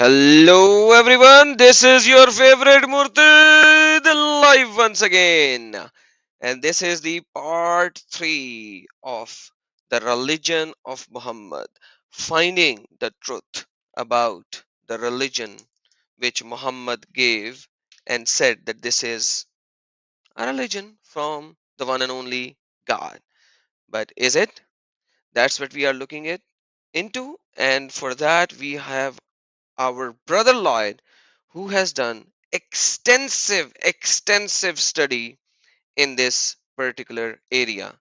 Hello everyone, this is your favorite Murtad live once again. And this is the part 3 of the religion of Muhammad. Finding the truth about the religion which Muhammad gave and said that this is a religion from the one and only God. But is it? That's what we are looking at into. And for that we have our brother Lloyd, who has done extensive study in this particular area.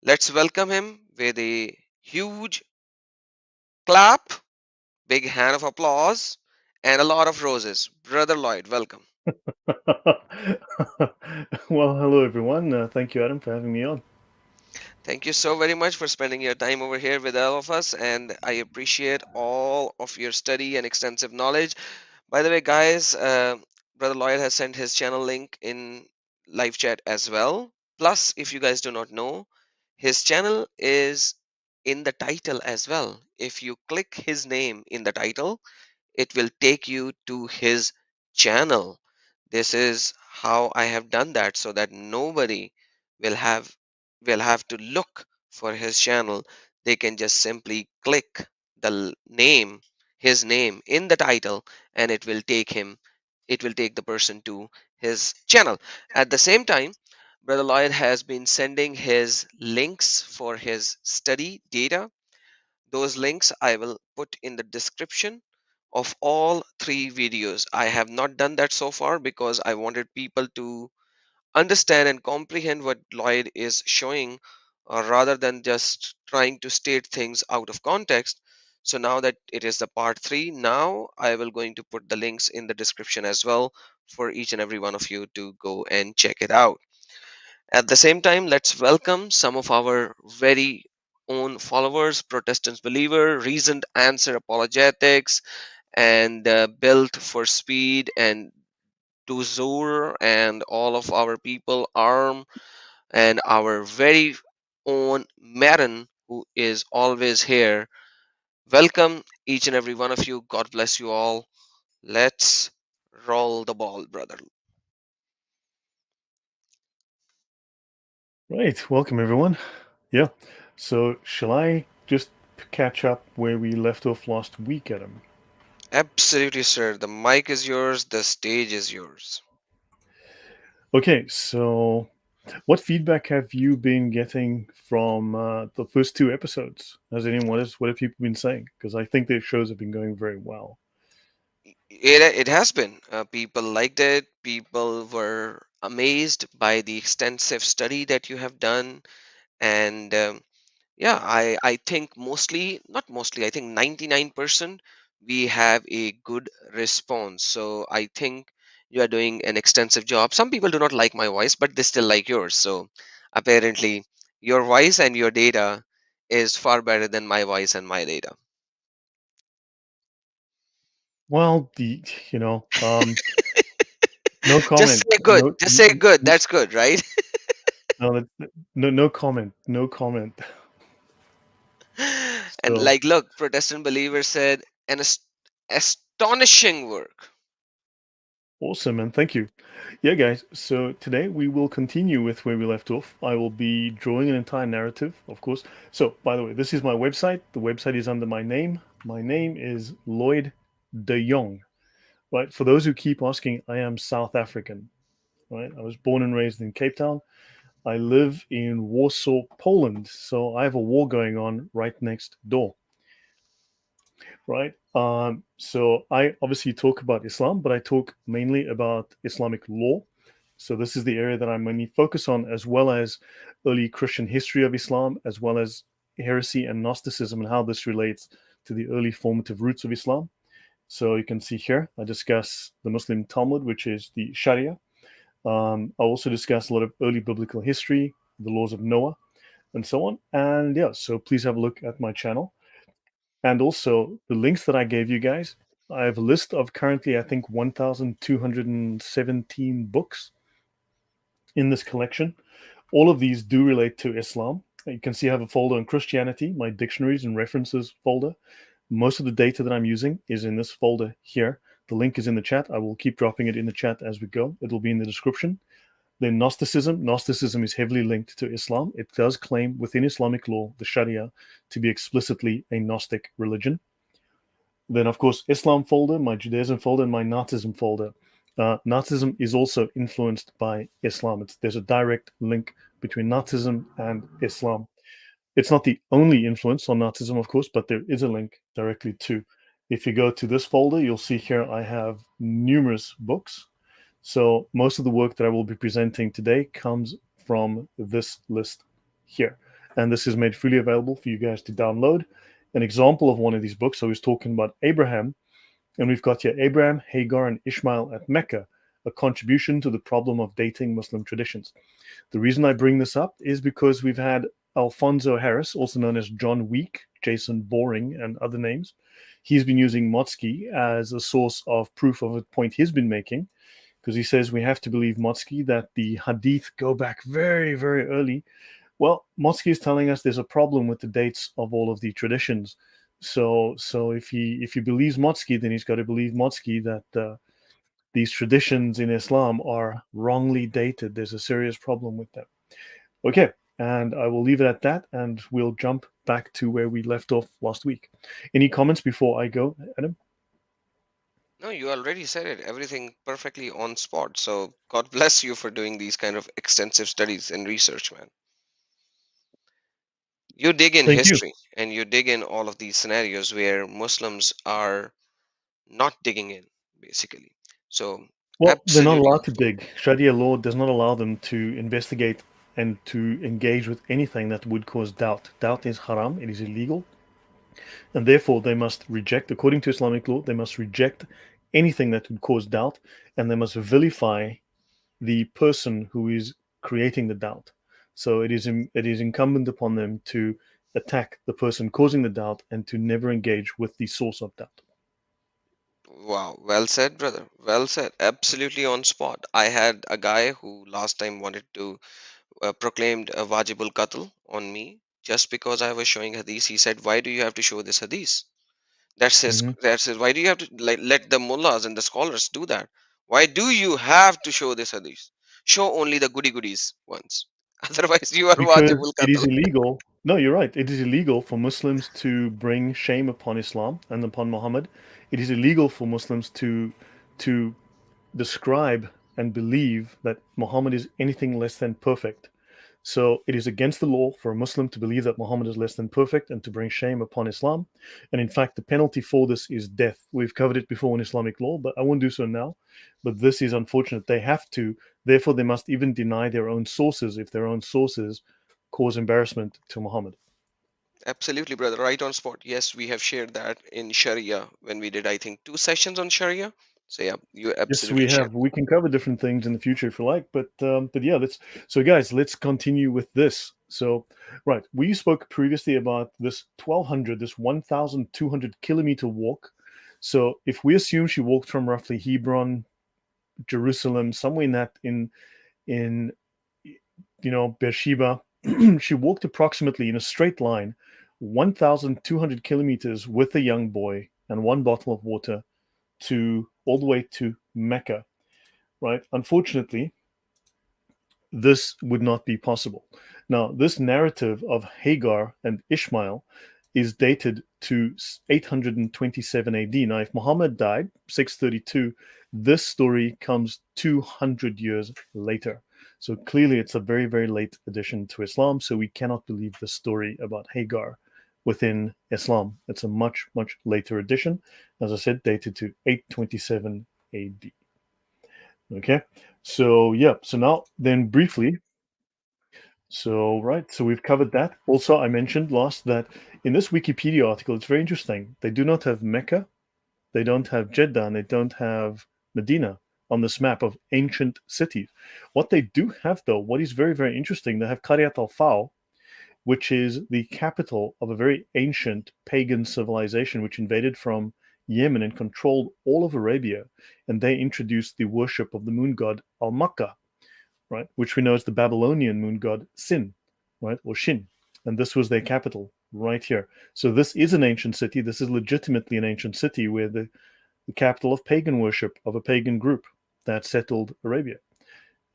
Let's welcome him with a huge clap, big hand of applause, and a lot of roses. Brother Lloyd, welcome. Well, hello everyone. Thank you, Adam, for having me on. Thank you so very much for spending your time over here with all of us, and I appreciate all of your study and extensive knowledge. By the way, guys, Brother Lloyd has sent his channel link in live chat as well. Plus, if you guys do not know, his channel is in the title as well. If you click his name in the title, it will take you to his channel. This is how I have done that so that nobody will have to look for his channel. They can just simply click the name, his name in the title, and it will take the person to his channel. At the same time, Brother Lloyd has been sending his links for his study data. Those links I will put in the description of all three videos. I have not done that so far because I wanted people to understand and comprehend what Lloyd is showing rather than just trying to state things out of context. So now that it is the part 3, now I will going to put the links in the description as well for each and every one of you to go and check it out. At the same time, let's welcome some of our very own followers, Protestants believer, reasoned answer apologetics, and built for speed, and Duzur, and all of our people, Arm, and our very own Marin, who is always here. Welcome each and every one of you. God bless you all. Let's roll the ball, brother. Right, welcome everyone. Yeah, so shall I just catch up where we left off last week, Adam? Absolutely, sir. The mic is yours, the stage is yours. Okay, so what feedback have you been getting from the first two episodes? Has anyone what have people been saying? Because I think their shows have been going very well. It has been. People liked it. People were amazed by the extensive study that you have done, and yeah, I think mostly, not mostly, I think 99% we have a good response. So I think you are doing an extensive job. Some people do not like my voice, but they still like yours. So apparently, your voice and your data is far better than my voice and my data. Well, no Just comment. say good. No, Just say good. That's good, right? no, no comment. No comment. And So like, look, Protestant believer said, an astonishing work. awesome, and thank you. Yeah, guys. So today we will continue with where we left off. I will be drawing an entire narrative, of course. So, by the way, this is my website. The website is under my name. My name is Lloyd de Jong. Right. For those who keep asking, I am South African. Right. I was born and raised in Cape Town. I live in Warsaw, Poland. So I have a war going on right next door. Right. So I obviously talk about Islam, but I talk mainly about Islamic law. So this is the area that I mainly focus on, as well as early Christian history of Islam, as well as heresy and Gnosticism and how this relates to the early formative roots of Islam. So you can see here, I discuss the Muslim Talmud, which is the Sharia. I also discuss a lot of early biblical history, the laws of Noah, and so on. And yeah, so please have a look at my channel. And also the links that I gave you guys. I have a list of currently, I think, 1,217 books in this collection. All of these do relate to Islam. You can see I have a folder on Christianity, my dictionaries and references folder. Most of the data that I'm using is in this folder here. The link is in the chat. I will keep dropping it in the chat as we go. It will be in the description. Then Gnosticism. Gnosticism is heavily linked to Islam. It does claim within Islamic law, the Sharia, to be explicitly a Gnostic religion. Then, of course, Islam folder, my Judaism folder, and my Nazism folder. Nazism is also influenced by Islam. There's a direct link between Nazism and Islam. It's not the only influence on Nazism, of course, but there is a link directly to. If you go to this folder, you'll see here I have numerous books. So most of the work that I will be presenting today comes from this list here. And this is made freely available for you guys to download. An example of one of these books, I was talking about Abraham, and we've got here Abraham, Hagar, and Ishmael at Mecca, a contribution to the problem of dating Muslim traditions. The reason I bring this up is because we've had Alfonso Harris, also known as John Week, Jason Boring, and other names. He's been using Motsky as a source of proof of a point he's been making, because he says we have to believe Motsky that the Hadith go back very, very early. Well, Motsky is telling us there's a problem with the dates of all of the traditions. So if he believes Motsky, then he's got to believe Motsky that these traditions in Islam are wrongly dated. There's a serious problem with them. Okay, and I will leave it at that, and we'll jump back to where we left off last week. Any comments before I go, Adam? No, you already said it. Everything perfectly on spot. So God bless you for doing these kind of extensive studies and research, man. You dig in Thank you. history and you dig in all of these scenarios where Muslims are not digging in, basically. So Well, they're not absolutely allowed on to spot. dig. Sharia law does not allow them to investigate and to engage with anything that would cause doubt. Doubt is haram, it is illegal, and therefore they must reject, according to Islamic law, they must reject anything that would cause doubt, and they must vilify the person who is creating the doubt. So it is incumbent upon them to attack the person causing the doubt and to never engage with the source of doubt. Wow, well said, brother. Well said. Absolutely on spot. I had a guy who last time wanted to proclaimed a wajibul qatl on me just because I was showing hadith. He said, "Why do you have to show this hadith?" That's his. Mm-hmm. That's his. Why do you have to like let the mullahs and the scholars do that? Why do you have to show this hadith? Show only the goody goodies ones. Otherwise, you are Because wajibul it is qatl. illegal. No, you're right. It is illegal for Muslims to bring shame upon Islam and upon Muhammad. It is illegal for Muslims to describe and believe that Muhammad is anything less than perfect. So it is against the law for a Muslim to believe that Muhammad is less than perfect and to bring shame upon Islam. And in fact, the penalty for this is death. We've covered it before in Islamic law, but I won't do so now. But this is unfortunate. They have to, therefore, they must even deny their own sources if their own sources cause embarrassment to Muhammad. Absolutely, brother. Right on spot. Yes, we have shared that in Sharia when we did, I think, 2 sessions on Sharia. So yeah, you Yes, absolutely we shared. have. We can cover different things in the future if you like, but yeah, let's. So, guys, let's continue with this. So, right, we spoke previously about this 1200, this 1,200 kilometer walk. So, if we assume she walked from roughly Hebron, Jerusalem, somewhere in that in Beersheba, she walked approximately in a straight line 1,200 kilometers with a young boy and one bottle of water to all the way to Mecca, right? Unfortunately, this would not be possible. Now, this narrative of Hagar and Ishmael is dated to 827 AD. Now, if Muhammad died 632, this story comes 200 years later. So clearly, it's a very, very late addition to Islam. So we cannot believe the story about Hagar within Islam. It's a much, much later addition. As I said, dated to 827 AD. Okay. So yeah. So now then briefly. So right. So we've covered that. Also, I mentioned last that in this Wikipedia article, it's very interesting. They do not have Mecca, they don't have Jeddah, and they don't have Medina on this map of ancient cities. What they do have, though, what is very, very interesting, they have Qaryat al-Fao, which is the capital of a very ancient pagan civilization which invaded from Yemen and controlled all of Arabia. And they introduced the worship of the moon god Al-Makkah, right, which we know is the Babylonian moon god Sin, right, or Shin. And this was their capital. right here. So this is an ancient city. This is legitimately an ancient city where the capital of pagan worship of a pagan group that settled Arabia.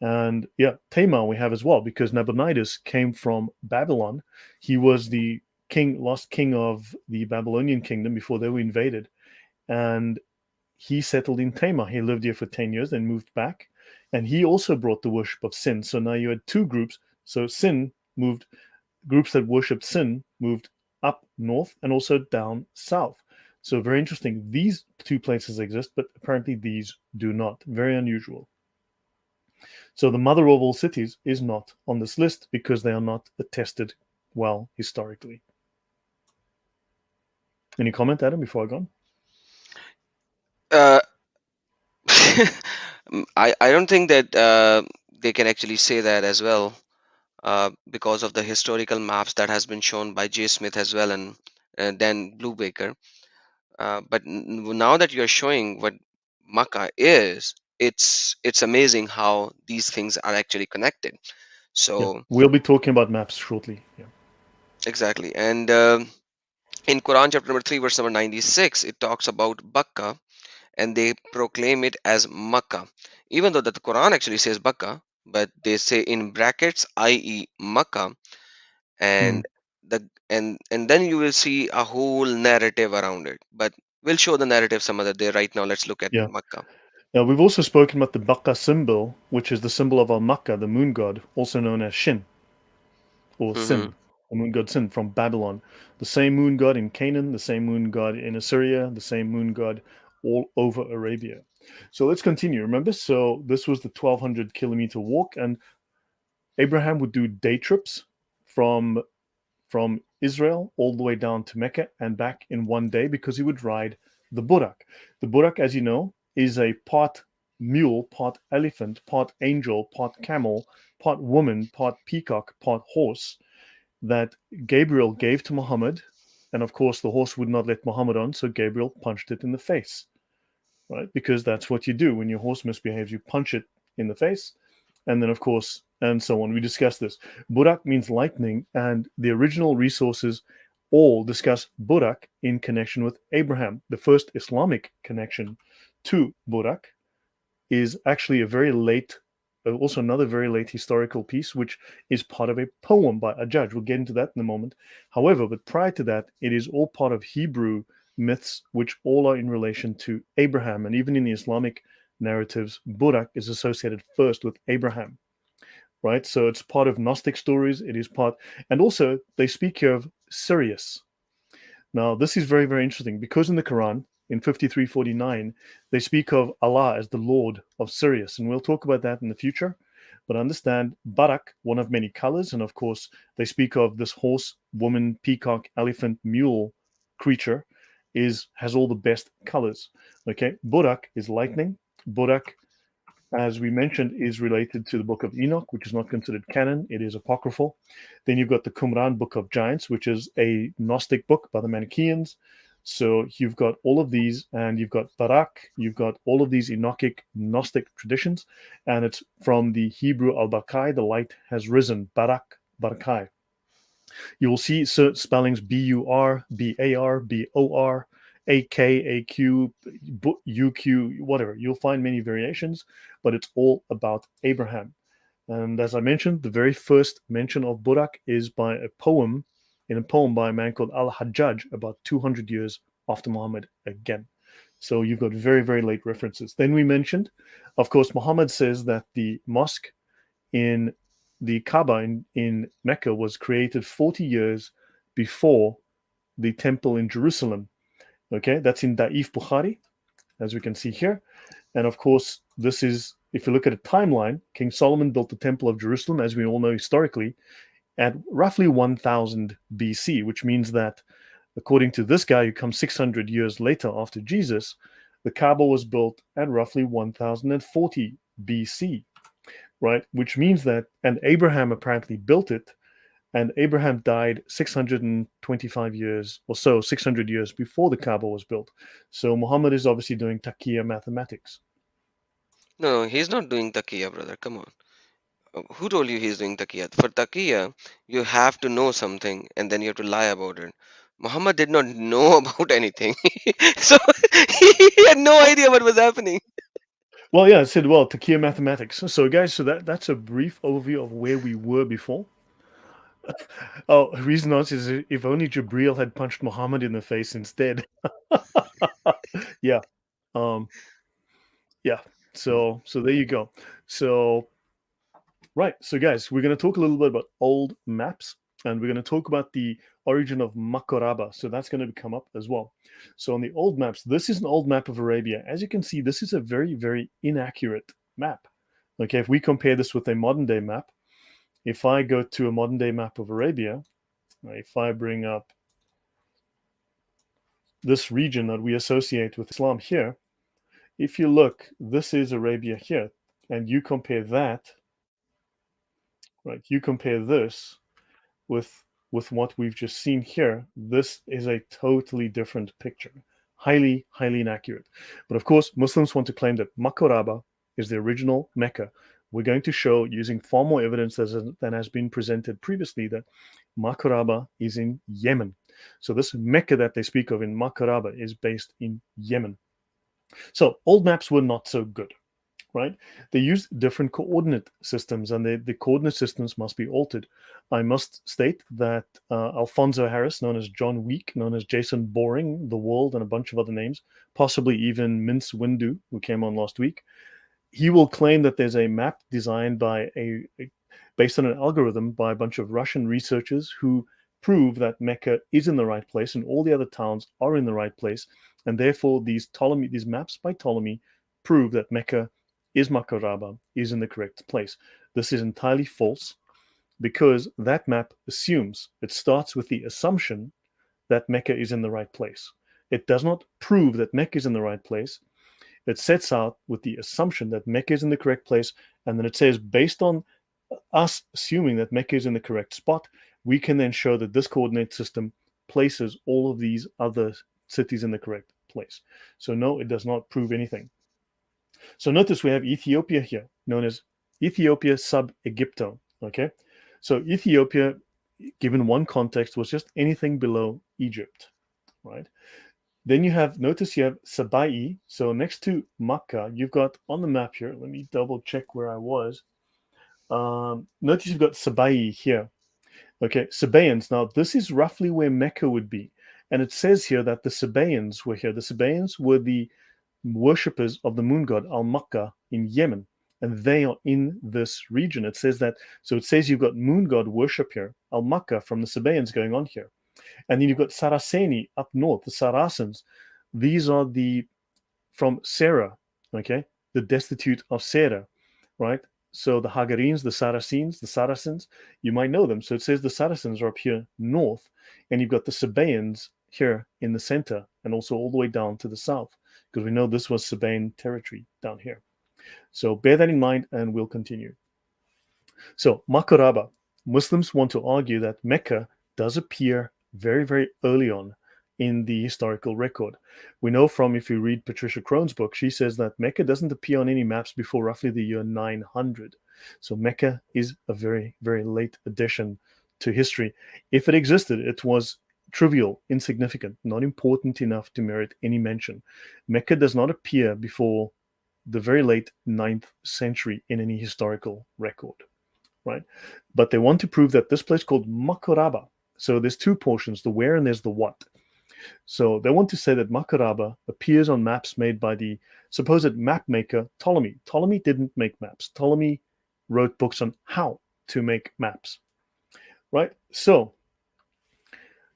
And yeah, Tamar we have as well, because Nabonidus came from Babylon. He was the lost king of the Babylonian kingdom before they were invaded. And he settled in Tamar. He lived here for 10 years, then moved back. And he also brought the worship of sin. So now you had two groups. So sin moved, groups that worshipped sin moved up north and also down south. So very interesting. These two places exist, but apparently these do not. Very unusual. So the mother of all cities is not on this list because they are not attested well historically. Any comment, Adam, before I go on? Uh, I don't think that they can actually say that as well, because of the historical maps that has been shown by J. Smith as well, and Dan Bluebaker. But now that you're showing what Makkah is, it's amazing how these things are actually connected. Yeah, So we'll be talking about maps shortly. Yeah, exactly, and in Quran chapter number 3, verse number 96, it talks about Bakka, and they proclaim it as Makkah, even though that the Quran actually says Bakka, but they say in brackets, i.e., Makkah, mm, and and then you will see a whole narrative around it. But we'll show the narrative some other day. Right now, let's look at yeah. Makkah. Now we've also spoken about the Baqqa symbol, which is the symbol of Al Makkah, the moon god, also known as Shin or Hmm. Sin, the moon god Sin from Babylon. The same moon god in Canaan, the same moon god in Assyria, the same moon god all over Arabia. So let's continue. Remember, so this was the 1,200-kilometer walk, and Abraham would do day trips from Israel all the way down to Mecca and back in one day because he would ride the Burak. The Burak, as you know, is a part mule, part elephant, part angel, part camel, part woman, part peacock, part horse that Gabriel gave to Muhammad. And of course, the horse would not let Muhammad on, so Gabriel punched it in the face, right? Because that's what you do when your horse misbehaves, you punch it in the face, and then of course, and so on. We discussed this. Burak means lightning, and the original resources all discuss Burak in connection with Abraham. The first Islamic connection to Burak is actually a very late, also another very late historical piece, which is part of a poem by a judge. We'll get into that in a moment. However, but prior to that, it is all part of Hebrew myths, which all are in relation to Abraham. And even in the Islamic narratives, Burak is associated first with Abraham, right? So it's part of Gnostic stories. It is part, and also they speak here of Sirius. Now, this is very, very interesting because in the Quran, in 53:49, they speak of Allah as the Lord of Sirius, and we'll talk about that in the future. But understand Barak, one of many colors, and of course, they speak of this horse, woman, peacock, elephant, mule creature has all the best colors. Okay, Burak is lightning. Burak, as we mentioned, is related to the book of Enoch, which is not considered canon. It is apocryphal. Then you've got the Qumran book of giants, which is a Gnostic book by the Manichaeans. So you've got all of these, and you've got Barak, you've got all of these Enochic Gnostic traditions, and it's from the Hebrew al-Bakai, the light has risen, Barak, Barakai. You will see spellings B-U-R, B-A-R, B-O-R, A-K, A-Q, U-Q, whatever. You'll find many variations, but it's all about Abraham. And as I mentioned, the very first mention of Burak is by a poem, in a poem by a man called Al-Hajjaj about 200 years after Muhammad again. So you've got very, very late references. Then we mentioned, of course, Muhammad says that the mosque in the Kaaba in Mecca was created 40 years before the temple in Jerusalem. Okay, that's in Da'if Bukhari, as we can see here. And of course, this is, if you look at a timeline, King Solomon built the Temple of Jerusalem, as we all know historically, at roughly 1000 BC, which means that, according to this guy who comes 600 years later after Jesus, the Kaaba was built at roughly 1040 BC, right? Which means that, and Abraham apparently built it, and Abraham died 625 years or so, 600 years before the Kaaba was built. So Muhammad is obviously doing taqiyya mathematics. No, he's not doing taqiya, brother. Come on. Who told you he's doing taqiyya? For taqiyya, you have to know something and then you have to lie about it. Muhammad did not know about anything. So he had no idea what was happening. Well, yeah, I said, well, Takia mathematics. So, guys, so that's a brief overview of where we were before. Oh, reason is if only Jabril had punched Muhammad in the face instead. Yeah. Um, yeah. So there you go. So right. So guys, we're going to talk a little bit about old maps, and we're going to talk about the origin of Makoraba. So that's going to come up as well. So on the old maps, this is an old map of Arabia. As you can see, this is a very, very inaccurate map. Okay, if we compare this with a modern day map, if I go to a modern day map of Arabia, if I bring up this region that we associate with Islam here, if you look, this is Arabia here, and you compare that, right? You compare this with what we've just seen here. This is a totally different picture, highly inaccurate. But of course, Muslims want to claim that Makoraba is the original Mecca. We're going to show, using far more evidence than has been presented previously, that Makoraba is in Yemen. So this Mecca that they speak of in Makoraba is based in Yemen. So old maps were not so good, right? They used different coordinate systems, and the coordinate systems must be altered. I must state that Alfonso Harris, known as John Week, known as Jason Boring, The World, and a bunch of other names, possibly even Mince Windu, who came on last week, he will claim that there's a map designed by based on an algorithm by a bunch of Russian researchers who prove that Mecca is in the right place and all the other towns are in the right place, and therefore these maps by Ptolemy prove that Mecca is Makaraba, is in the correct place. This is entirely false because that map assumes, it starts with the assumption that Mecca is in the right place. It does not prove that Mecca is in the right place. It sets out with the assumption that Mecca is in the correct place, and then it says, based on us assuming that Mecca is in the correct spot, we can then show that this coordinate system places all of these other cities in the correct place. So no, it does not prove anything. So notice we have Ethiopia here, known as Ethiopia sub-Egypto. Okay, so Ethiopia, given one context, was just anything below Egypt, right? Then notice you have Sabai. So next to Makkah, you've got on the map here. Let me double check where I was. Notice you've got Sabai here. Okay, Sabaeans. Now this is roughly where Mecca would be, and it says here that the Sabaeans were here. The Sabaeans were the worshippers of the moon god Al-Makka in Yemen, and they are in this region. It says that, so it says you've got moon god worship here, Al-Makka, from the Sabaeans going on here. And then you've got Saraceni up north, the Saracens. These are from Sarah, okay, the destitute of Sarah, right? So the Hagarenes, the Saracens, you might know them. So it says the Saracens are up here north, and you've got the Sabaeans here in the center, and also all the way down to the south, because we know this was Sabaean territory down here. So bear that in mind, and we'll continue. So Makaraba, Muslims want to argue that Mecca does appear very early on in the historical record. We know from, if you read Patricia Crone's book, she says that Mecca doesn't appear on any maps before roughly the year 900. So Mecca is a very late addition to history. If it existed, it was trivial, insignificant, not important enough to merit any mention. Mecca does not appear before the very late 9th century in any historical record, right? But they want to prove that this place called Makaraba, so there's two portions, the where and there's the what. So they want to say that Makaraba appears on maps made by the supposed map maker Ptolemy. Ptolemy didn't make maps. Ptolemy wrote books on how to make maps, right? So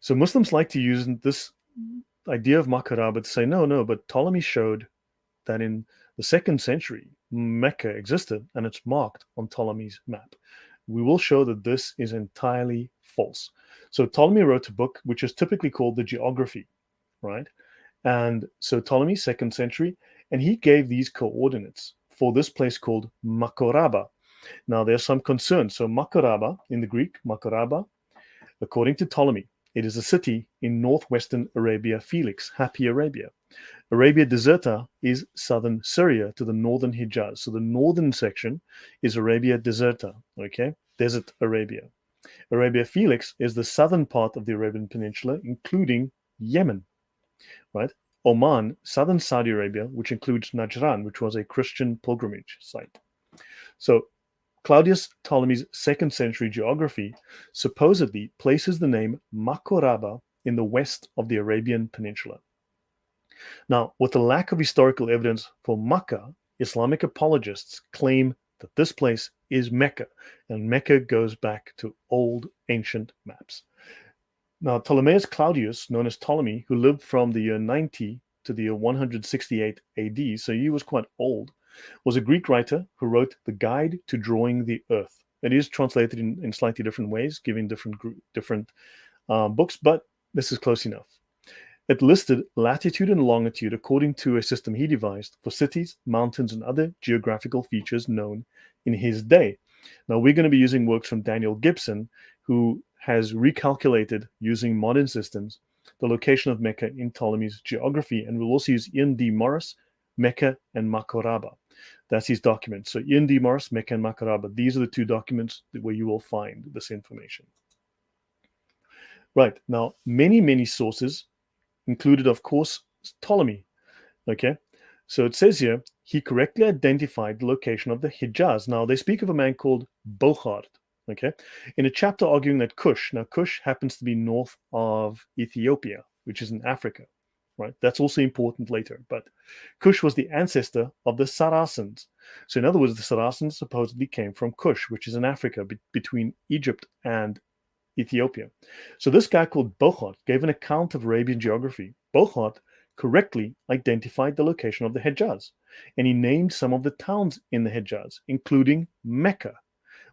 Muslims like to use this idea of Makaraba to say, no, but Ptolemy showed that in the 2nd century, Mecca existed, and it's marked on Ptolemy's map. We will show that this is entirely false. So Ptolemy wrote a book which is typically called the Geography, right? And so Ptolemy, 2nd century, and he gave these coordinates for this place called Makoraba. Now there's some concern. So Makoraba, in the Greek, Makoraba, according to Ptolemy, It is a city in northwestern Arabia Felix, Happy Arabia. Arabia Deserta is southern Syria to the northern Hijaz. So the northern section is Arabia Deserta, okay? Desert Arabia. Arabia Felix is the southern part of the Arabian Peninsula, including Yemen, right? Oman, southern Saudi Arabia, which includes Najran, which was a Christian pilgrimage site. So Claudius Ptolemy's 2nd century geography supposedly places the name Makoraba in the west of the Arabian Peninsula. Now, with the lack of historical evidence for Makkah, Islamic apologists claim that this place is Mecca, and Mecca goes back to old ancient maps. Now, Ptolemaeus Claudius, known as Ptolemy, who lived from the year 90 to the year 168 AD, so he was quite old, was a Greek writer who wrote the Guide to Drawing the Earth. It is translated in slightly different ways, giving different books, but this is close enough. It listed latitude and longitude according to a system he devised for cities, mountains, and other geographical features known in his day. Now, we're going to be using works from Daniel Gibson, who has recalculated using modern systems the location of Mecca in Ptolemy's geography, and we'll also use Ian D. Morris, Mecca and Makoraba. That's his document. So Ian D. Morris, Mecca and Makoraba, these are the two documents where you will find this information. Right, now many sources included, of course, Ptolemy. Okay, so it says here, he correctly identified the location of the Hijaz. Now, they speak of a man called Bochart, okay, in a chapter arguing that Kush, now Kush happens to be north of Ethiopia, which is in Africa, right? That's also important later, but Kush was the ancestor of the Saracens. So in other words, the Saracens supposedly came from Kush, which is in Africa between Egypt and Ethiopia. So this guy called Bochart gave an account of Arabian geography. Bochart correctly identified the location of the Hejaz, and he named some of the towns in the Hejaz, including Mecca,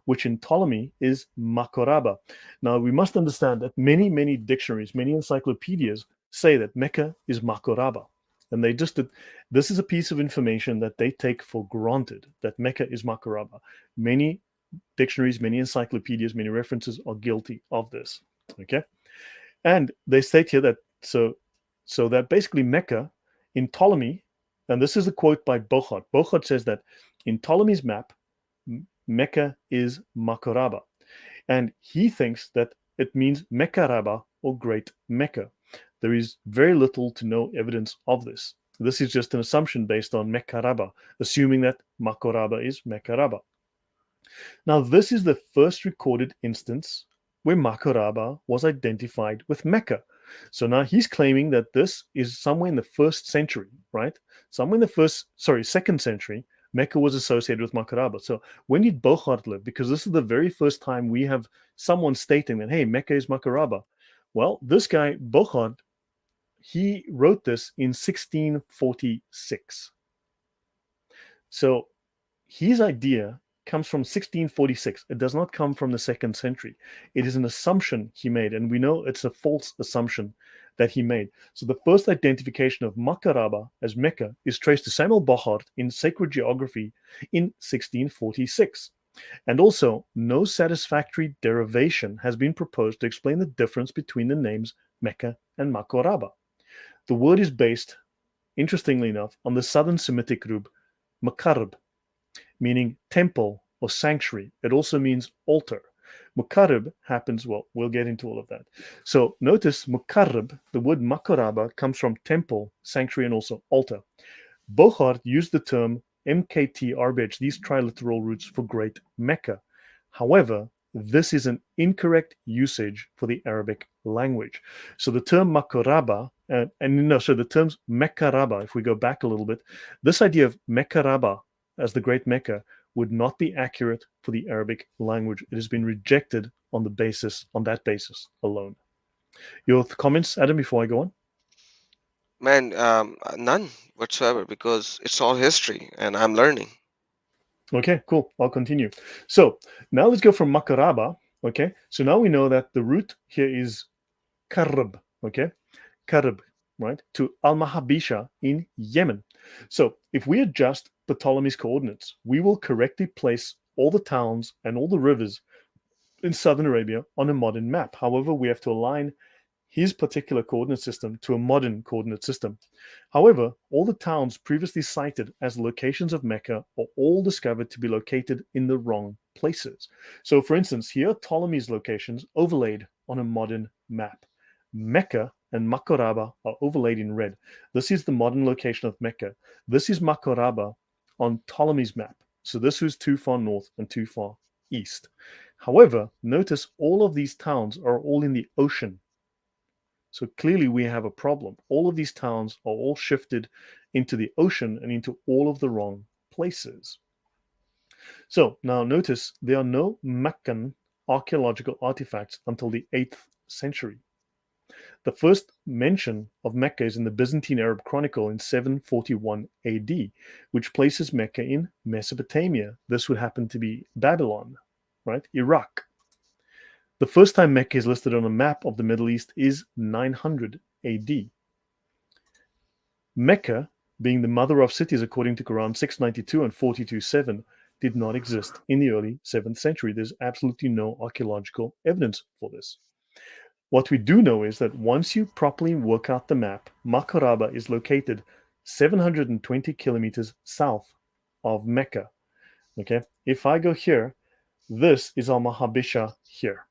which in Ptolemy is Makoraba. Now, we must understand that many dictionaries, many encyclopedias say that Mecca is Makoraba. And this is a piece of information that they take for granted, that Mecca is Makoraba. Many dictionaries, many encyclopedias, many references are guilty of this. Okay, and they state here that so that basically Mecca in Ptolemy, and this is a quote by Bochart. Bochart says that in Ptolemy's map, Mecca is Makoraba, and he thinks that it means Mekkaraba or Great Mecca. There is very little to no evidence of this. This is just an assumption based on Mekkaraba, assuming that Makoraba is Mekkaraba. Now, this is the first recorded instance where Makoraba was identified with Mecca. So now he's claiming that this is somewhere in the 1st century, right? Somewhere in the 2nd century, Mecca was associated with Makoraba. So when did Bochart live? Because this is the very first time we have someone stating that, hey, Mecca is Makoraba. Well, this guy, Bochart, he wrote this in 1646. So his idea comes from 1646. It does not come from the 2nd century. It is an assumption he made, and we know it's a false assumption that he made. So the first identification of Makoraba as Mecca is traced to Samuel Bochart in Sacred Geography in 1646. And also, no satisfactory derivation has been proposed to explain the difference between the names Mecca and Makoraba. The word is based, interestingly enough, on the Southern Semitic root Makarib, meaning temple or sanctuary. It also means altar. Mukarib happens, well, we'll get into all of that. So notice Mukarib, the word Makoraba, comes from temple, sanctuary, and also altar. Bochart used the term MKT RBH, these triliteral roots, for Great Mecca. However, this is an incorrect usage for the Arabic language. So the term Makoraba, the terms Mekkaraba, if we go back a little bit, this idea of Mekkaraba as the Great Mecca would not be accurate for the Arabic language. It has been rejected on that basis alone. Your comments, Adam, before I go on? Man, none whatsoever, because it's all history and I'm learning. Okay, cool. I'll continue. So now let's go from Makaraba. Okay, so now we know that the root here is Karib. Okay, Karib, right, to Al-Mahabisha in Yemen. So if we adjust Ptolemy's coordinates, we will correctly place all the towns and all the rivers in southern Arabia on a modern map. However, we have to align his particular coordinate system to a modern coordinate system. However, all the towns previously cited as locations of Mecca are all discovered to be located in the wrong places. So, for instance, here are Ptolemy's locations overlaid on a modern map. Mecca and Makoraba are overlaid in red. This is the modern location of Mecca. This is Makoraba on Ptolemy's map. So this was too far north and too far east. However, notice all of these towns are all in the ocean. So clearly we have a problem. All of these towns are all shifted into the ocean and into all of the wrong places. So now notice there are no Meccan archaeological artifacts until the 8th century. The first mention of Mecca is in the Byzantine Arab Chronicle in 741 AD, which places Mecca in Mesopotamia. This would happen to be Babylon, right? Iraq. The first time Mecca is listed on a map of the Middle East is 900 AD. Mecca, being the mother of cities according to Quran 692 and 427, did not exist in the early 7th century. There's absolutely no archaeological evidence for this. What we do know is that once you properly work out the map, Makaraba is located 720 kilometers south of Mecca. Okay, if I go here, this is Al Mahabisha here.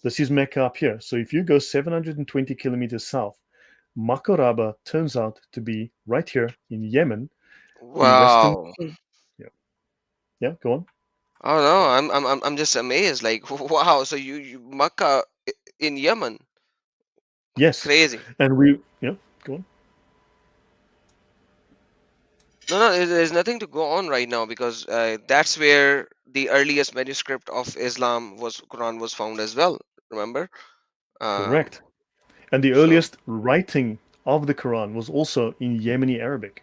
This is Mecca up here. So if you go 720 kilometers south, Makaraba turns out to be right here in Yemen, in western. Wow. Yeah, yeah. Go on. Oh no, I'm just amazed. Like, wow. So you Makkah in Yemen. Yes, Crazy. and we. Yeah, go on. No, no, there's nothing to go on right now because that's where the earliest manuscript of Islam was Quran was found as well. Remember? Um, Correct. And the so earliest writing of the Quran was also in Yemeni Arabic.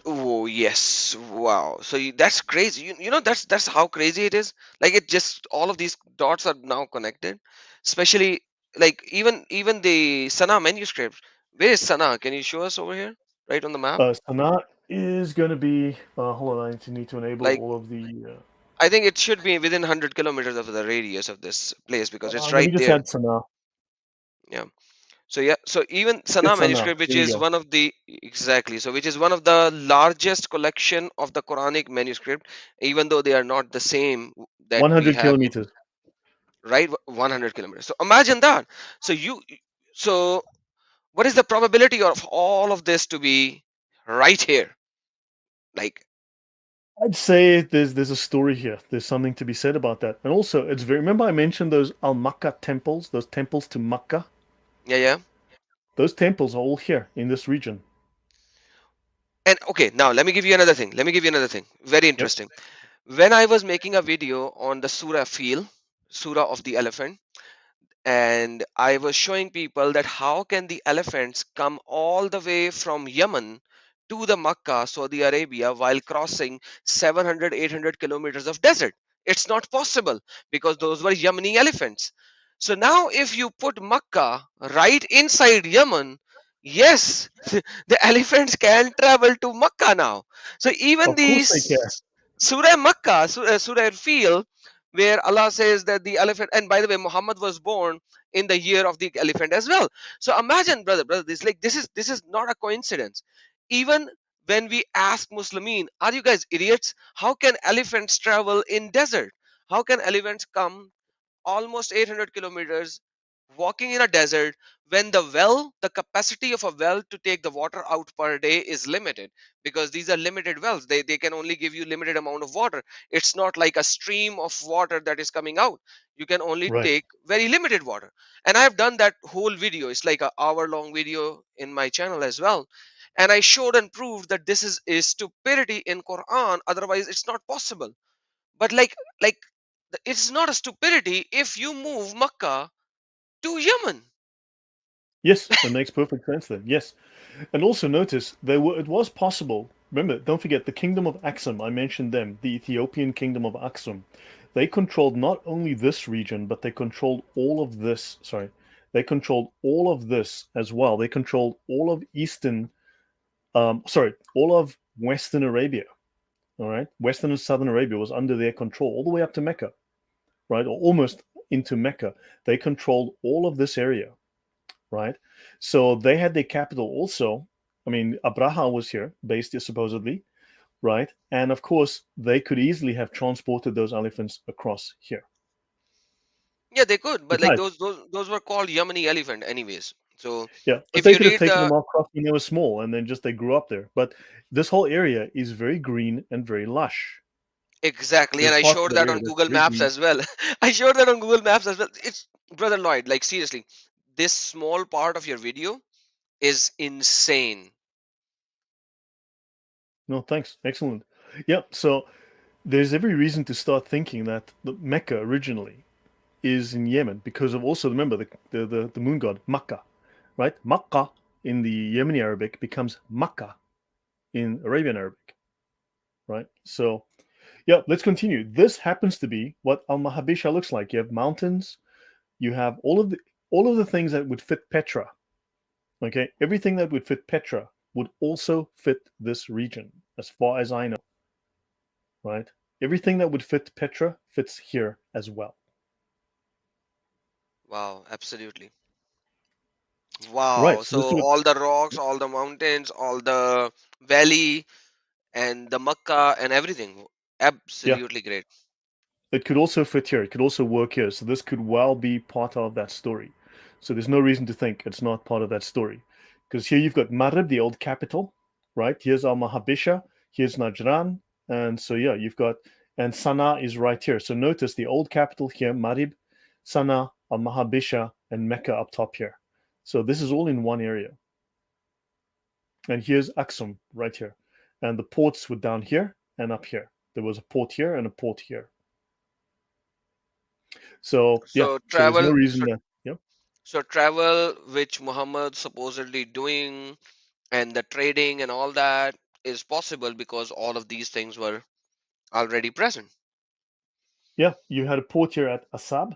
oh yes, wow. So that's crazy. You know that's how crazy it is. Like it just all of these dots are now connected. Especially like even the Sana manuscript. Where is Sana? Can you show us over here? Right on the map? Sanaa is going to be. Hold on, I need to enable Like all of the. I think it should be within 100 kilometers of the radius of this place because it's Let right me just there. add Sanaa. Yeah. So yeah, so even Sana It's Sanaa. manuscript, which There you is go. one of the exactly, so which is one of the largest collection of the Quranic manuscript, even though they are not the same that we 100 have in kilometers. right 100 kilometers. So imagine that. So so what is the probability of all of this to be right here? Like I'd say there's a story here. There's something to be said about that. And also, it's very. Remember, I mentioned those Al Makkah temples, those temples to Makkah. yeah, yeah. Those temples are all here in this region. And okay, now let me give you another thing. Let me give you another thing. Very Yep. interesting. When I was making a video on the Surah Feel, Surah of the Elephant, and I was showing people that how can the elephants come all the way from Yemen to the Makkah, Saudi Arabia, while crossing 700, 800 kilometers of desert. It's not possible because those were Yemeni elephants. So now if you put Makkah right inside Yemen, yes, the elephants can travel to Makkah now. So even Of the course they care. Surah Makkah, Surah Fil, where Allah says that the elephant, and by the way, Muhammad was born in the year of the elephant as well. So imagine, brother, this is not a coincidence. Even when we ask Muslimin, are you guys idiots? How can elephants travel in desert? How can elephants come almost 800 kilometers walking in a desert when the capacity of a well to take the water out per day is limited, because these are limited wells, they can only give you limited amount of water. It's not like a stream of water that is coming out. You can only Right. take very limited water. And I've done that whole video. It's like an hour long video in my channel as well, and I showed and proved that this is a stupidity in Quran, otherwise it's not possible. But like it's not a stupidity if you move Makkah to Yemen. Yes, that makes perfect sense then. Yes. And also notice it was possible. Remember, don't forget the kingdom of Aksum, I mentioned them, the Ethiopian kingdom of Aksum. They controlled not only this region, but they controlled all of this. Sorry, they controlled all of this as well. They controlled all of all of Western Arabia. All right, Western and Southern Arabia was under their control all the way up to Mecca, right? Or almost into Mecca. They controlled all of this area, right? So they had their capital also. I mean, Abraha was here, based here supposedly, right? And of course, they could easily have transported those elephants across here. Yeah, they could, but like Besides, those were called Yemeni elephant anyways. So yeah, but if they you could have read taken them the across when they were small, and then just they grew up there. But this whole area is very green and very lush. exactly, and There's I parts showed of that that area on that's Google very Maps green. as well. I showed that on Google Maps as well. It's brother Lloyd, like seriously, this small part of your video is insane. No, thanks. Excellent. Yeah, so there's every reason to start thinking that the Mecca originally is in Yemen because of also remember the moon god Makkah, right? Makkah in the Yemeni Arabic becomes Makkah in Arabian Arabic, right? So yeah, let's continue. This happens to be what Al Mahabisha looks like. You have mountains, you have all of the things that would fit Petra. Okay, everything that would fit Petra would also fit this region, as far as I know, right? Everything that would fit Petra fits here as well. Wow, absolutely. Right. Wow. So So this is what. all the rocks, all the mountains, all the valley, and the Makkah and everything. Yeah, Absolutely great. it could also fit here. It could also work here. So this could well be part of that story. So there's no reason to think it's not part of that story. Because here you've got Marib, the old capital, right? Here's Al Mahabisha, here's Najran. And so, yeah, you've got, and Sana'a is right here. So notice the old capital here, Marib, Sana'a, Al Mahabisha, and Mecca up top here. So this is all in one area. And here's Aksum right here. And the ports were down here and up here. There was a port here and a port here. So yeah, So so there's no travel, reason so that yeah, so travel, which Muhammad supposedly doing, and the trading and all that is possible because all of these things were already present. yeah. You had a port here at Asab,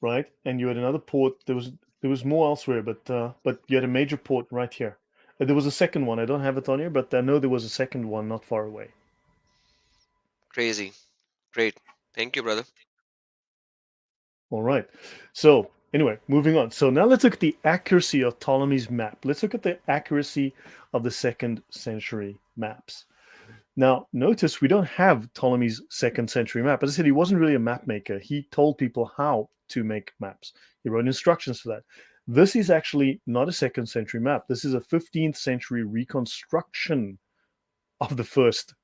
right? And you had another port. There was more elsewhere, but you had a major port right here. There was a second one. I don't have it on here, but I know there was a second one not far away. Crazy. Great. Thank you, brother. All right. So anyway, moving on. So now let's look at the accuracy of Ptolemy's map. Let's look at the accuracy of the second century maps. Now, notice we don't have Ptolemy's second century map. As I said, he wasn't really a map maker. He told people how to make maps. He wrote instructions for that. This is actually not a second century map. This is a 15th century reconstruction of the first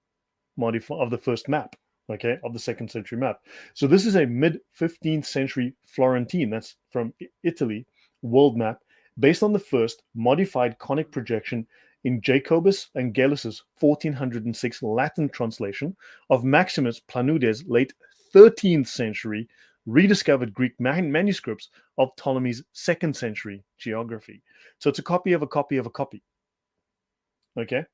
of the first map, okay, of the second century map. So this is a mid 15th century Florentine, that's from Italy, world map based on the first modified conic projection in Jacobus and Gellus's 1406 Latin translation of Maximus Planudes' late 13th century rediscovered Greek manuscripts of Ptolemy's second century geography. So it's a copy of a copy of a copy. Okay.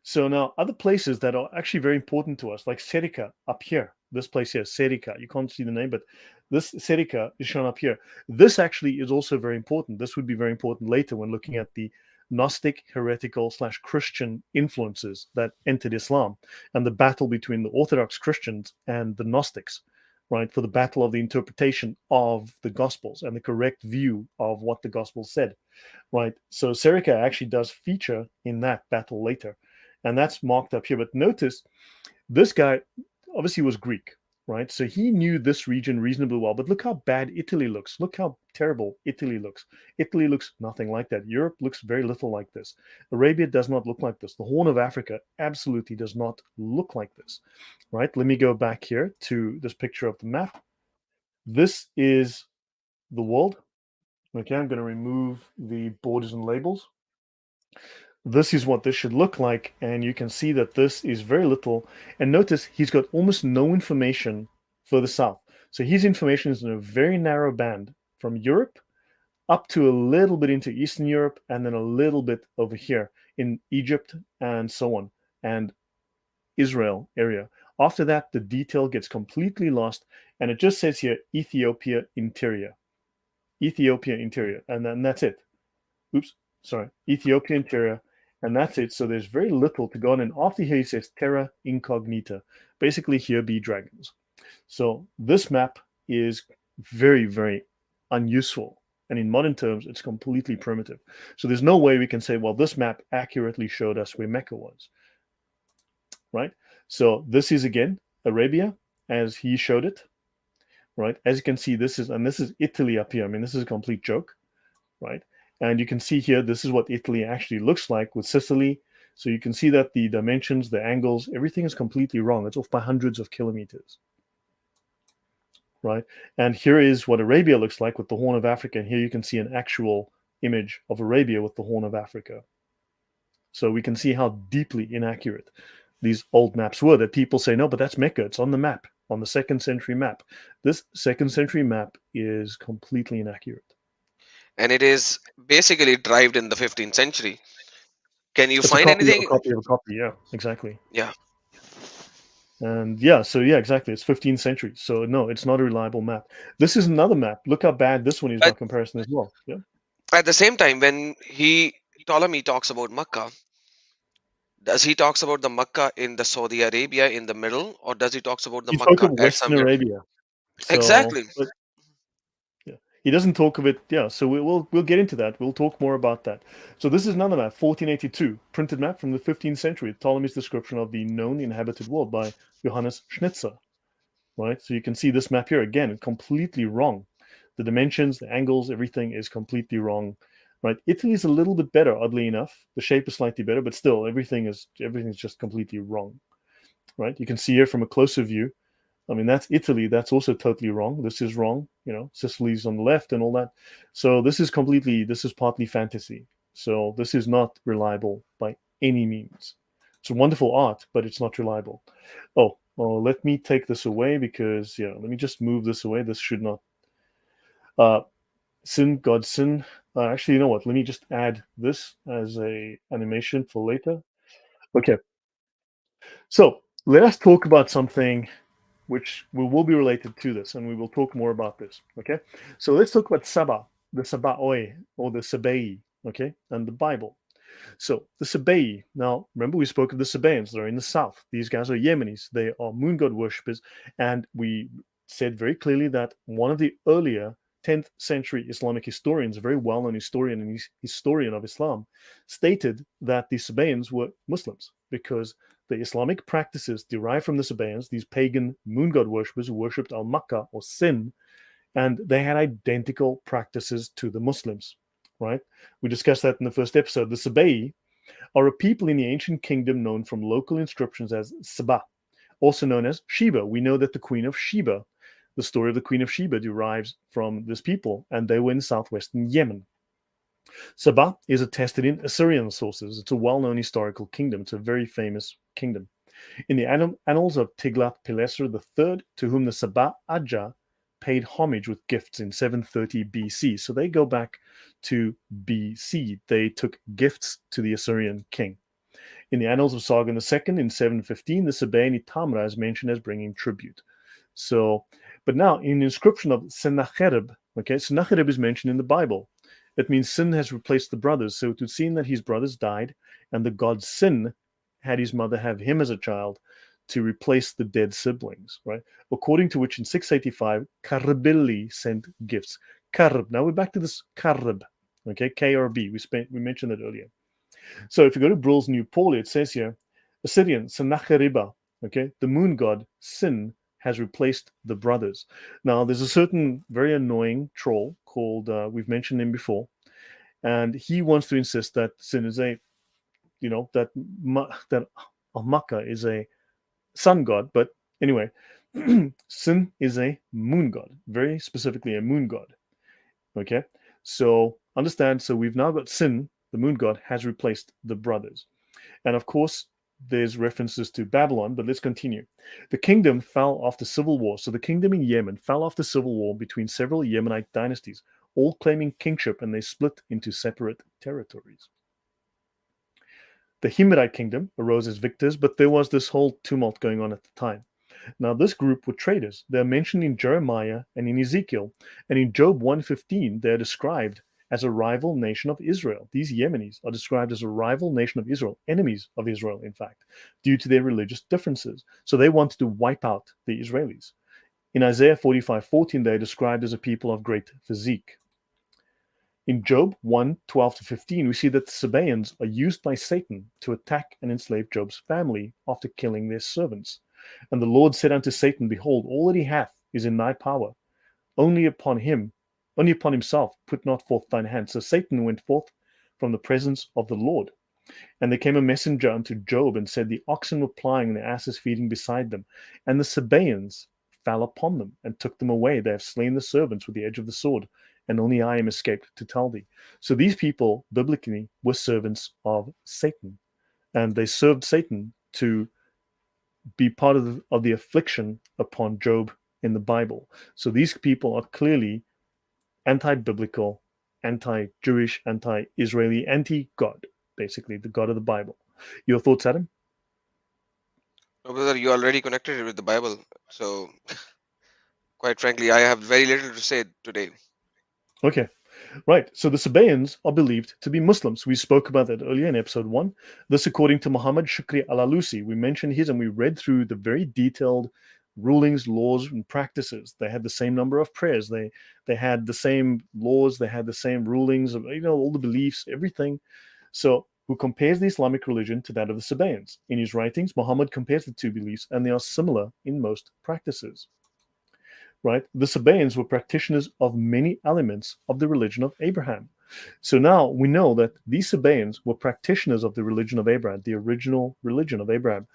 So now other places that are actually very important to us, like Serica up here, this place here, Serica, you can't see the name, but this Serica is shown up here. This actually is also very important. This would be very important later when looking at the Gnostic, heretical slash Christian influences that entered Islam and the battle between the Orthodox Christians and the Gnostics, right? For the battle of the interpretation of the Gospels and the correct view of what the Gospels said, right? So Serica actually does feature in that battle later, and that's marked up here. But notice this guy obviously was Greek, right? So he knew this region reasonably well. But look how bad Italy looks. Look how terrible Italy looks. Italy looks nothing like that. Europe looks very little like this. Arabia does not look like this. The Horn of Africa absolutely does not look like this, right? Let me go back here to this picture of the map. This is the world. Okay, I'm going to remove the borders and labels. This is what this should look like, and you can see that this is very little. And notice he's got almost no information further south. So his information is in a very narrow band from Europe up to a little bit into Eastern Europe, and then a little bit over here in Egypt and so on, and Israel area. After that, the detail gets completely lost, and it just says here Ethiopia interior. Ethiopia interior, and then that's it. Oops, sorry, Ethiopia interior, and that's it. So there's very little to go on. And after here, he says terra incognita. Basically, here be dragons. So this map is very, very unuseful. And in modern terms, it's completely primitive. So there's no way we can say, well, this map accurately showed us where Mecca was, right? So this is again Arabia as he showed it, right? As you can see, this is Italy up here. I mean, this is a complete joke, right? And you can see here, this is what Italy actually looks like with Sicily. So you can see that the dimensions, the angles, everything is completely wrong. It's off by hundreds of kilometers, right? And here is what Arabia looks like with the Horn of Africa. And here you can see an actual image of Arabia with the Horn of Africa. So we can see how deeply inaccurate these old maps were, that people say, no, but that's Mecca. It's on the map, on the second century map. This second century map is completely inaccurate. And it is basically derived in the 15th century. Can you It's a find copy of a anything? copy of a copy. Yeah, exactly. Yeah, And yeah, so yeah, exactly. It's 15th century. So no, it's not a reliable map. This is another map. Look how bad this one is by but comparison as well. Yeah. at the same time, when he Ptolemy talks about Makkah, does he talks about the Makkah in the Saudi Arabia in the middle, or does he talks about the He spoke Makkah of at Western somewhere? Arabia. So, Exactly. but yeah, he doesn't talk of it. Yeah, so we'll get into that. We'll talk more about that. So this is another map, 1482, printed map from the 15th century. Ptolemy's description of the known inhabited world by Johannes Schnitzer. Right, so you can see this map here again, completely wrong. The dimensions, the angles, everything is completely wrong. Right, Italy is a little bit better, oddly enough. The shape is slightly better, but still, everything's just completely wrong. Right, you can see here from a closer view. I mean, that's Italy. That's also totally wrong. This is wrong. You know, Sicily's on the left and all that. So this is partly fantasy. So this is not reliable by any means. It's a wonderful art, but it's not reliable. Oh, well, let me take this away because, yeah, let me just move this away. This should not. Uh, sin, God, sin. Actually, you know what? Let me just add this as a animation for later. Okay. So let us talk about something which will be related to this, and we will talk more about this. Okay, so let's talk about Saba, the Sabaoi, or the Sabai, okay, and the Bible. So the Sabai, now remember we spoke of the Sabaeans, they're in the south. These guys are Yemenis, they are moon god worshippers, and we said very clearly that one of the earlier 10th century Islamic historians, a very well-known historian and historian of Islam, stated that the Sabaeans were Muslims because the Islamic practices derived from the Sabaeans, these pagan moon god worshippers who worshipped Al-Makkah or Sin, and they had identical practices to the Muslims, right? We discussed that in the first episode. The Sabai are a people in the ancient kingdom known from local inscriptions as Saba, also known as Sheba. We know that the Queen of Sheba, the story of the Queen of Sheba derives from this people, and they were in southwestern Yemen. Saba is attested in Assyrian sources. It's a well-known historical kingdom. It's a very famous kingdom. In the annals of Tiglath-Pileser III, to whom the Saba Aja paid homage with gifts in 730 BC. So they go back to BC. They took gifts to the Assyrian king. In the annals of Sargon II in 715, the Sabaean Tamra is mentioned as bringing tribute. So, but now in the inscription of Sennacherib, okay, Sennacherib is mentioned in the Bible. It means Sin has replaced the brothers. So it would seem that his brothers died, and the god Sin had his mother have him as a child to replace the dead siblings, right? According to which in 685, Karabili sent gifts. Karb. Now we're back to this Karb, okay, KRB. We mentioned it earlier. So if you go to Brill's New Pauli, it says here, Assyrian, Sennacheribah, okay, the moon god, Sin, has replaced the brothers. Now, there's a certain very annoying troll called, we've mentioned him before, and he wants to insist that Sin is a, that Al-Makkah is a sun god, but anyway, Sin is a moon god, very specifically a moon god, okay? So understand, so we've now got Sin, the moon god, has replaced the brothers. And of course, there's references to Babylon, but let's continue. The kingdom fell after civil war. So the kingdom in Yemen fell after civil war between several Yemenite dynasties, all claiming kingship, and they split into separate territories. The Himmerite kingdom arose as victors, but there was this whole tumult going on at the time. Now, this group were traitors. They're mentioned in Jeremiah and in Ezekiel, and in Job 1:15, they're described as a rival nation of Israel. These Yemenis are described as a rival nation of Israel, enemies of Israel, in fact, due to their religious differences. So they wanted to wipe out the Israelis. In Isaiah 45:14, they are described as a people of great physique. In Job 1:12-15, we see that the Sabaeans are used by Satan to attack and enslave Job's family after killing their servants. And the Lord said unto Satan, Behold, all that he hath is in thy power. Only upon him, only upon himself, put not forth thine hand. So Satan went forth from the presence of the Lord. And there came a messenger unto Job and said, The oxen were plying and the asses feeding beside them. And the Sabaeans fell upon them and took them away. They have slain the servants with the edge of the sword, and only I am escaped to tell thee. So these people, biblically, were servants of Satan. And they served Satan to be part of the affliction upon Job in the Bible. So these people are clearly anti-biblical, anti-Jewish, anti-Israeli, anti-God, basically the God of the Bible. Your thoughts, Adam? No, brother, you already connected it with the Bible. So, quite frankly, I have very little to say today. Okay, right. So the Sabaeans are believed to be Muslims. We spoke about that earlier in episode 1. This, according to Muhammad Shukri al-Alusi, we mentioned his and we read through the very detailed rulings, laws, and practices. They had the same number of prayers. They had the same laws. They had the same rulings. All the beliefs, everything. So, who compares the Islamic religion to that of the Sabaeans? In his writings, Muhammad compares the two beliefs, and they are similar in most practices. Right? The Sabaeans were practitioners of many elements of the religion of Abraham. So now we know that these Sabaeans were practitioners of the religion of Abraham, the original religion of Abraham.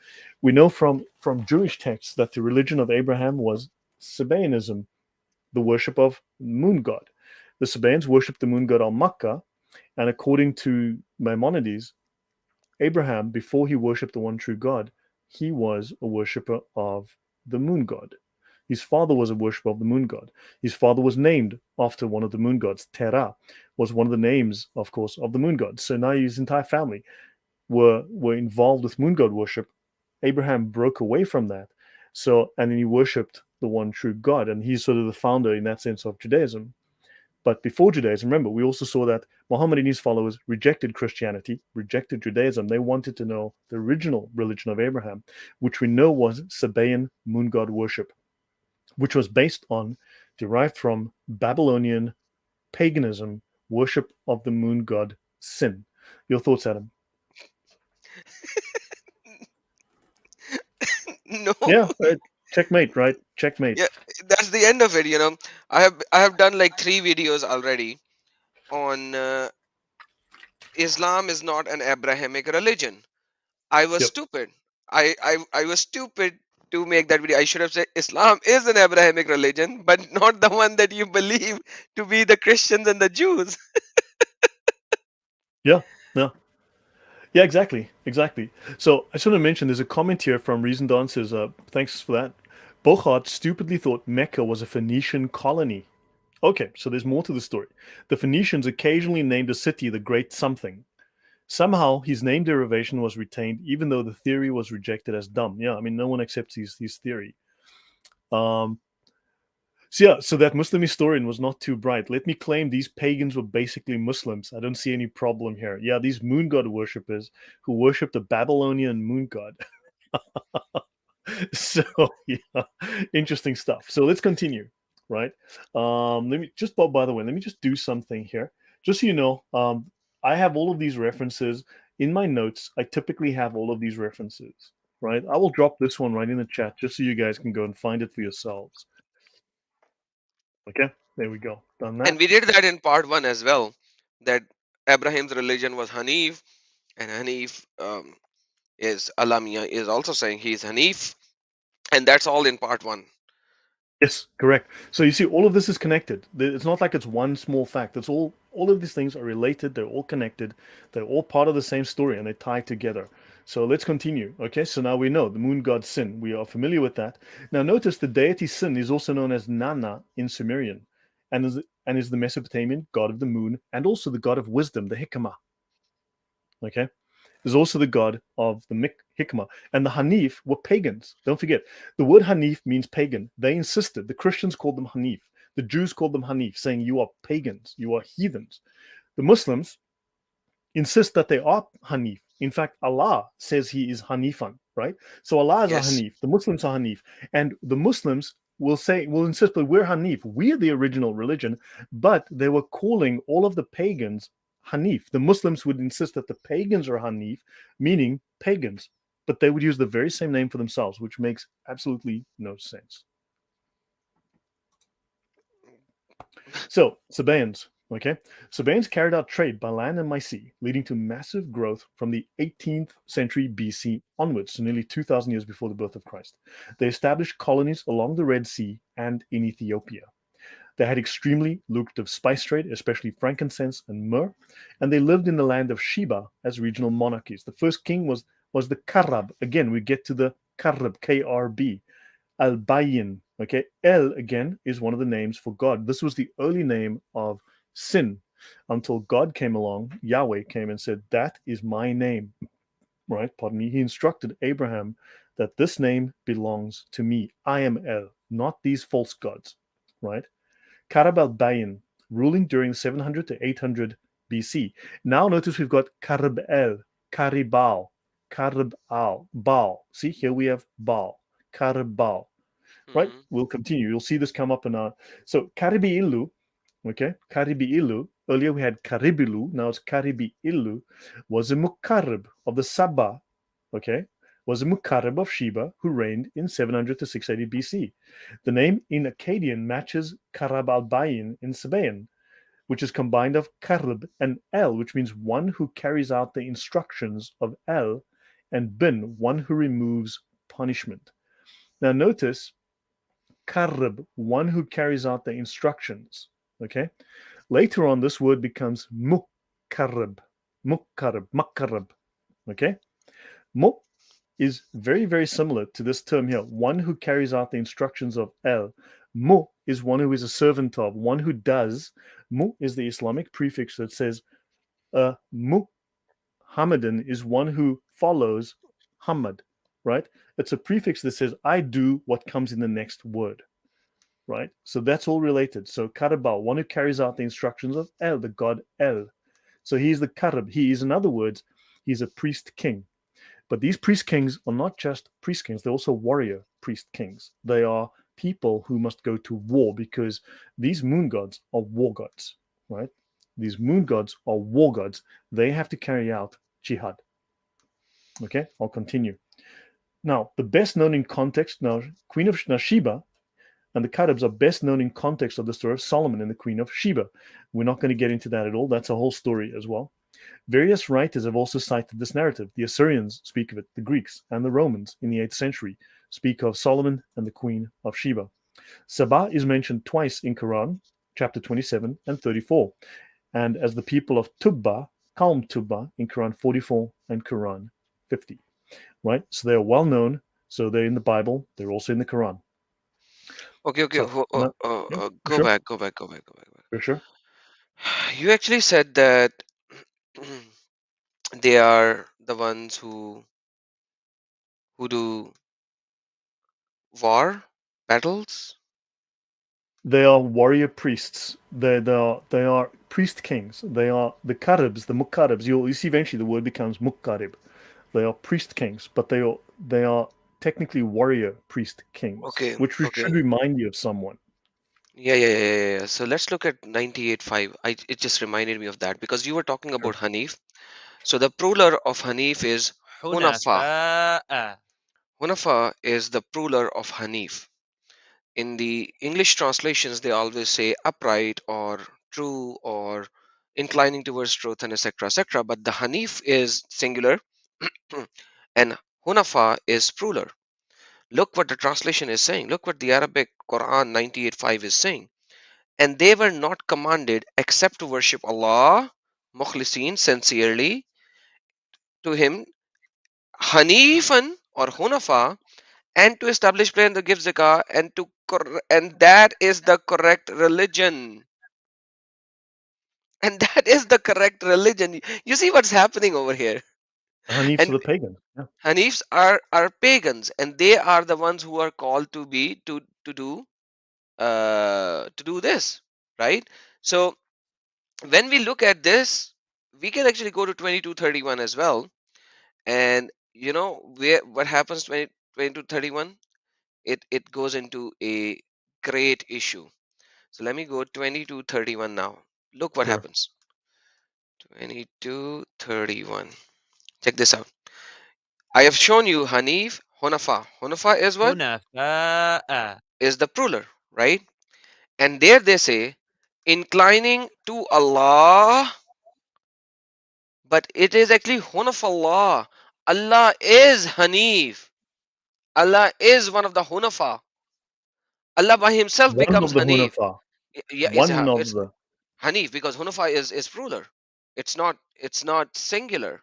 We know from Jewish texts that the religion of Abraham was Sabaeanism, the worship of moon god. The Sabaeans worshipped the moon god Al-Makkah, and according to Maimonides, Abraham, before he worshipped the one true God, he was a worshipper of the moon god. His father was a worshipper of the moon god. His father was named after one of the moon gods. Terah was one of the names, of course, of the moon god. So now his entire family were involved with moon god worship. Abraham broke away from that. So, and then he worshipped the one true God. And he's sort of the founder in that sense of Judaism. But before Judaism, remember, we also saw that Muhammad and his followers rejected Christianity, rejected Judaism. They wanted to know the original religion of Abraham, which we know was Sabaean moon god worship, which was derived from Babylonian paganism, worship of the moon god Sin. Your thoughts, Adam? No, Yeah, checkmate, right? Checkmate. yeah, that's the end of it. I have done like 3 videos already on Islam is not an Abrahamic religion. I was Yep. stupid. I was stupid to make that video. I should have said Islam is an Abrahamic religion, but not the one that you believe to be the Christians and the Jews. Yeah. Yeah. Yeah, exactly. Exactly. So I just want to mention there's a comment here from Reason Dawn says, thanks for that. Bochart stupidly thought Mecca was a Phoenician colony. Okay, so there's more to the story. The Phoenicians occasionally named a city the Great Something. Somehow his name derivation was retained, even though the theory was rejected as dumb. Yeah, I mean, no one accepts his theory. Um, so that Muslim historian was not too bright. Let me claim these pagans were basically Muslims. I don't see any problem here. Yeah, these moon god worshippers who worshipped the Babylonian moon god. So yeah, interesting stuff. So let's continue, right? Let me just, by the way, let me just do something here, just so you know. I have all of these references in my notes. I typically have all of these references, right? I will drop this one right in the chat just so you guys can go and find it for yourselves. Okay, there we go. Done And that. we did that in part 1 as well. That Abraham's religion was Hanif, and Hanif is Alamiya is also saying he's Hanif, and that's all in part 1. Yes, correct. So you see, all of this is connected. It's not like it's one small fact. It's all of these things are related. They're all connected. They're all part of the same story, and they tie together. So let's continue. Okay, so now we know the moon god Sin. We are familiar with that. Now notice the deity Sin is also known as Nana in Sumerian, and is the Mesopotamian god of the moon, and also the god of wisdom, the Hikmah. Okay, is also the god of the Hikmah. And the Hanif were pagans. Don't forget, the word Hanif means pagan. They insisted. The Christians called them Hanif. The Jews called them Hanif, saying you are pagans, you are heathens. The Muslims insist that they are Hanif. In fact, Allah says he is Hanifan, right? So Allah is a Yes. Hanif. The Muslims are Hanif. And the Muslims will insist that we're Hanif, we're the original religion, but they were calling all of the pagans Hanif. The Muslims would insist that the pagans are Hanif, meaning pagans, but they would use the very same name for themselves, which makes absolutely no sense. So, Sabaeans, okay? Sabaeans carried out trade by land and by sea, leading to massive growth from the 18th century BC onwards, so nearly 2,000 years before the birth of Christ. They established colonies along the Red Sea and in Ethiopia. They had extremely lucrative spice trade, especially frankincense and myrrh, and they lived in the land of Sheba as regional monarchies. The first king was the Karab. Again, we get to the Karab, K-R-B, Al-Bayin. Okay, El again is one of the names for God. This was the early name of sin until God came along, Yahweh came and said, "That is my name." Right? Pardon me. He instructed Abraham that this name belongs to me. I am El, not these false gods. Right? Karab al-Bayin, ruling during 700 to 800 BC. Now notice we've got Karab el, Karibal, Karab al, Baal. See, here we have Baal, Karabal. Right? Hmm. We'll continue. You'll see this come up in our. So, Karibi Ilu, okay? Karibi Ilu. Earlier we had Karibilu, now it's Karibi Ilu, was a Mukarrib of the Sabah, okay? Was a Mukarrib of Sheba who reigned in 700 to 680 BC. The name in Akkadian matches Karab al Bayin in Sabaean, which is combined of Karib and El, which means one who carries out the instructions of El, and Bin, one who removes punishment. Now notice Karib, one who carries out the instructions. Okay. Later on, this word becomes mukarib, mukarib, makarib. Okay. Mu is very, very similar to this term here, one who carries out the instructions of El. Mu is one who is a servant of, one who does. Mu is the Islamic prefix that says Muhammadan is one who follows Hamad, right? It's a prefix that says, I do what comes in the next word, right? So that's all related. So Karabal, one who carries out the instructions of El, the god El. So he's the Karab. He is, in other words, he's a priest king. But these priest kings are not just priest kings, they're also warrior priest kings. They are people who must go to war because these moon gods are war gods, right? These moon gods are war gods. They have to carry out jihad. Okay, I'll continue. Now, the best known in context, now, Queen of Sheba and the Caribs are best known in context of the story of Solomon and the Queen of Sheba. We're not going to get into that at all. That's a whole story as well. Various writers have also cited this narrative. The Assyrians speak of it, the Greeks and the Romans in the 8th century speak of Solomon and the Queen of Sheba. Sabah is mentioned twice in Quran, chapter 27 and 34, and as the people of Tubba, Calm Tubba, in Quran 44 and Quran 50. Right? So they are well known. So they're in the Bible. They're also in the Quran. Okay, okay. So, yeah, for Go sure, back, go back, go back, go back, go for sure. back. You actually said that they are the ones who do war battles. They are warrior priests. They are priest kings. They are the Karibs, the Mukaribs. You see eventually the word becomes Mukarib. They are priest kings, but they are technically warrior priest kings, Okay, which okay. should remind you of someone. Yeah, yeah, yeah, yeah, yeah. So let's look at 98.5. It just reminded me of that because you were talking Sure. about Hanif. So the plural of Hanif is Hunafa. حنفاء. Hunafa is the plural of Hanif. In the English translations, they always say upright or true or inclining towards truth and etc. etc. But the Hanif is singular and Hunafa is plural. Look what the translation is saying. Look what the Arabic Quran 98.5 is saying. And they were not commanded except to worship Allah, mukhlisin, sincerely to Him, Hanifan or Hunafa, and to establish prayer and to give zakah and that is the correct religion. And that is the correct religion. You see what's happening over here. Hanifs are And the pagan. Yeah. Hanifs are pagans, and they are the ones who are called to be to do this, right? So when we look at this, we can actually go to 2231 as well. And you know where what happens 20, 2231? It goes into a great issue. So let me go 2231 now. Look what Sure. happens. 2231. Check this out. I have shown you Hanif, Hunafa. Hunafa is what? حنفاء. Is the plural, right? And there they say inclining to Allah, but it is actually Hunafallah. Allah is Hanif. Allah is one of the Hunafa. Allah by himself One becomes of the Hanif. Hunafa. Yeah, One it's of the. Hanif because Hunafa is plural. It's not singular.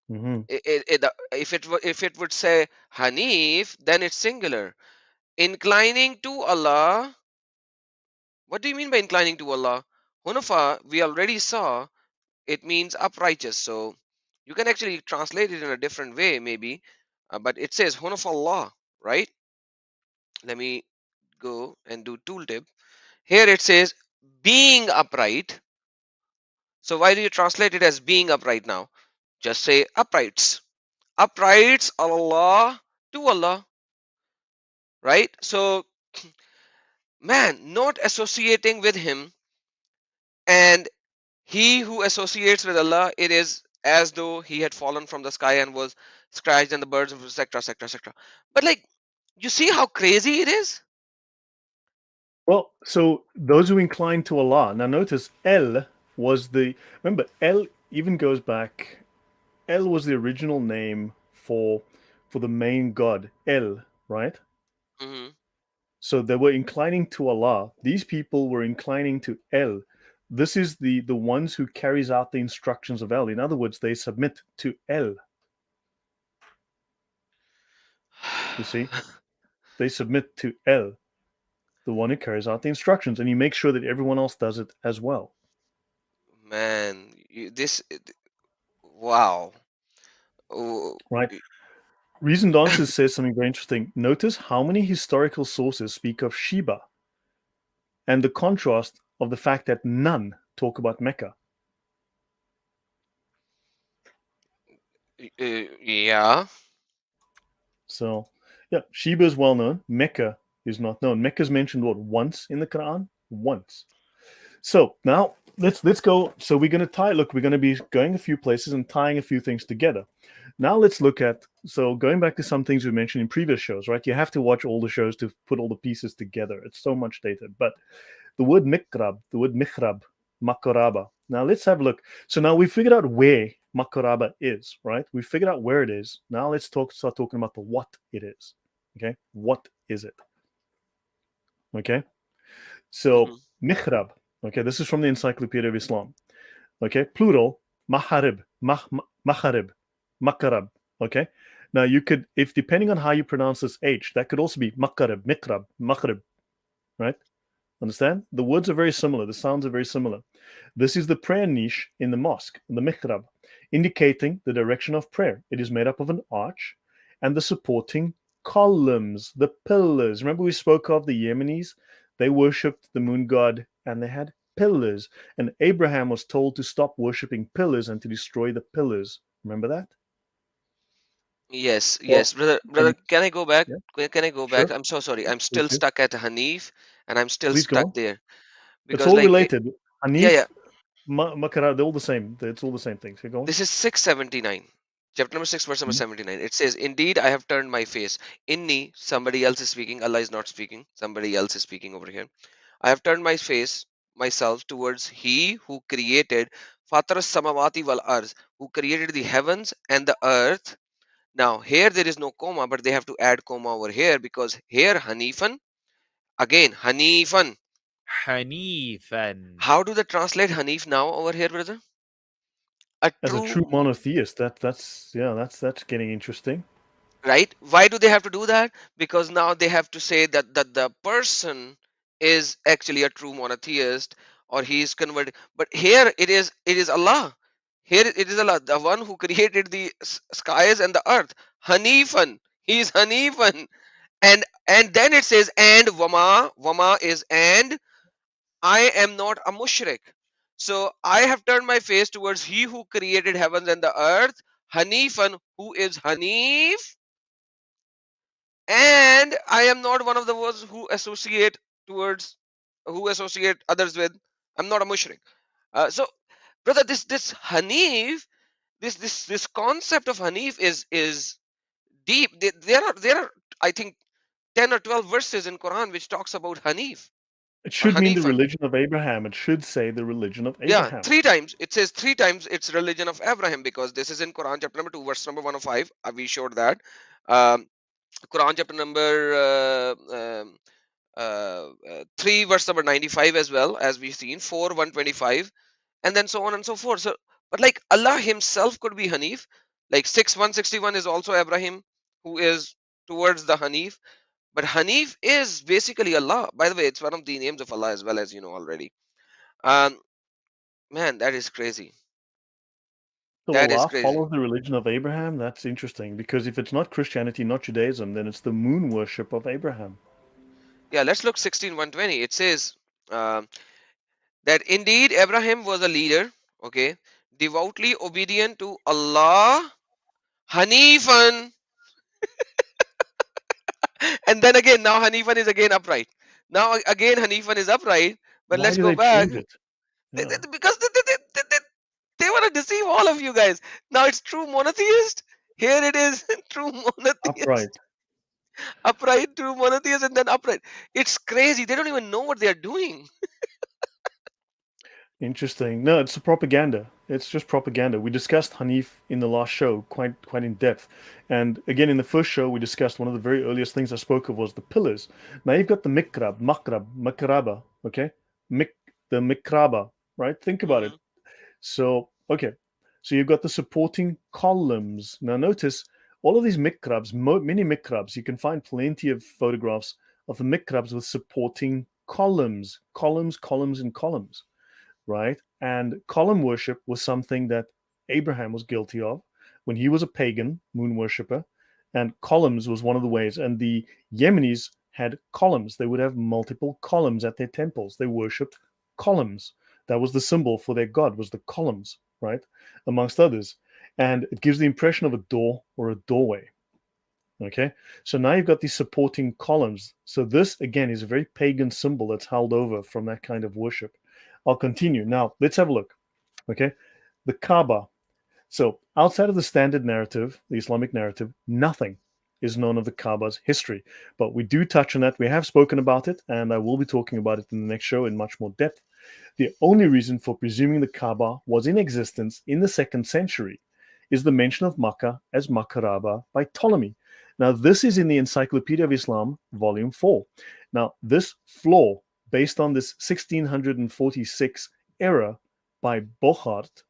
Hmm. If it would say Hanif, then it's singular. Inclining to Allah. What do you mean by inclining to Allah? Hunafa, we already saw it means uprighteous. So you can actually translate it in a different way, maybe. But it says Hunafallah, right? Let me go and do tooltip. Here it says being upright. So why do you translate it as being upright now? Just say uprights. Uprights Allah to Allah, right? So, man, not associating with Him, and he who associates with Allah, it is as though he had fallen from the sky and was scratched, and the birds, etc., etc., etc. But like, you see how crazy it is? Well, so those who incline to Allah. Now notice El was the. Remember, El even goes back. El was the original name for the main god, El, right? Hmm. So they were inclining to Allah. These people were inclining to El. This is the ones who carries out the instructions of El. In other words, they submit to El. You see, they submit to El, the one who carries out the instructions, and he makes sure that everyone else does it as well. Man, wow. Oh, Right? Reasoned Answers says something very interesting. Notice how many historical sources speak of Sheba and the contrast of the fact that none talk about Mecca. yeah. So, yeah, Sheba is well known. Mecca is not known. Mecca is mentioned what once in the Quran, once. So now let's go. So we're going to tie. Look, we're going to be going a few places and tying a few things together. Now let's look at. So going back to some things we mentioned in previous shows, right? You have to watch all the shows to put all the pieces together. It's so much data. But the word mihrab, makaraba. Now let's have a look. So now we figured out where makaraba is, right? We figured out where it is. Now let's start talking about the what it is. Okay, what is it? Okay, so Hmm. mihrab. Okay, this is from the Encyclopedia of Islam. Okay, plural maharib, maharib, makarab. Okay, now you could, if depending on how you pronounce this H, that could also be makarib, mikrab, maghrib, right? Understand? The words are very similar. The sounds are very similar. This is the prayer niche in the mosque, the mihrab, indicating the direction of prayer. It is made up of an arch and the supporting columns, the pillars. Remember, we spoke of the Yemenis? They worshipped the moon god and they had pillars. And Abraham was told to stop worshipping pillars and to destroy the pillars. Remember that? Yes, Well, yes, brother, and can I go back? yeah, Can I go back? sure. I'm so sorry. I'm Please still do. stuck at Hanif, and I'm still Please go stuck on. there It's because, all like, related. yeah, yeah. Hanif, Makara, they're all the same. It's all the same things. Okay, go on. This is 679. Chapter number 6, verse number 79. It says, indeed, I have turned my face. Inni, somebody else is speaking. Allah is not speaking. Somebody else is speaking over here. I have turned my face, myself, towards He who created Fatras Samawati wal Arz, who created the heavens and the earth. Now, here there is no comma, but they have to add comma over here because here Hanifan, again, Hanifan. حنيفا. How do they translate Hanif now over here, brother? A As a true true, monotheist, that's getting interesting. right? Why do they have to do that? Because now they have to say that the person is actually a true monotheist or he is converted. But here it is Allah. Here it is Allah, the one who created the skies and the earth. Hanifan. He is Hanifan. And then it says and Wama is and I am not a mushrik. So I have turned my face towards he who created heavens and the earth, Hanifan, who is Hanif, and I am not one of the ones who associate towards who associate others with. I'm not a mushrik. So, brother, this Hanif, this concept of Hanif is deep. There are I think 10 or 12 verses in Quran which talks about Hanif It or should mean the Hanifan. religion of Abraham. It should say the religion of Yeah, Abraham. three times. It says three times it's religion of Abraham because this is in Quran chapter number 2, verse number 105. We showed that. Um, Quran chapter number 3, verse number 95 as well, as we've seen, 4, 125, and then so on and so forth. So, but like Allah Himself could be Hanif. Like 6, 161 is also Abraham, who is towards the Hanif. But Hanif is basically Allah. By the way, it's one of the names of Allah as well, as you know already. Um, Man, that is crazy. So That is Allah crazy. follows the religion of Abraham? That's interesting because if it's not Christianity, not Judaism, then it's the moon worship of Abraham. Yeah, let's look 16:120. It says um, that indeed Abraham was a leader, okay, devoutly obedient to Allah, Hanifan, and then again, now Hanifan is again upright. Now again, Hanifan is upright, but Why let's do go they back. change it? Yeah. Because they want to deceive all of you guys. Now it's true monotheist. Here it is, true Upright. monotheist. Upright, true monotheist, and then upright. It's crazy. They don't even know what they are doing. Interesting. No, it's a propaganda. It's just propaganda. We discussed Hanif in the last show quite in depth. And again, in the first show, we discussed one of the very earliest things I spoke of was the pillars. Now you've got the makraba, okay? Mik, the mikraba, right? Think about it. Hmm. So, okay. So you've got the supporting columns. Now notice all of these mikrabs, many mikrabs, you can find plenty of photographs of the mikrabs with supporting columns, columns, and columns, right? And column worship was something that Abraham was guilty of when he was a pagan moon worshipper. And columns was one of the ways. And the Yemenis had columns. They would have multiple columns at their temples. They worshipped columns. That was the symbol for their god, was the columns, right? Amongst others. And it gives the impression of a door or a doorway. Okay, so now you've got these supporting columns. So this again is a very pagan symbol that's held over from that kind of worship. I'll continue. Now let's have a look. Okay, the Kaaba. So outside of the standard narrative, the Islamic narrative, nothing is known of the Kaaba's history. But we do touch on that. We have spoken about it, and I will be talking about it in the next show in much more depth. The only reason for presuming the Kaaba was in existence in the 2nd century is the mention of Makkah as Makaraba by Ptolemy. Now, this is in the Encyclopedia of Islam, Volume 4. Now, this flaw, based on this 1646 error by Bochart,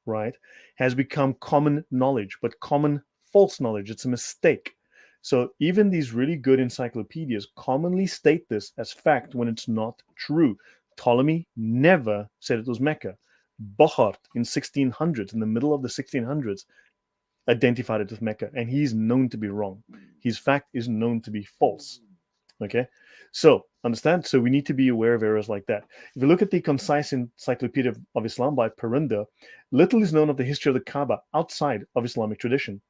right, has become common knowledge, but common false knowledge. It's a mistake. So even these really good encyclopedias commonly state this as fact when it's not true. Ptolemy never said it was Mecca. Bochart in 1600s, in the middle of the 1600s, identified it as Mecca, and he's known to be wrong. His fact is known to be false. Okay, so understand. So we need to be aware of errors like that. If you look at the Concise Encyclopedia of Islam by Parinder, little is known of the history of the Kaaba outside of Islamic tradition.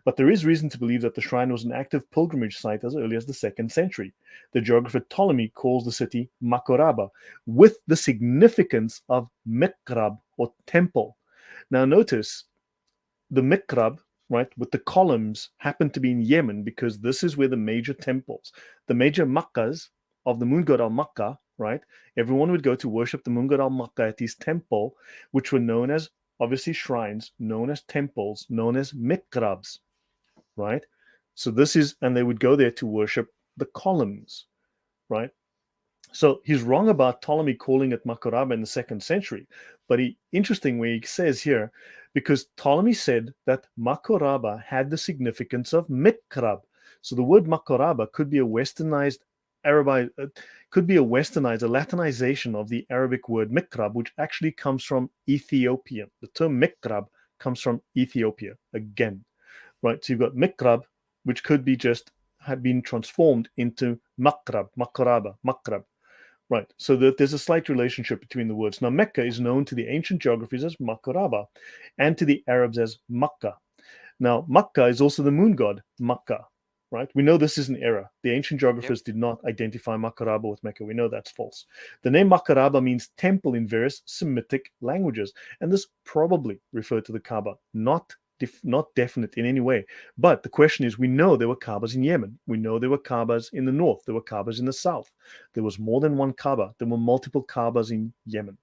But there is reason to believe that the shrine was an active pilgrimage site as early as the 2nd century. The geographer Ptolemy calls the city Makoraba, with the significance of mikrab or temple. Now notice the mikrab, right, with the columns happen to be in Yemen because this is where the major temples, the major Makkahs of the moon god al Makkah, right? Everyone would go to worship the moon god al Makkah at his temple, which were known as obviously shrines, known as temples, known as mikrabs, right? So this is, and they would go there to worship the columns, right? So he's wrong about Ptolemy calling it Makoraba in the 2nd century. But interestingly, he says here, because Ptolemy said that Makoraba had the significance of Mikrab. So the word Makoraba could be a westernized could be a westernized, a Latinization of the Arabic word Mikrab, which actually comes from Ethiopian. The term Mikrab comes from Ethiopia again, right? So you've got Mikrab, which could be just had been transformed into Makrab, Makoraba, Makrab. Right, so there's a slight relationship between the words. Now, Mecca is known to the ancient geographies as Makaraba and to the Arabs as Makkah. Now, Makkah is also the moon god, Makkah. right? We know this is an error. The ancient Yep. geographers did not identify Makaraba with Mecca. We know that's false. The name Makaraba means temple in various Semitic languages, and this probably referred to the Kaaba, not definite in any way. But the question is, we know there were Kaabas in Yemen. We know there were Kaabas in the north. There were Kaabas in the south. There was more than one Kaaba. There were multiple Kaabas in Yemen.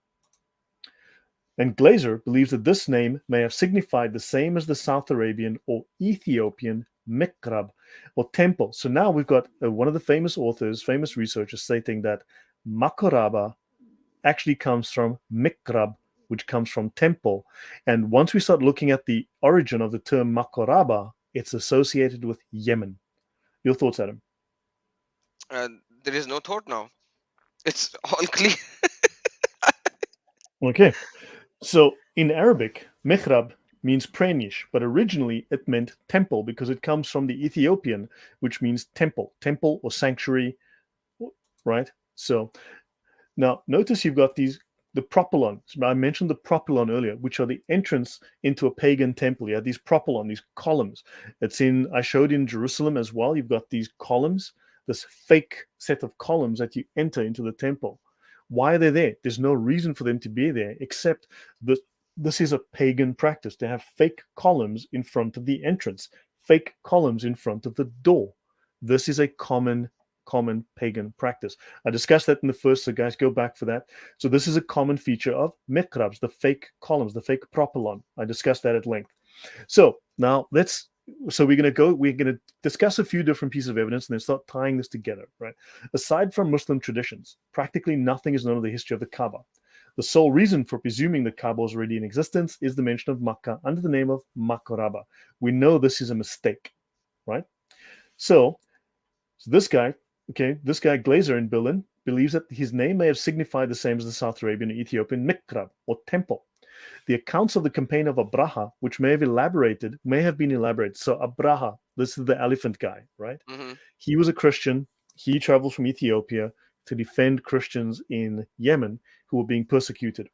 And Glaser believes that this name may have signified the same as the South Arabian or Ethiopian mikrab or temple. So now we've got one of the famous authors, famous researchers stating that Makoraba actually comes from mikrab, which comes from temple. And once we start looking at the origin of the term Makoraba, it's associated with Yemen. Your thoughts, Adam? There is no thought now. It's all clear. Okay. So in Arabic, mihrab means pranish, but originally it meant temple because it comes from the Ethiopian, which means temple or sanctuary, right? So now notice you've got the propylon. I mentioned the propylon earlier, which are the entrance into a pagan temple. You have these propylon, these columns. I showed in Jerusalem as well. You've got these columns, this fake set of columns that you enter into the temple. Why are they there? There's no reason for them to be there except that this is a pagan practice to have fake columns in front of the entrance, fake columns in front of the door. This is a common pagan practice. I discussed that in the first, so guys, go back for that. So this is a common feature of mikrabs, the fake columns, the fake propylon. I discussed that at length. So now we're gonna discuss a few different pieces of evidence and then start tying this together, right? Aside from Muslim traditions, practically nothing is known of the history of the Kaaba. The sole reason for presuming the Kaaba was already in existence is the mention of Makkah under the name of Makoraba. We know this is a mistake, right? So, this guy, this guy Glaser in Berlin believes that his name may have signified the same as the South Arabian and Ethiopian mikrab or temple. The accounts of the campaign of Abraha, which may have been elaborated. So Abraha, this is the elephant guy, right? Hmm. He was a Christian. He traveled from Ethiopia to defend Christians in Yemen who were being persecuted.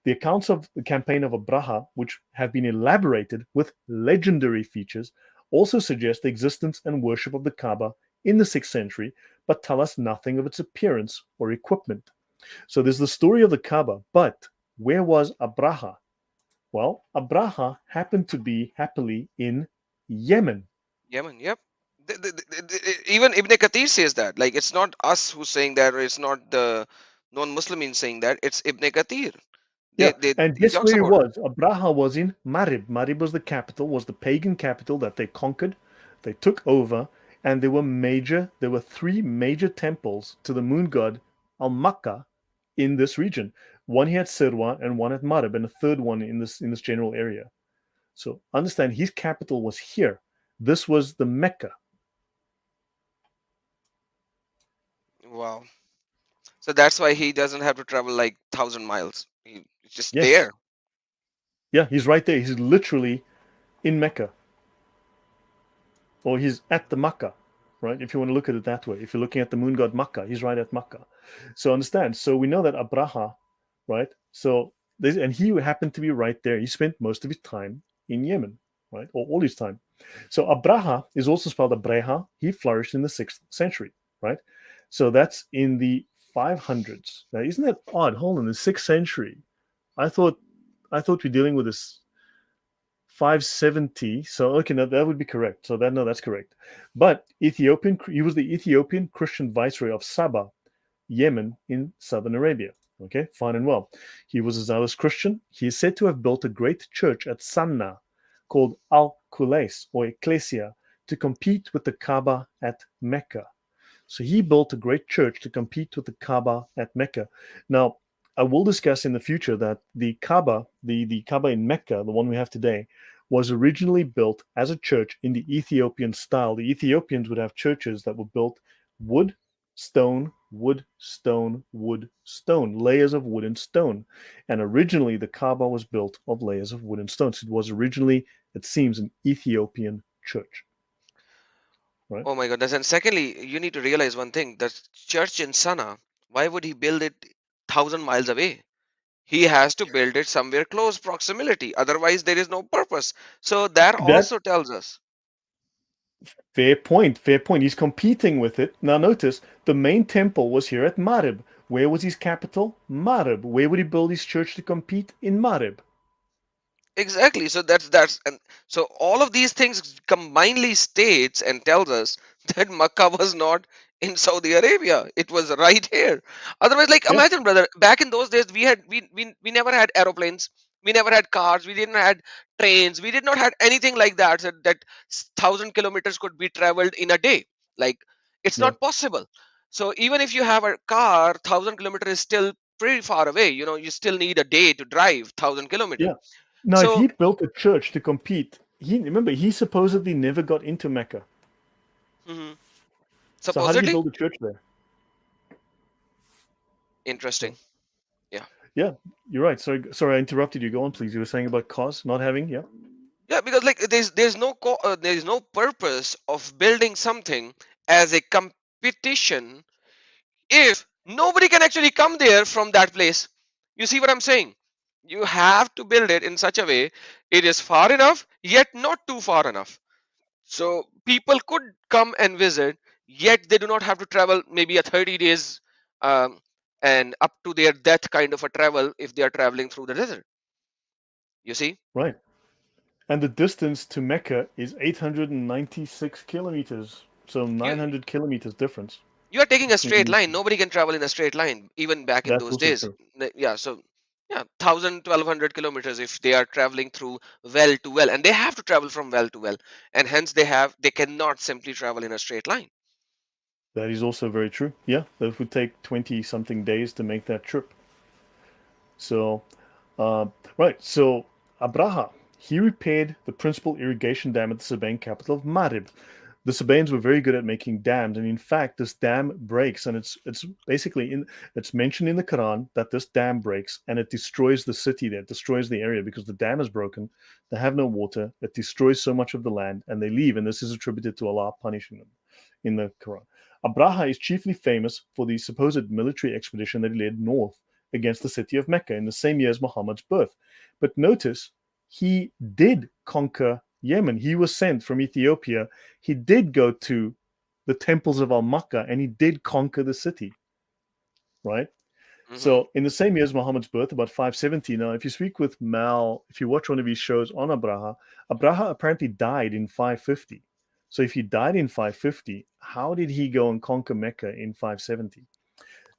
The accounts of the campaign of Abraha, which have been elaborated with legendary features, also suggest the existence and worship of the Kaaba in the 6th century, but tell us nothing of its appearance or equipment. So there's the story of the Kaaba, but where was Abraha? Well, Abraha happened to be happily in Yemen. Yemen, yep. Even Ibn Kathir says that. Like, it's not us who's saying that, or it's not the non-Muslims saying that. It's Ibn Kathir. Yeah, They and he guess talks where he about it. was? Abraha was in Marib. Marib was the capital, was the pagan capital that they conquered, they took over, and there were three major temples to the moon god Al-Makkah in this region. One here at Sirwa and one at Marib, and a third one in this general area. So understand his capital was here. This was the Mecca. Wow. So that's why he doesn't have to travel like 1,000 miles. He's just Yes. there. Yeah, he's right there. He's literally in Mecca, or he's at the Makkah, right? If you want to look at it that way, if you're looking at the moon god Makkah, he's right at Makkah. So understand. So we know that Abraha, right? And he happened to be right there. He spent most of his time in Yemen, right, or all his time. So Abraha is also spelled Abreha. He flourished in the 6th century, right? So that's in the 500s. Now, isn't that odd? Hold on, the 6th century. I thought I thought we're dealing with this 570. So okay, no, that would be correct. So that no, that's correct. But he was the Ethiopian Christian viceroy of Sabah, Yemen in southern Arabia. Okay, fine and well. He was a zealous Christian. He is said to have built a great church at Sanna called Al Kulais or Ecclesia to compete with the Kaaba at Mecca. So he built a great church to compete with the Kaaba at Mecca. Now, I will discuss in the future that the Kaaba, the Kaaba in Mecca, the one we have today, was originally built as a church in the Ethiopian style. The Ethiopians would have churches that were built wood, stone, wood, stone, wood, stone, layers of wood and stone. And originally, the Kaaba was built of layers of wood and stone. So it was originally, it seems, an Ethiopian church, right? Oh my goodness. And secondly, you need to realize one thing. The church in Sana, why would he build it 1,000 miles away? He has to build it somewhere close proximity. Otherwise, there is no purpose. So that That also tells us. Fair point, fair point. He's competing with it. Now notice, the main temple was here at Marib. Where was his capital? Marib. Where would he build his church to compete? In Marib. Exactly. So that's and so all of these things combinedly states and tells us that Makkah was not in Saudi Arabia. It was right here. Otherwise, like Yeah, imagine, brother, back in those days, we never had aeroplanes, we never had cars, we didn't had trains, we did not had anything like that. So that 1,000 kilometers could be traveled in a day. Like it's yeah, not possible. So even if you have a car, 1,000 kilometers is still pretty far away. You know, you still need a day to drive 1,000 kilometers. yeah. Now, if So he built a church to compete, he remember he supposedly never got into Mecca. mhm. So how did he Supposedly, build a church there? interesting. So Yeah, yeah, you're right. Sorry, I interrupted you. Go on, please. You were saying about cause not having. Yeah, yeah, because like there is no purpose of building something as a competition if nobody can actually come there from that place. You see what I'm saying? You have to build it in such a way it is far enough yet not too far enough. So people could come and visit, yet they do not have to travel maybe a 30 days um, and up to their death kind of a travel if they are traveling through the desert. You see? right. And the distance to Mecca is 896 kilometers. So You 900 kilometers difference. you are taking a straight In, line. Nobody can travel in a straight line, even back in that's those also days. true. Yeah, so yeah, 1,000 to 1,200 kilometers if they are traveling through well to well, and they have to travel from well to well, and hence they cannot simply travel in a straight line. That is also very true. Yeah, that would take 20 something days to make that trip. So, uh, right. So, Abraha, he repaired the principal irrigation dam at the Sabaean capital of Marib. The Sabaeans were very good at making dams, and in fact, this dam breaks, and it's basically it's mentioned in the Quran that this dam breaks and it destroys the city there, it destroys the area because the dam is broken. They have no water. It destroys so much of the land, and they leave, and this is attributed to Allah punishing them in the Quran. Abraha is chiefly famous for the supposed military expedition that he led north against the city of Mecca in the same year as Muhammad's birth. But notice, he did conquer Yemen. He was sent from Ethiopia. He did go to the temples of Al Makkah and he did conquer the city, right? Hmm. So, in the same year as Muhammad's birth, about 570. Now, if you speak with Mal, if you watch one of his shows on Abraha, Abraha apparently died in 550. So, if he died in 550, how did he go and conquer Mecca in 570?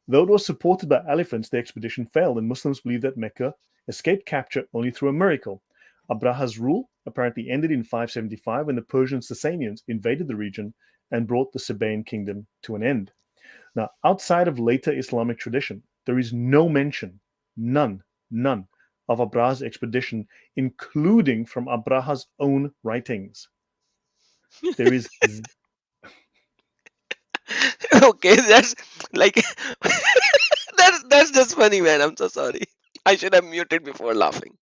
Though it was supported by elephants, the expedition failed, and Muslims believe that Mecca escaped capture only through a miracle. Abraha's rule apparently ended in 575 when the Persian Sasanians invaded the region and brought the Sabaean kingdom to an end. Now, outside of later Islamic tradition, there is no mention, none, of Abraha's expedition, including from Abraha's own writings. There is, Okay, that's like that's just funny, man. I'm so sorry. I should have muted before laughing.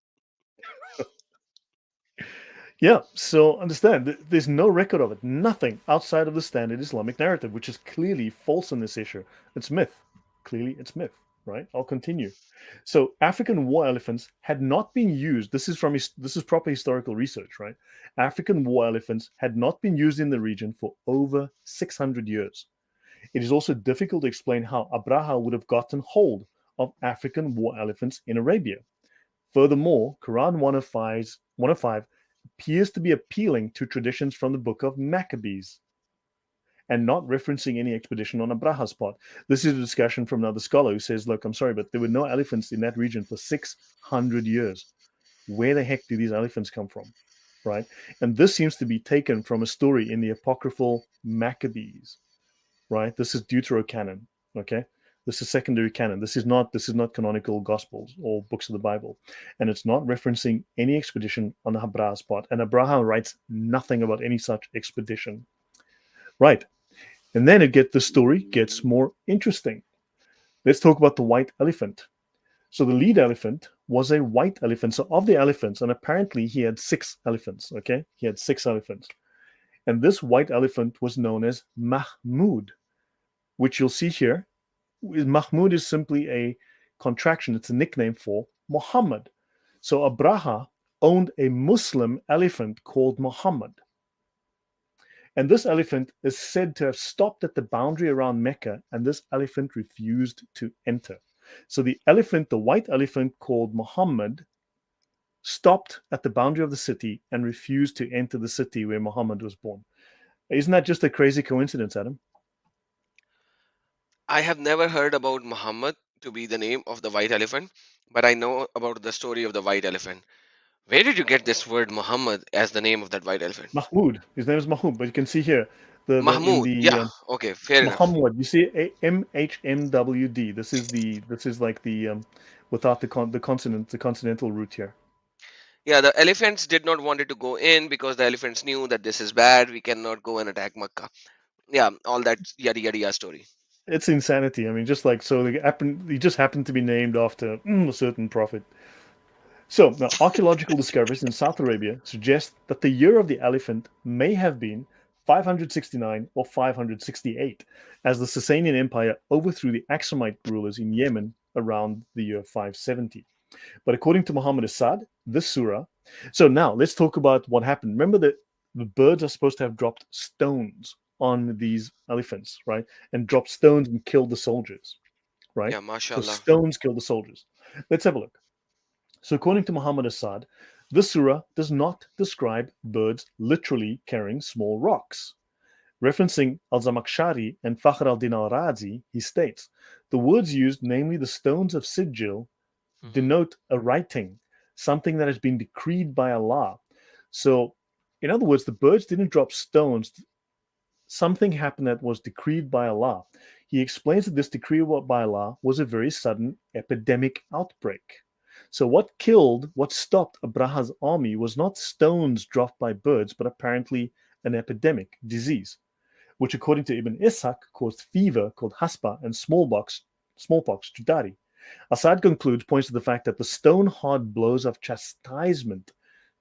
yeah, so understand, there's no record of it, nothing outside of the standard Islamic narrative, which is clearly false on this issue. It's myth. Clearly, it's myth, right? I'll continue. So, African war elephants had not been used. This is proper historical research, right? African war elephants had not been used in the region for over 600 years. It is also difficult to explain how Abraha would have gotten hold of African war elephants in Arabia. Furthermore, Quran 105 appears to be appealing to traditions from the book of Maccabees and not referencing any expedition on Abraha's part. This is a discussion from another scholar who says, look, I'm sorry, but there were no elephants in that region for 600 years. Where the heck do these elephants come from? Right? And this seems to be taken from a story in the apocryphal Maccabees, right? This is deuterocanon, okay? This is secondary canon. This is not canonical gospels or books of the Bible, and it's not referencing any expedition on Abraha's part. And Abraham writes nothing about any such expedition, right? And then the story gets more interesting. Let's talk about the white elephant. So the lead elephant was a white elephant. So of the elephants, and apparently he had 6 elephants. Okay, he had 6 elephants, and this white elephant was known as Mahmud, which you'll see here. Mahmud is simply a contraction. It's a nickname for Muhammad. So Abraha owned a Muslim elephant called Muhammad. And this elephant is said to have stopped at the boundary around Mecca, and this elephant refused to enter. So the elephant, the white elephant called Muhammad, stopped at the boundary of the city and refused to enter the city where Muhammad was born. Isn't that just a crazy coincidence, Adam? I have never heard about Muhammad to be the name of the white elephant, but I know about the story of the white elephant. Where did you get this word Muhammad as the name of that white elephant? Mahmud. His name is Mahmud, but you can see here the in Mahmoud. the Yeah. Okay. Fair enough. Muhammad. You see MHMWD. This is like the without the consonant, the consonantal root here. Yeah. The elephants did not want it to go in because the elephants knew that this is bad. We cannot go and attack Makkah. Yeah. All that yada yada yada story. It's insanity. I mean, just like so, he just happened to be named after a certain prophet. So now, archaeological discoveries in South Arabia suggest that the year of the elephant may have been 569 or 568, as the Sasanian Empire overthrew the Aksumite rulers in Yemen around the year 570. But according to Muhammad Assad, this surah. So now let's talk about what happened. Remember that the birds are supposed to have dropped stones on these elephants, right? And dropped stones and killed the soldiers, right? Yeah. So Mashallah. stones killed the soldiers. Let's have a look. So, according to Muhammad Assad, this surah does not describe birds literally carrying small rocks. Referencing al Zamakhshari and Fakhr al Din al Razi, he states the words used, namely the stones of Sijil, Hmm. denote a writing, something that has been decreed by Allah. So, in other words, the birds didn't drop stones, something happened that was decreed by Allah. He explains that this decree by Allah was a very sudden epidemic outbreak. So, what stopped Abraha's army was not stones dropped by birds, but apparently an epidemic disease, which, according to Ibn Ishaq, caused fever called haspa and smallpox, judari. Assad concludes, points to the fact that the stone hard blows of chastisement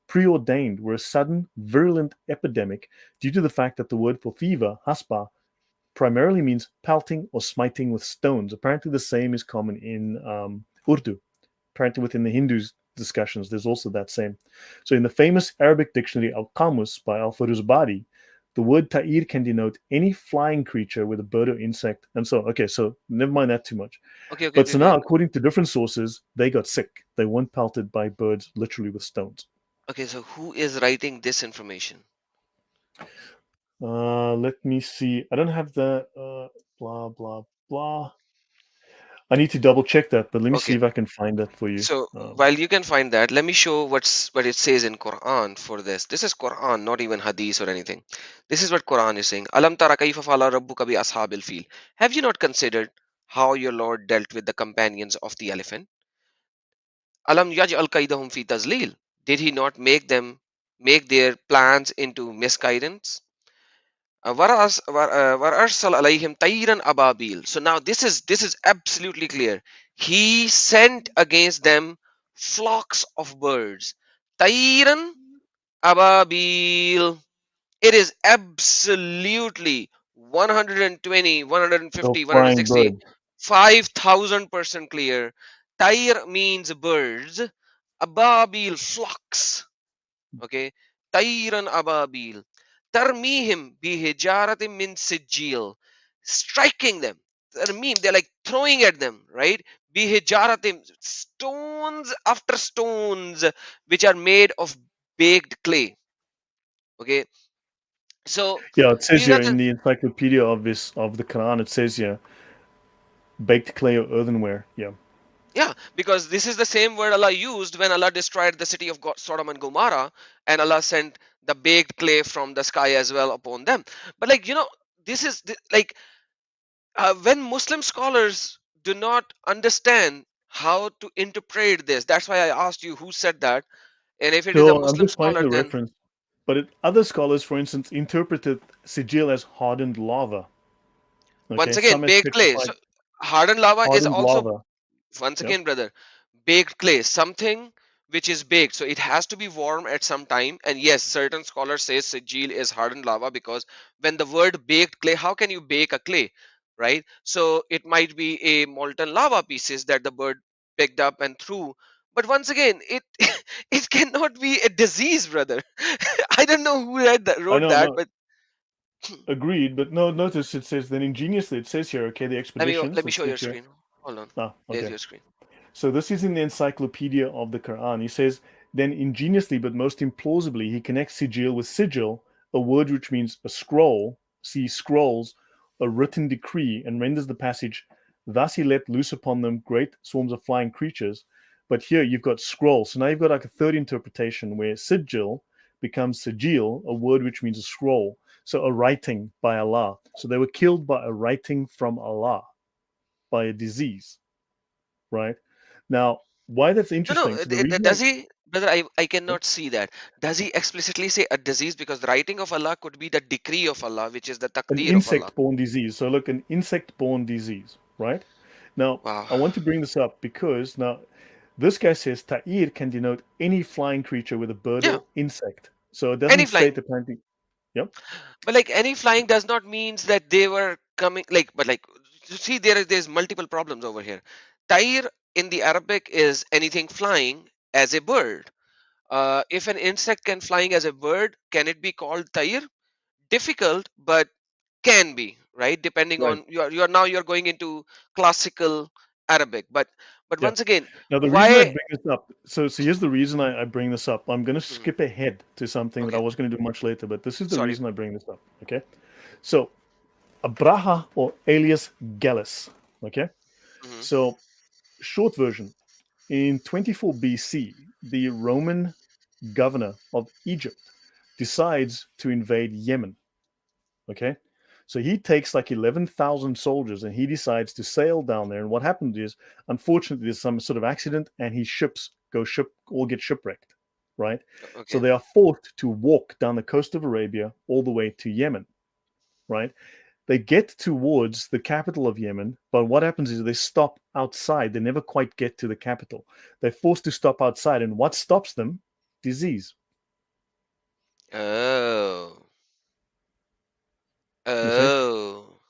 preordained were a sudden, virulent epidemic due to the fact that the word for fever, haspa, primarily means pelting or smiting with stones. Apparently, the same is common in Urdu. Apparently, within the Hindus' discussions, there's also that same. So, in the famous Arabic dictionary Al Qamus by Al Faruzbadi, the word ta'ir can denote any flying creature with a bird or insect. And so, okay, so never mind that too much. Okay. Okay. But Okay. so Okay. now, according to different sources, they got sick. They weren't pelted by birds, literally with stones. Okay. So who is writing this information? Let me see. I don't have the blah blah blah. I need to double check that, but let me see Okay. if I can find that for you. So while you can find that, let me show what it says in Quran for this. This is Quran, not even Hadith or anything. This is what Quran is saying. Alam tara kayfa fa'ala rabbuka bi ashabil fil. Have you not considered how your Lord dealt with the companions of the elephant? Alam yaj'al kaidahum fi tazlil. Did he not make their plans into misguidance? وَأَرْسَلَ عَلَيْهِمْ طَيْرًا أَبَابِيلَ. So now this is absolutely clear. He sent against them flocks of birds. طَيْرًا أَبَابِيل. It is absolutely 120, So 150, flying 160, birds. 5,000% clear. Tayr means birds. Ababil, flocks. Okay. Tayran ababil. Tarmihim bihijaratim min sijil. Striking them. Tarmim, they're like throwing at them, right? Bihijaratim, stones after stones, which are made of baked clay. Okay. So, Yeah, it do says you here get in the the encyclopedia of the Quran, it says here baked clay or earthenware. Yeah. yeah, because this is the same word Allah used when Allah destroyed the city of Sodom and Gomorrah, and Allah sent the baked clay from the sky as well upon them. But like this is like when Muslim scholars do not understand how to interpret this. That's why I asked you who said that, and if it is a So I'm Muslim just finding scholar, the then reference. But other scholars, for instance, interpreted sigil as hardened lava. once Okay, again some has baked clay. So specified hardened lava is hardened also lava. once Yep. again, brother, baked clay, something which is baked, so it has to be warm at some time. And yes, certain scholars say sigil is hardened lava because when the word baked clay, how can you bake a clay, right? So it might be a molten lava pieces that the bird picked up and threw. But once again, it it cannot be a disease, brother. I don't know who I wrote know, that, no. but Agreed, but no, notice it says then ingeniously, it says here, okay, the expeditions, Let me it show your says here, screen. Hold on. ah, Here's okay. your screen. So this is in the encyclopedia of the Quran. He says, then ingeniously, but most implausibly, he connects sigil with sigil, a word which means a scroll, see scrolls, a written decree, and renders the passage, thus he let loose upon them great swarms of flying creatures. But here you've got scroll. So now you've got like a third interpretation where sigil becomes sigil, a word which means a scroll. So a writing by Allah. So they were killed by a writing from Allah, by a disease, right? Now, why that's No, no. interesting. So the reason Does he, brother? I cannot see that. Does he explicitly say a disease? Because the writing of Allah could be the decree of Allah, which is the an takdir of Allah. insect-borne disease. So look, an insect-borne disease, right? Now, Wow. I want to bring this up because now this guy says ta'ir can denote any flying creature with a bird Yeah. or insect. So it Any doesn't flying. state apparently. Yep. But like any flying does not means that they were coming like but like you see there's multiple problems over here. Tair in the Arabic is anything flying as a bird. If an insect can flying as a bird, can it be called tair? Difficult, but can be, right? Depending Right. on you're going into classical Arabic. But Yeah. once again, Now the reason I why bring this up, so here's the reason I bring this up. I'm going to Mhm. skip ahead to something that I Okay, was going to do much later, but this is the sorry. reason I bring this up. Okay. So Abraha or alias Gallus. Okay. Hmm. So short version. In 24 BC, the Roman governor of Egypt decides to invade Yemen. Okay. So he takes like 11,000 soldiers and he decides to sail down there. And what happened is, unfortunately, there's some sort of accident and his ships go ship or get shipwrecked. Right. So Okay. they are forced to walk down the coast of Arabia all the way to Yemen. Right. They get towards the capital of Yemen, but what happens is they stop outside. They never quite get to the capital. They're forced to stop outside. And what stops them? Disease. Oh. You see? Oh.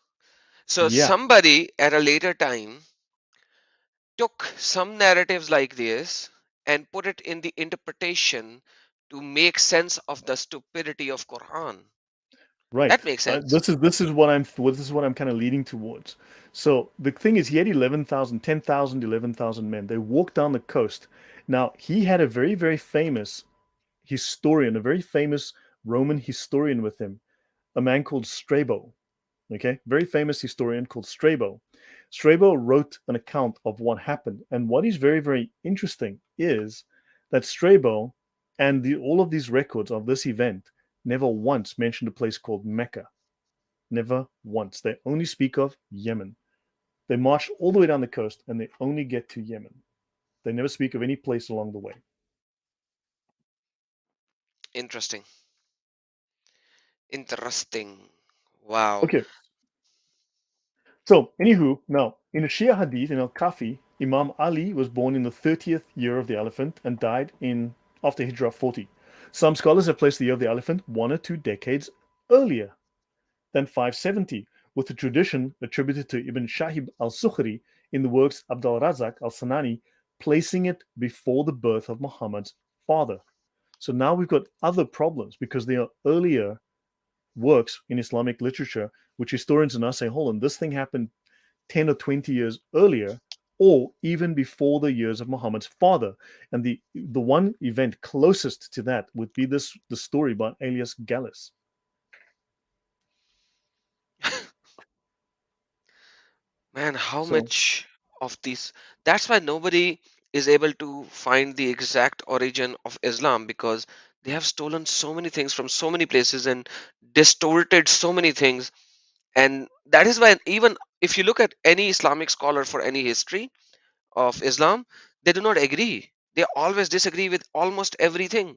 So Yeah, somebody at a later time took some narratives like this and put it in the interpretation to make sense of the stupidity of Quran. right. That makes sense. This is what I'm kind of leading towards. So the thing is, he had 11,000, 10,000, 11,000 men. They walked down the coast. Now he had a very, very famous historian, a very famous Roman historian with him, a man called Strabo. Okay, very famous historian called Strabo. Strabo wrote an account of what happened, and what is very, very interesting is that Strabo and all of these records of this event never once mentioned a place called Mecca. Never once. They only speak of Yemen. They march all the way down the coast and they only get to Yemen. They never speak of any place along the way. Interesting. Interesting. Wow. Okay, so anywho, now in a Shia hadith in Al Kafi, Imam Ali was born in the 30th year of the elephant and died in after Hijrah 40. Some scholars have placed the year of the elephant 1 or 2 decades earlier than 570, with the tradition attributed to Ibn Shahib al-Sukhri in the works Abdul Razak al-Sanani, placing it before the birth of Muhammad's father. So now we've got other problems because there are earlier works in Islamic literature which historians and us say, hold on, this thing happened 10 or 20 years earlier, or even before the years of Muhammad's father. And the one event closest to that would be the story about Elias Gallus. Man, how So much of these? That's why nobody is able to find the exact origin of Islam because they have stolen so many things from so many places and distorted so many things. And that is why, even if you look at any Islamic scholar for any history of Islam, they do not agree. They always disagree with almost everything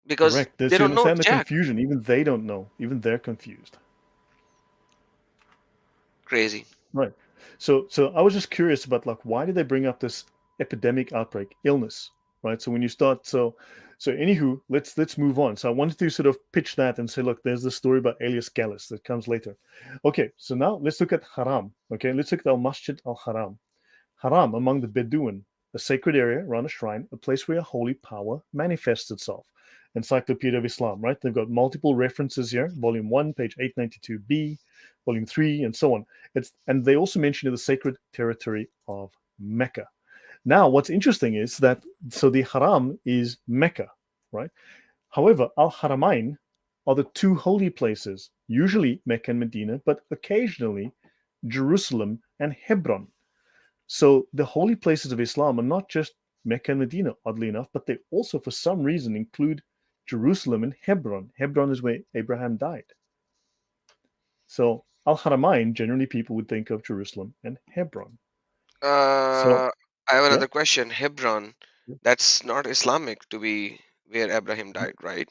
because correct. Does they you don't know understand the Jack. confusion? Even they don't know. Even they're confused. Crazy. Right. So I was just curious about like why did they bring up this epidemic outbreak illness, right? So when you start so anywho, let's move on. So I wanted to sort of pitch that and say, look, there's the story about Elias Gallus that comes later. Okay, so now let's look at Haram. Okay, let's look at Al Masjid Al Haram. Haram among the Bedouin, a sacred area around a shrine, a place where a holy power manifests itself. Encyclopedia of Islam, right? They've got multiple references here, volume 1, page 892b, volume 3, and so on. And they also mention the sacred territory of Mecca. Now, what's interesting is that so the Haram is Mecca, right? However, Al Haramain are the two holy places, usually Mecca and Medina, but occasionally Jerusalem and Hebron. So the holy places of Islam are not just Mecca and Medina, oddly enough, but they also, for some reason, include Jerusalem and Hebron. Hebron is where Abraham died. So Al Haramain, generally people would think of Jerusalem and Hebron. So, Uh, I have yeah. another question. Hebron, that's not Islamic to be where Abraham died, right?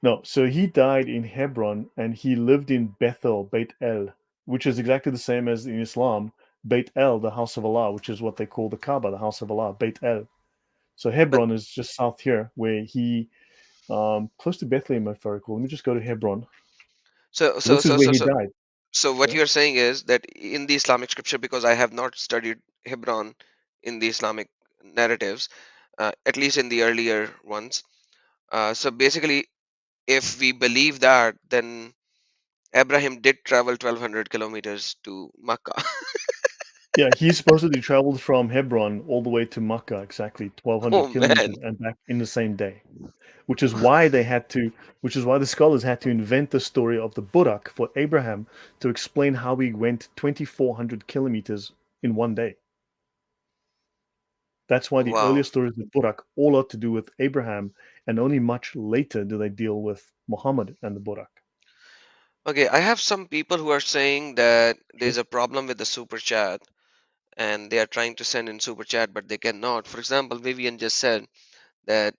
No, so he died in Hebron and he lived in Bethel, Beit El, which is exactly the same as in Islam, Beit El, the house of Allah, which is what they call the Kaaba, the house of Allah, Beit El. So But Hebron is just south here, where he, close to Bethlehem, if I recall. Let me just go to Hebron. so So so this is so where so he so died. so what Yeah, you're saying is that in the Islamic scripture, because I have not studied Hebron in the Islamic narratives, at least in the earlier ones. So basically, if we believe that, then Abraham did travel 1200 kilometers to Makkah. yeah. He supposedly traveled from Hebron all the way to Makkah, exactly 1,200 Oh man. kilometers, and back in the same day. Which is why they had to, which is why the scholars had to invent the story of the Burak for Abraham to explain how he went 2,400 kilometers in one day. That's why the earlier Wow. stories of Burak all are to do with Abraham, and only much later do they deal with Muhammad and the Burak. Okay, I have some people who are saying that Sure. there's a problem with the super chat and they are trying to send in super chat but they cannot. For example, Vivian just said that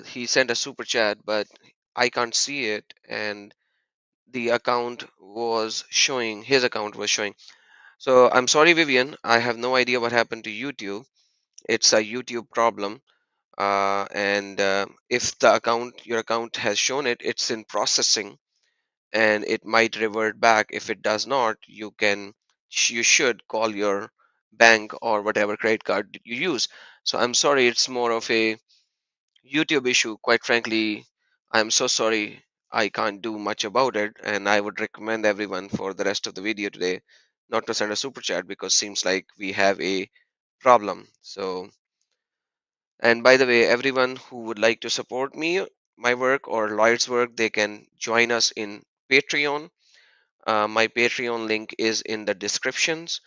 he sent a super chat but I can't see it, and the account was showing, his account was showing. So I'm sorry, Vivian, I have no idea what happened to YouTube. It's a YouTube problem. And if the account, your account has shown it, it's in processing and it might revert back. If it does not, you can, you should call your bank or whatever credit card you use. So I'm sorry, it's more of a YouTube issue. Quite frankly, I'm so sorry. I can't do much about it, and I would recommend everyone for the rest of the video today not to send a super chat because seems like we have a problem. So, and by the way, everyone who would like to support me, my work or Lloyd's work, they can join us in Patreon. My Patreon link is in the descriptions,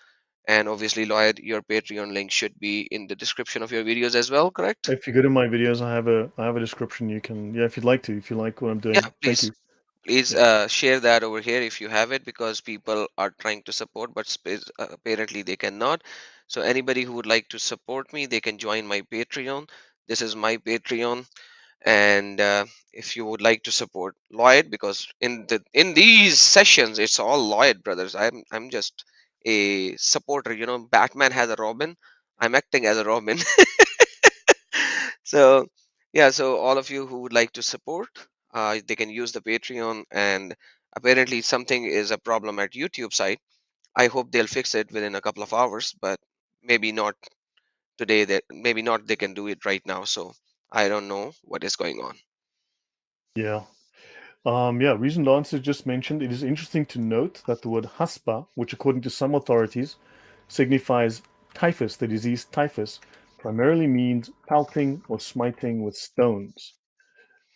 and obviously, Lloyd, your Patreon link should be in the description of your videos as well, correct? If you go to my videos, I have a description. You can, yeah, if you'd like to, if you like what I'm Yeah, doing. Thank please. you. Please Yeah, share that over here if you have it, because people are trying to support but apparently they cannot. So anybody who would like to support me, they can join my Patreon. This is my Patreon. And if you would like to support Lloyd, because in these sessions it's all Lloyd brothers. I'm just a supporter. You know, Batman has a Robin. I'm acting as a Robin. So yeah, so all of you who would like to support, they can use the Patreon. And apparently something is a problem at YouTube side. I hope they'll fix it within a couple of hours, but maybe not today. That maybe not they can do it right now. So I don't know what is going on. yeah. Yeah, reasoned answer just mentioned. It is interesting to note that the word hasba, which according to some authorities signifies typhus, the disease typhus, primarily means pelting or smiting with stones.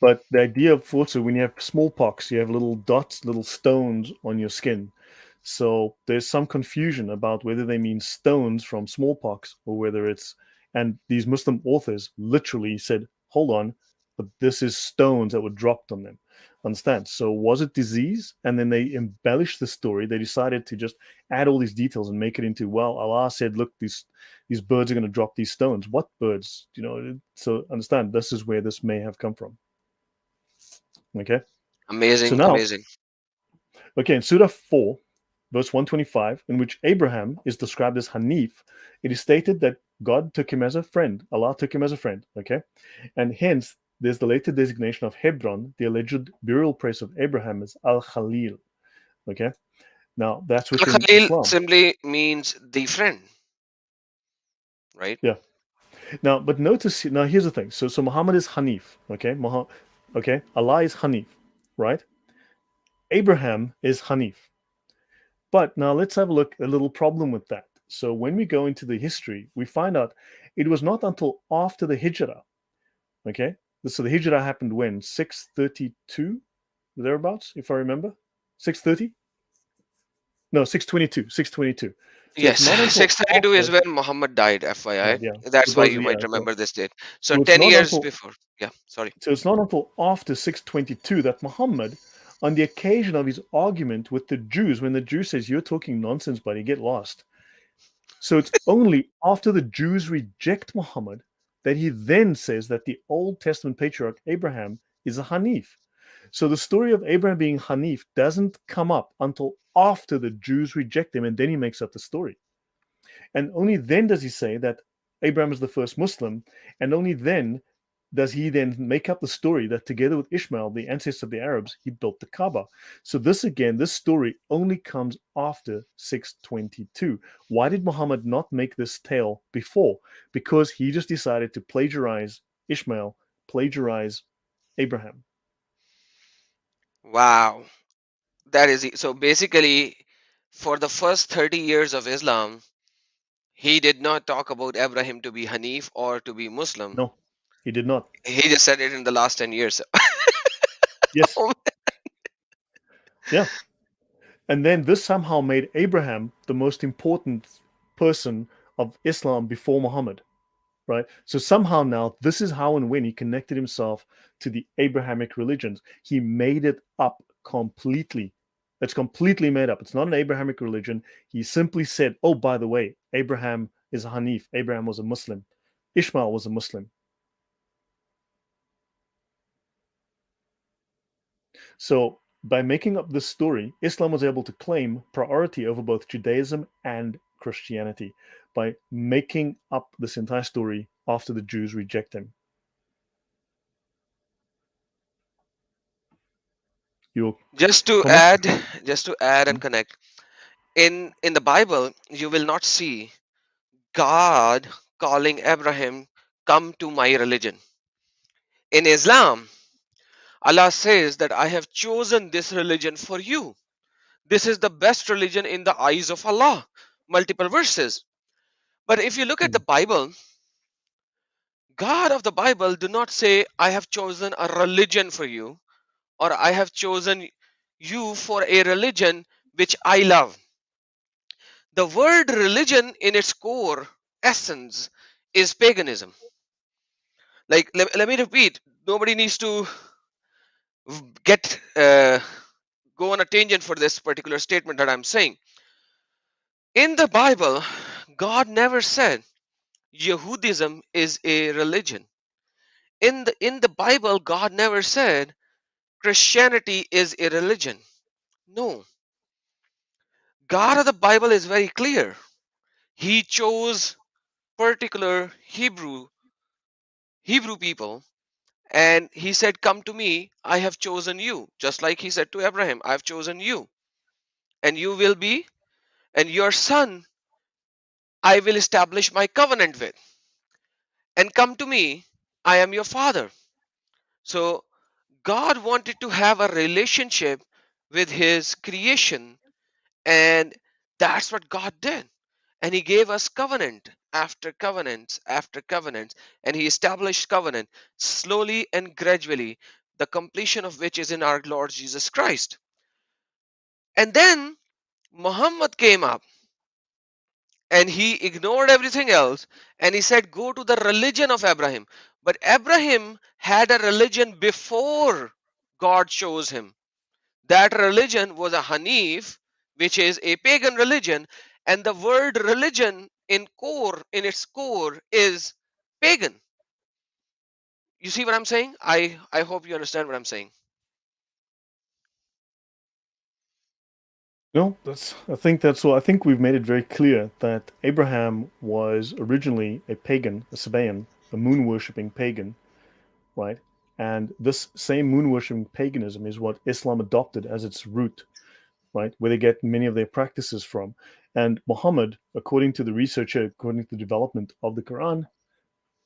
But the idea of also when you have smallpox, you have little dots, little stones on your skin. So there's some confusion about whether they mean stones from smallpox or whether it's, and these Muslim authors literally said, hold on, but this is stones that were dropped on them. Understand? So was it disease? And then they embellished the story. They decided to just add all these details and make it into, well, Allah said, look, these birds are going to drop these stones. What birds? You know, so understand this is where this may have come from. Okay. So Amazing, now, amazing. okay, in Surah 4, verse 125, in which Abraham is described as Hanif, it is stated that God took him as a friend. Allah took him as a friend. Okay. And hence, there's the later designation of Hebron, the alleged burial place of Abraham, as Al Khalil. Okay. Now, that's Al within Khalil Islam. simply means the friend, right? Yeah. Now, but notice now. Here's the thing. So Muhammad is Hanif. Okay, okay. Allah is Hanif, right? Abraham is Hanif. But now let's have a look. A little problem with that. So when we go into the history, we find out it was not until after the Hijrah. Okay, so the Hijrah happened when 632 thereabouts, if I remember, 630. No, 622. 622. So Yes, it's not until 632 is after. when Muhammad died, Yeah, FYI. yeah. For That's why those you of might yeah, yeah. remember this date. So So it's 10 not years until before. Yeah, sorry. so it's not until after 622 that Muhammad, on the occasion of his argument with the Jews, when the Jew says, "You're talking nonsense, buddy, get lost." So it's only after the Jews reject Muhammad that he then says that the Old Testament patriarch Abraham is a Hanif. So the story of Abraham being Hanif doesn't come up until after the Jews reject him, and then he makes up the story. And only then does he say that Abraham is the first Muslim, and only then does he then make up the story that together with Ishmael, the ancestor of the Arabs, he built the Kaaba. So this again, this story only comes after 622. Why did Muhammad not make this tale before? Because he just decided to plagiarize Ishmael, plagiarize Abraham. Wow. That is so basically for the first 30 years of Islam, he did not talk about Abraham to be Hanif or to be Muslim. No, he did not. He just said it in the last 10 years. Yes. Yeah. And then this somehow made Abraham the most important person of Islam before Muhammad, right? So somehow now, this is how and when he connected himself to the Abrahamic religions. He made it up completely. It's completely made up. It's not an Abrahamic religion. He simply said, oh, by the way, Abraham is a Hanif. Abraham was a Muslim. Ishmael was a Muslim. So by making up this story, Islam was able to claim priority over both Judaism and Christianity by making up this entire story after the Jews reject him. Your just to comment? add, just to add and connect. In the Bible, you will not see God calling Abraham, come to my religion. In Islam, Allah says that I have chosen this religion for you. This is the best religion in the eyes of Allah. Multiple verses. But if you look at the Bible, God of the Bible do not say, I have chosen a religion for you, or I have chosen you for a religion which I love. The word religion in its core essence is paganism. Like, let me repeat, nobody needs to get go on a tangent for this particular statement that I'm saying. In the Bible, God never said Yehudism is a religion. In the Bible, God never said Christianity is a religion. No. God of the Bible is very clear. He chose particular Hebrew people, and he said, come to me, I have chosen you. Just like he said to Abraham, I've chosen you, and you will be, and your son I will establish my covenant with. And come to me, I am your father. So God wanted to have a relationship with his creation, and that's what God did. And he gave us covenant after covenants after covenants, and he established covenant slowly and gradually, the completion of which is in our Lord Jesus Christ. And then Muhammad came up and he ignored everything else, and he said, go to the religion of Abraham. But Abraham had a religion before God chose him. That religion was a Hanif, which is a pagan religion, and the word religion in its core is pagan. You see what I'm saying? I hope you understand what I'm saying. No, that's. I think that's all. I think we've made it very clear that Abraham was originally a pagan, a Sabaean, a moon worshipping pagan, right? And this same moon worshipping paganism is what Islam adopted as its root, right? Where they get many of their practices from. And Muhammad, according to the researcher, according to the development of the Quran,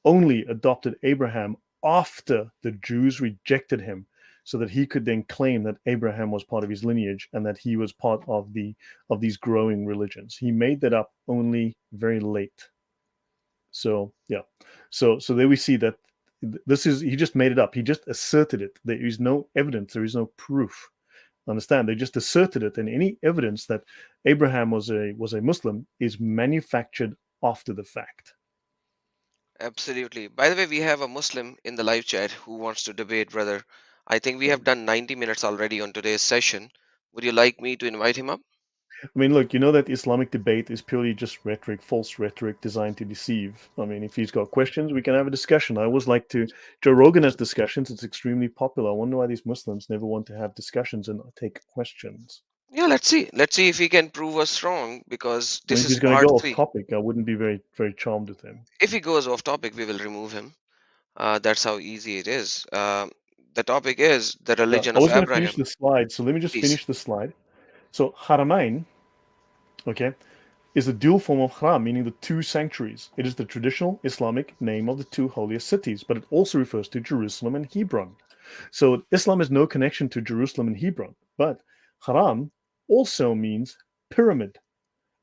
only adopted Abraham after the Jews rejected him, so that he could then claim that Abraham was part of his lineage and that he was part of these growing religions. He made that up only very late. So yeah, so there we see that this is he just made it up. He just asserted it. There is no evidence. There is no proof. Understand? They just asserted it, and any evidence that Abraham was a Muslim is manufactured after the fact. Absolutely. By the way, we have a Muslim in the live chat who wants to debate, brother. I think we have done 90 minutes already on today's session. Would you like me to invite him up? I mean, look, you know that Islamic debate is purely just rhetoric, false rhetoric designed to deceive. I mean, if he's got questions, we can have a discussion. I always like to. Joe Rogan has discussions. It's extremely popular. I wonder why these Muslims never want to have discussions and take questions. Yeah, let's see. Let's see if he can prove us wrong because I mean, this if is he's going to part go off three. topic, I wouldn't be very, very charmed with him. If he goes off topic, we will remove him. That's how easy it is. The topic is the religion I of was going to finish Abraham. the slide, so let me just Please. finish the slide. So, Haramain, okay, is the dual form of Haram, meaning the two sanctuaries. It is the traditional Islamic name of the two holiest cities, but it also refers to Jerusalem and Hebron. So Islam has no connection to Jerusalem and Hebron, but Haram also means pyramid,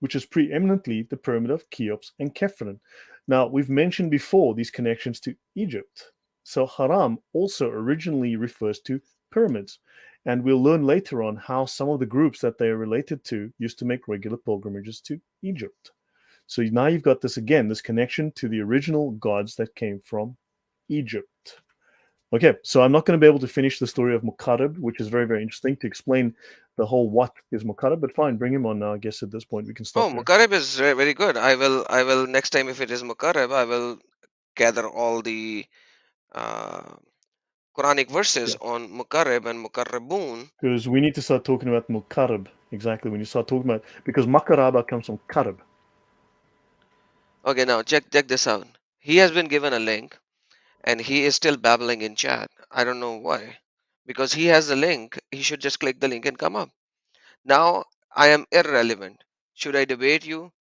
which is preeminently the pyramid of Cheops and Khephren. Now, we've mentioned before these connections to Egypt. So Haram also originally refers to pyramids. And we'll learn later on how some of the groups that they are related to used to make regular pilgrimages to Egypt. So now you've got this again, this connection to the original gods that came from Egypt. Okay, so I'm not going to be able to finish the story of Muqarrib, which is very, very interesting to explain the whole what is Muqarrib, but fine, bring him on now. I guess at this point we can Oh, stop there. Mukarrab is very good. I will next time if it is Mukarrab, I will gather all the uh, Quranic verses Yeah, on Mukarrab and Mukarrabun. because we need to start talking about Muqarrib exactly when you start talking about because Makaraba comes from Qarib. Okay, now check this out. He has been given a link and he is still babbling in chat. I don't know why. Because he has the link, he should just click the link and come up. Now I am irrelevant. Should I debate you?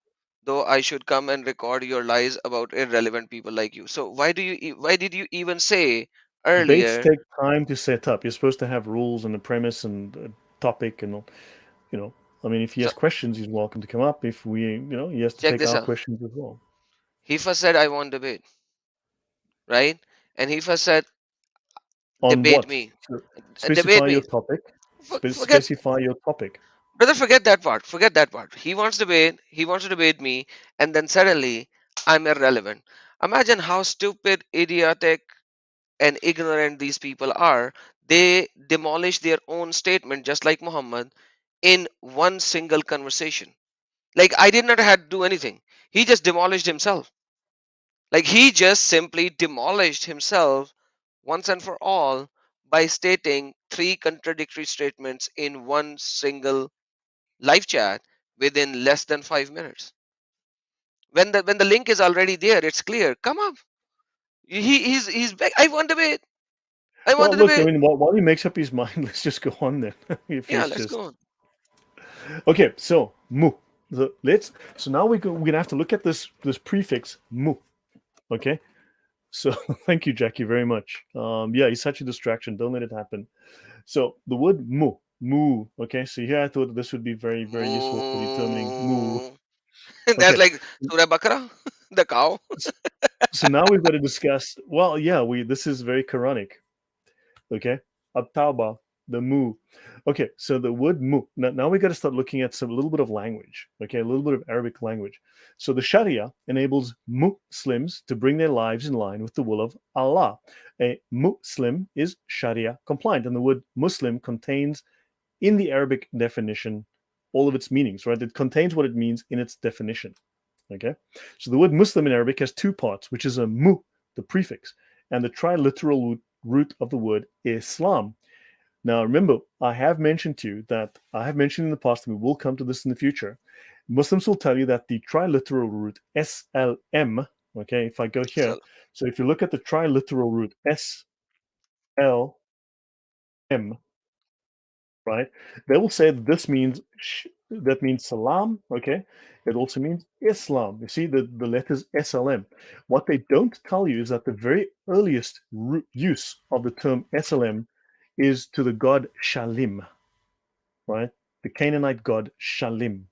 Though I should come and record your lies about irrelevant people like you. So why did you even say Debates earlier? take time to set up. You're supposed to have rules and a premise and a topic and you know. I mean, if he So has questions, he's welcome to come up. If he has to check take this our out. questions as well. He first said I want debate, right? And he first said On debate what? me. So Debate specify your me. topic. Forget Specify your topic. brother, forget that part. Forget that part. He wants debate, he wants to debate me, and then suddenly I'm irrelevant. Imagine how stupid, idiotic, and ignorant these people are. They demolish their own statement just like Muhammad in one single conversation. Like I did not have to do anything. He just demolished himself. Like he just simply demolished himself once and for all by stating three contradictory statements in one single live chat within less than 5 minutes. When the link is already there, it's clear. Come up. He's back. I want debate. I want Well, the look, I debate. mean, while he makes up his mind, let's just go on then. If Yeah, he's let's just go on. okay, so mu. So now we're gonna have to look at this prefix mu. Okay, so thank you, Jackie, very much. Yeah, he's such a distraction. Don't let it happen. So the word mu. Okay, so here I thought this would be very, very useful for determining mu. Moo. That's Okay, like Surah Bakara, the cow. so, so now we've got to discuss. Well, yeah, we this is very Quranic. Okay, at-tawbah, the mu. Okay, so the word mu. Now we got to start looking at some a little bit of language. Okay, a little bit of Arabic language. So the Sharia enables Muslims to bring their lives in line with the will of Allah. A Muslim is Sharia compliant, and the word Muslim contains in the Arabic definition all of its meanings. Right, it contains what it means in its definition. Okay, so the word Muslim in Arabic has two parts, which is a mu, the prefix, and the triliteral root of the word Islam. Now, remember, I have mentioned to you that I have mentioned in the past, and we will come to this in the future. Muslims will tell you that the triliteral root SLM, okay, if I go here, So so if you look at the triliteral root SLM, right, they will say that this means that means salam, okay, It also means Islam. You see the letters SLM. What they don't tell you is that the very earliest use of the term SLM is to the god Shalim, right? The Canaanite god Shalim,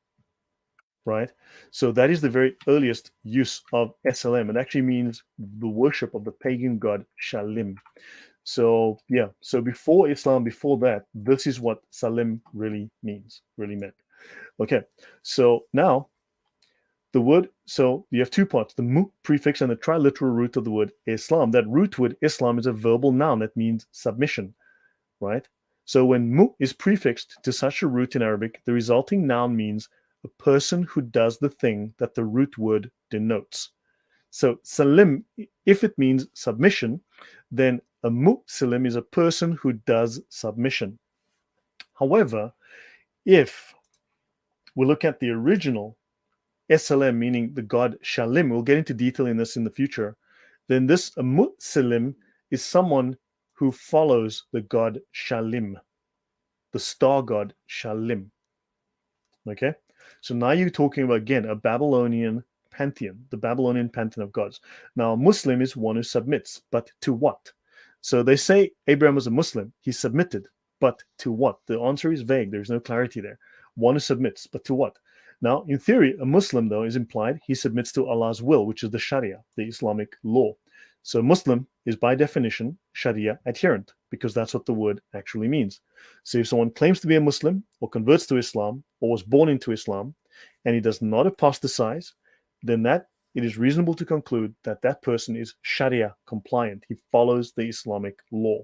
right? So that is the very earliest use of SLM. It actually means the worship of the pagan god Shalim. So yeah, so before Islam, before that, this is what Salim really means, really meant. Okay, so now the word, so you have two parts, the mu prefix and the triliteral root of the word Islam. That root word Islam is a verbal noun that means submission, right? So when mu is prefixed to such a root in Arabic, the resulting noun means a person who does the thing that the root word denotes. So salim, if it means submission, then a muslim is a person who does submission. However, if we look at the original SLM, meaning the god Shalim, we'll get into detail in this in the future, then this Muslim is someone who follows the god Shalim, the star god Shalim. Okay? So now you're talking about, again, a Babylonian pantheon, the Babylonian pantheon of gods. Now, a Muslim is one who submits, but to what? So they say Abraham was a Muslim, he submitted, but to what? The answer is vague, there's no clarity there. One who submits, but to what? Now, in theory, a Muslim, though, is implied he submits to Allah's will, which is the Sharia, the Islamic law. So, Muslim is by definition Sharia adherent, because that's what the word actually means. So, if someone claims to be a Muslim, or converts to Islam, or was born into Islam, and he does not apostatize, then that it is reasonable to conclude that that person is Sharia compliant. He follows the Islamic law.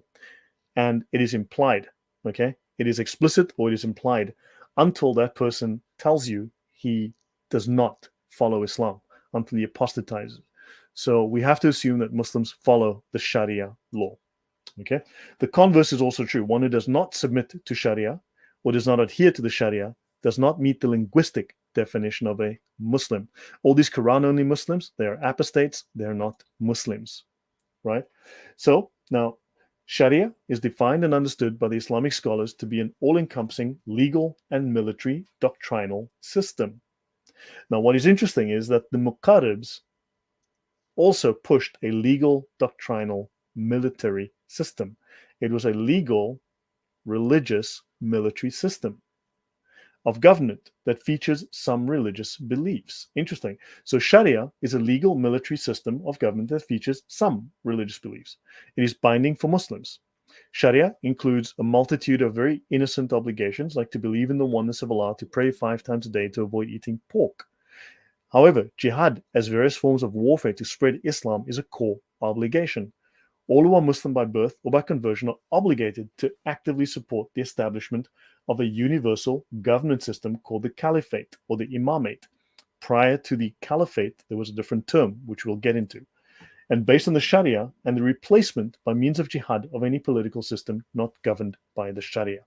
And it is implied, okay? It is explicit or it is implied until that person tells you he does not follow Islam, until he apostatizes. So we have to assume that Muslims follow the Sharia law. Okay. The converse is also true. One who does not submit to Sharia or does not adhere to the Sharia does not meet the linguistic definition of a Muslim. All these Quran only Muslims, they are apostates, they're not Muslims. Right? So now Sharia is defined and understood by the Islamic scholars to be an all encompassing legal and military doctrinal system. Now, what is interesting is that the Muqarribs also pushed a legal, doctrinal, military system. It was a legal, religious, military system of government that features some religious beliefs. Interesting. So, Sharia is a legal military system of government that features some religious beliefs. It is binding for Muslims. Sharia includes a multitude of very innocent obligations, like to believe in the oneness of Allah, to pray 5 times a day, to avoid eating pork. However, jihad, as various forms of warfare to spread Islam, is a core obligation. All who are Muslim by birth or by conversion are obligated to actively support the establishment of a universal government system called the caliphate or the imamate. Prior to the caliphate, there was a different term, which we'll get into, and based on the Sharia and the replacement by means of jihad of any political system not governed by the Sharia.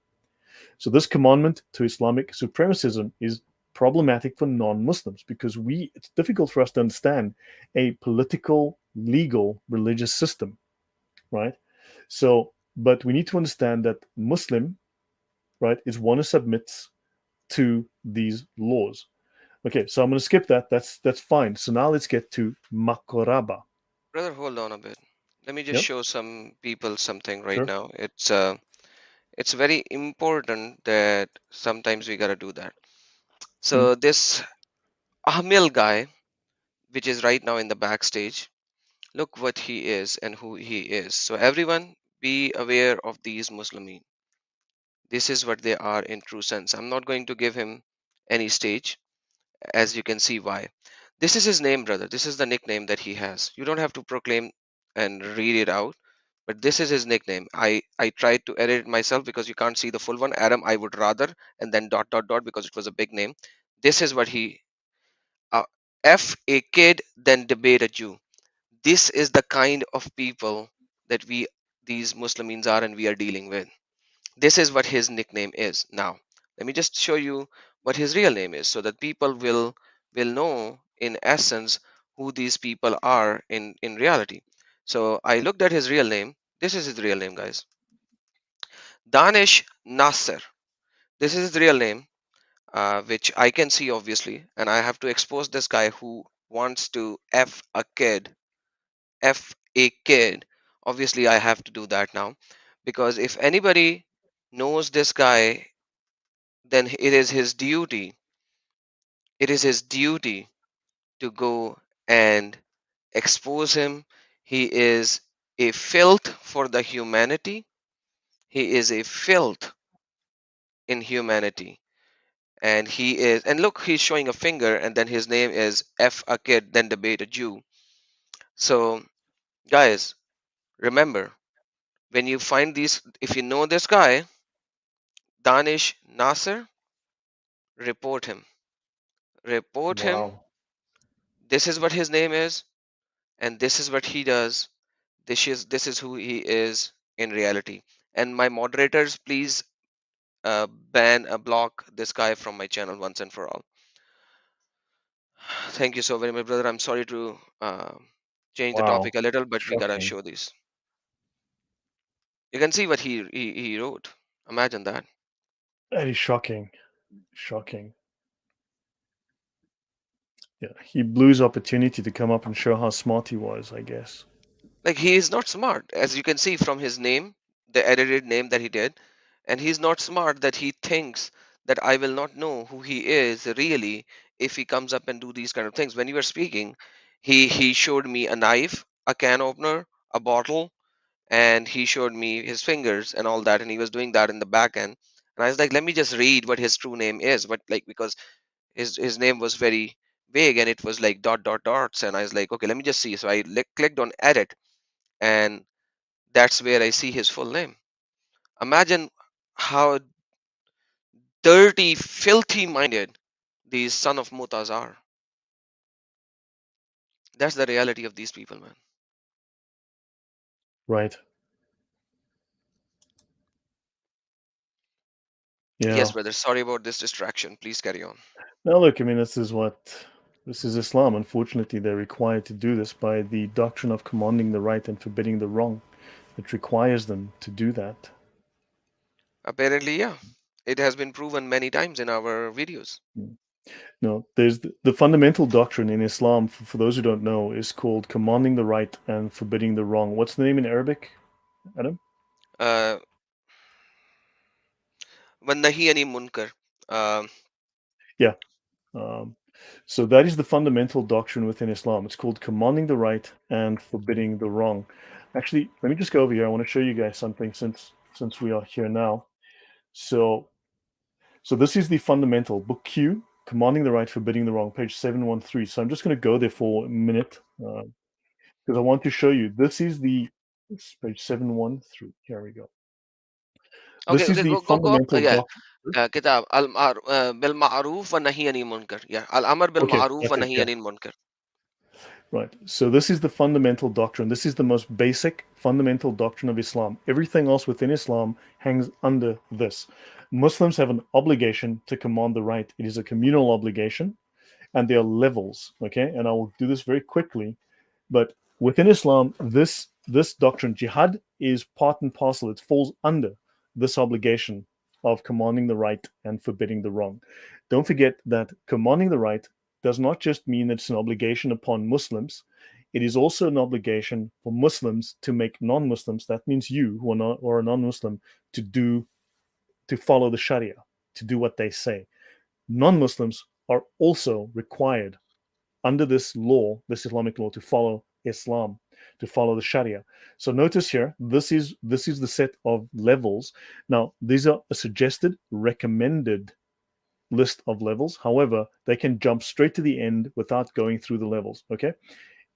So this commandment to Islamic supremacism is problematic for non-Muslims because it's difficult for us to understand a political, legal, religious system, right? So, but we need to understand that Muslim, right, is one who submits to these laws. Okay, so I'm going to skip that. That's fine. So now let's get to Makoraba. Brother, hold on a bit. Let me just Yep, show some people something right sure. now. It's very important that sometimes we gotta do that. Mm, So this Ahmil guy, which is right now in the backstage, look what he is and who he is. So everyone be aware of these Muslimin. This is what they are in true sense. I'm not going to give him any stage, as you can see why. This is his name, brother. This is the nickname that he has. You don't have to proclaim and read it out, but this is his nickname. I tried to edit it myself because you can't see the full one. Adam, I would rather, and then dot dot dot because it was a big name. This is what he uh, F a kid, then debate a Jew. This is the kind of people that we these Muslims are and we are dealing with. This is what his nickname is. Now let me just show you what his real name is so that people will know in essence who these people are in reality. So I looked at his real name. This is his real name, guys. Danish Nasser. This is his real name. which I can see obviously, and I have to expose this guy who wants to F a kid, F a kid. Obviously, I have to do that now because if anybody knows this guy, then it is his duty. It is his duty to go and expose him. He is a filth for the humanity. He is a filth in humanity. And he is, and look, he's showing a finger, and then his name is F a kid, then debate a Jew. So, guys, remember when you find these, if you know this guy, Danish Nasser, report him. Report him. Wow. This is what his name is, and this is what he does. This is who he is in reality. And my moderators, please ban block this guy from my channel once and for all. Thank you so very much, brother. I'm sorry to change the Wow. topic a little, but we gotta Shocking. show this. You can see what he wrote. Imagine that. That is shocking. Shocking. Yeah. He blew his opportunity to come up and show how smart he was, I guess. Like he is not smart, as you can see from his name, the edited name that he did, and he's not smart that he thinks that I will not know who he is really if he comes up and do these kind of things. When you were speaking, he showed me a knife, a can opener, a bottle, and he showed me his fingers and all that, and he was doing that in the back end. And I was like, let me just read what his true name is, but like because his name was very vague and it was like dot dot dots, and I was like, okay, let me just see. So I clicked on edit, and that's where I see his full name. Imagine how dirty, filthy minded these son of mutas are. That's the reality of these people, man. Right. Yes, Yeah. brother. Sorry about this distraction. Please carry on. Now, look, I mean, this is Islam. Unfortunately, they're required to do this by the doctrine of commanding the right and forbidding the wrong. It requires them to do that. Apparently, yeah. It has been proven many times in our videos. Mm. No, there's the fundamental doctrine in Islam, for those who don't know, is called commanding the right and forbidding the wrong. What's the name in Arabic, Adam? Uh, Nahi ani munkar. Um, Yeah. Um, so that is the fundamental doctrine within Islam. It's called commanding the right and forbidding the wrong. Actually, let me just go over here. I want to show you guys something since we are here now. So so this is the fundamental book Q, commanding the right, forbidding the wrong, page 713. So I'm just going to go there for a minute because I want to show you. This page 713. Here we go. okay, This is okay, the go up. fundamental Yeah. doctrine. Kitab bil ma'ruf wa nahi anil munkar. Yeah. Al amr bil Okay, ma'ruf wa that's it. nahi Yeah. anil munkar. Right. So this is the fundamental doctrine. This is the most basic fundamental doctrine of Islam. Everything else within Islam hangs under this. Muslims have an obligation to command the right. It is a communal obligation, and there are levels. Okay, and I will do this very quickly. But within Islam, this doctrine, jihad, is part and parcel. It falls under this obligation of commanding the right and forbidding the wrong. Don't forget that commanding the right does not just mean that it's an obligation upon Muslims. It is also an obligation for Muslims to make non-Muslims, that means you who are not or a non-Muslim, to follow the Sharia, to do what they say. Non-Muslims are also required under this law, this Islamic law, to follow Islam, to follow the Sharia. So notice here, this is the set of levels. Now, these are a suggested, recommended list of levels. However, they can jump straight to the end without going through the levels. Okay,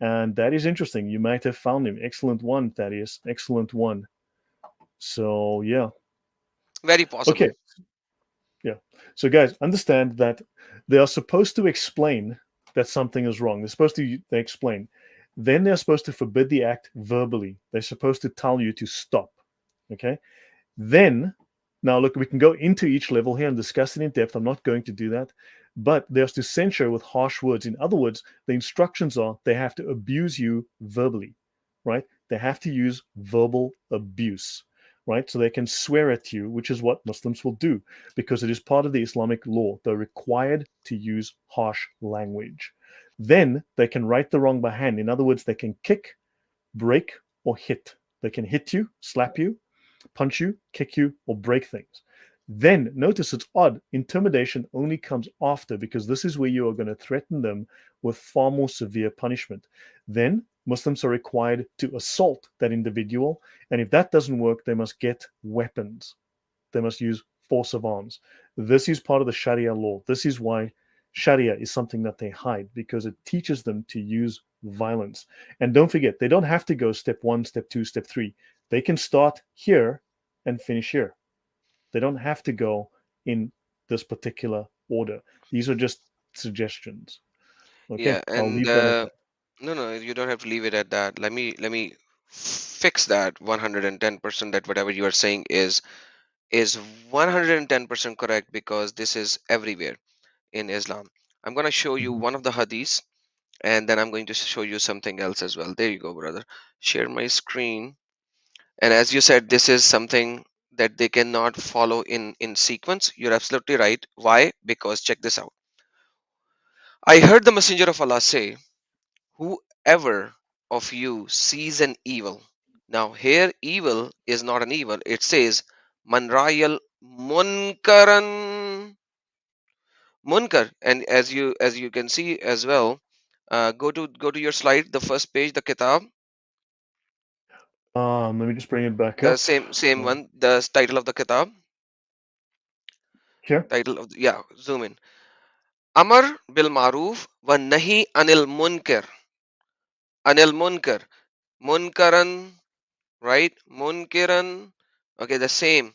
and that is interesting. You might have found him. Excellent one, Thaddeus. Excellent one. So yeah. Very possible. Okay. Yeah. So guys, understand that they are supposed to explain that something is wrong. They're supposed to they explain. Then they're supposed to forbid the act verbally. They're supposed to tell you to stop. Okay. Then, now look, we can go into each level here and discuss it in depth. I'm not going to do that. But there's to censure with harsh words. In other words, the instructions are they have to abuse you verbally, right? They have to use verbal abuse, right? So they can swear at you, which is what Muslims will do because it is part of the Islamic law. They're required to use harsh language. Then they can right the wrong by hand. In other words, they can kick, break, or hit. They can hit you, slap you, punch you, kick you, or break things. Then notice it's odd. Intimidation only comes after because this is where you are going to threaten them with far more severe punishment. Then Muslims are required to assault that individual. And if that doesn't work, they must get weapons. They must use force of arms. This is part of the Sharia law. This is why Sharia is something that they hide because it teaches them to use violence. And don't forget, they don't have to go step one, step two, step three. They can start here and finish here. They don't have to go in this particular order. These are just suggestions. Okay, Yeah, I'll and leave that at that. no, no, you don't have to leave it at that. Let me fix that 110% that whatever you are saying is 110% correct because this is everywhere in Islam. I'm going to show you Mhm. one of the hadiths and then I'm going to show you something else as well. There you go, brother. Share my screen. And as you said, this is something that they cannot follow in sequence. You're absolutely right. Why? Because check this out. I heard the Messenger of Allah say, whoever of you sees an evil. Now here evil is not an evil. It says man ra'yal munkaran munkar. And as you can see as well, go to your slide, the first page, the kitab, Let me just bring it back the up. same Uh, one, the title of the kitab, here. title of yeah, zoom in. Amar bil maruf wa nahi anil munkar, munkaran, right? Munkiran, okay, the same.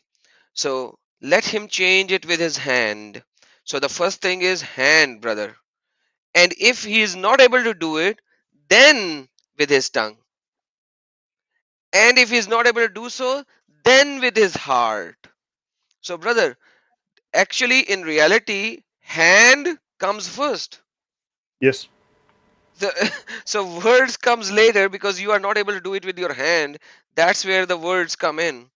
So let him change it with his hand. So the first thing is hand, brother. And if he is not able to do it, then with his tongue. And if he is not able to do so, then with his heart. So, brother, actually, in reality, hand comes first. Yes. So, so words comes later because you are not able to do it with your hand. That's where the words come in.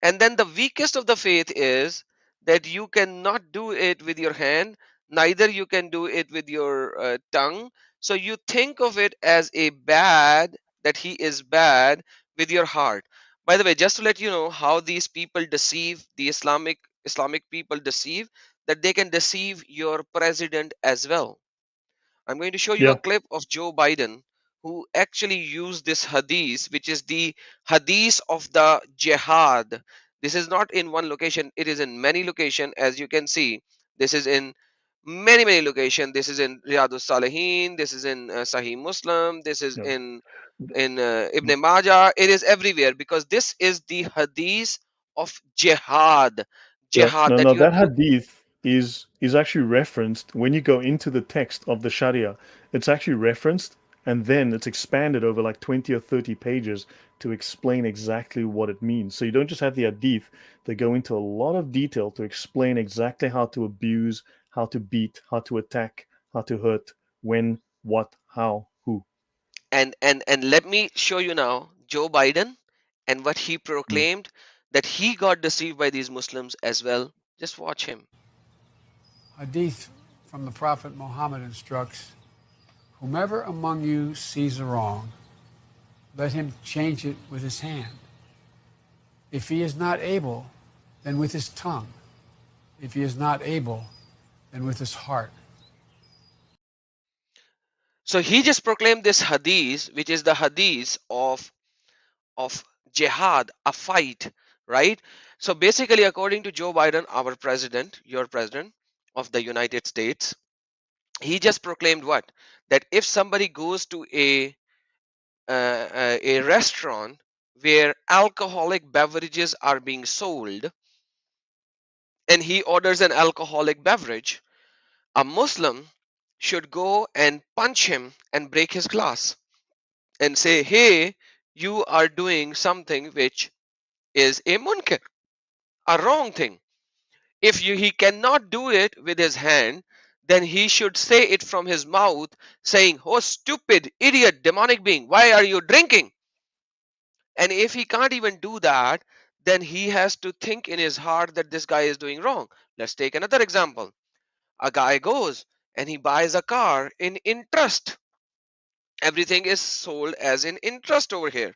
And then the weakest of the faith is that you cannot do it with your hand, neither you can do it with your tongue. So you think of it as a bad, that he is bad with your heart. By the way, just to let you know how these people deceive, the Islamic people deceive, that they can deceive your president as well. I'm going to show you a Yeah. clip of Joe Biden who actually used this hadith, which is the hadith of the jihad. This is not in one location, it is in many locations. As you can see, this is in many locations. This is in Riyadus Salihin, this is in Sahih Muslim, this is Yeah. in Ibn Majah. It is everywhere because this is the hadith of jihad. Yeah, Jihad no, that no, you have that to. hadith is actually referenced when you go into the text of the Sharia. It's actually referenced and then it's expanded over like 20 or 30 pages to explain exactly what it means. So you don't just have the hadith, they go into a lot of detail to explain exactly how to abuse, how to beat, how to attack, how to hurt, when, what, how, who. And let me show you now Joe Biden and what he Mm. proclaimed, that he got deceived by these Muslims as well. Just watch him. Hadith from the Prophet Muhammad instructs, whomever among you sees a wrong, let him change it with his hand. If he is not able, then with his tongue. If he is not able, then with his heart. So he just proclaimed this hadith, which is the hadith of jihad, a fight, right? So basically, according to Joe Biden, our president, your president of the United States, he just proclaimed what? That if somebody goes to a restaurant where alcoholic beverages are being sold and he orders an alcoholic beverage, a Muslim should go and punch him and break his glass and say, hey, you are doing something which is a munkar, a wrong thing. If he cannot do it with his hand, then he should say it from his mouth, saying, oh, stupid, idiot, demonic being, why are you drinking? And if he can't even do that, then he has to think in his heart that this guy is doing wrong. Let's take another example. A guy goes and he buys a car in interest. Everything is sold as in interest over here.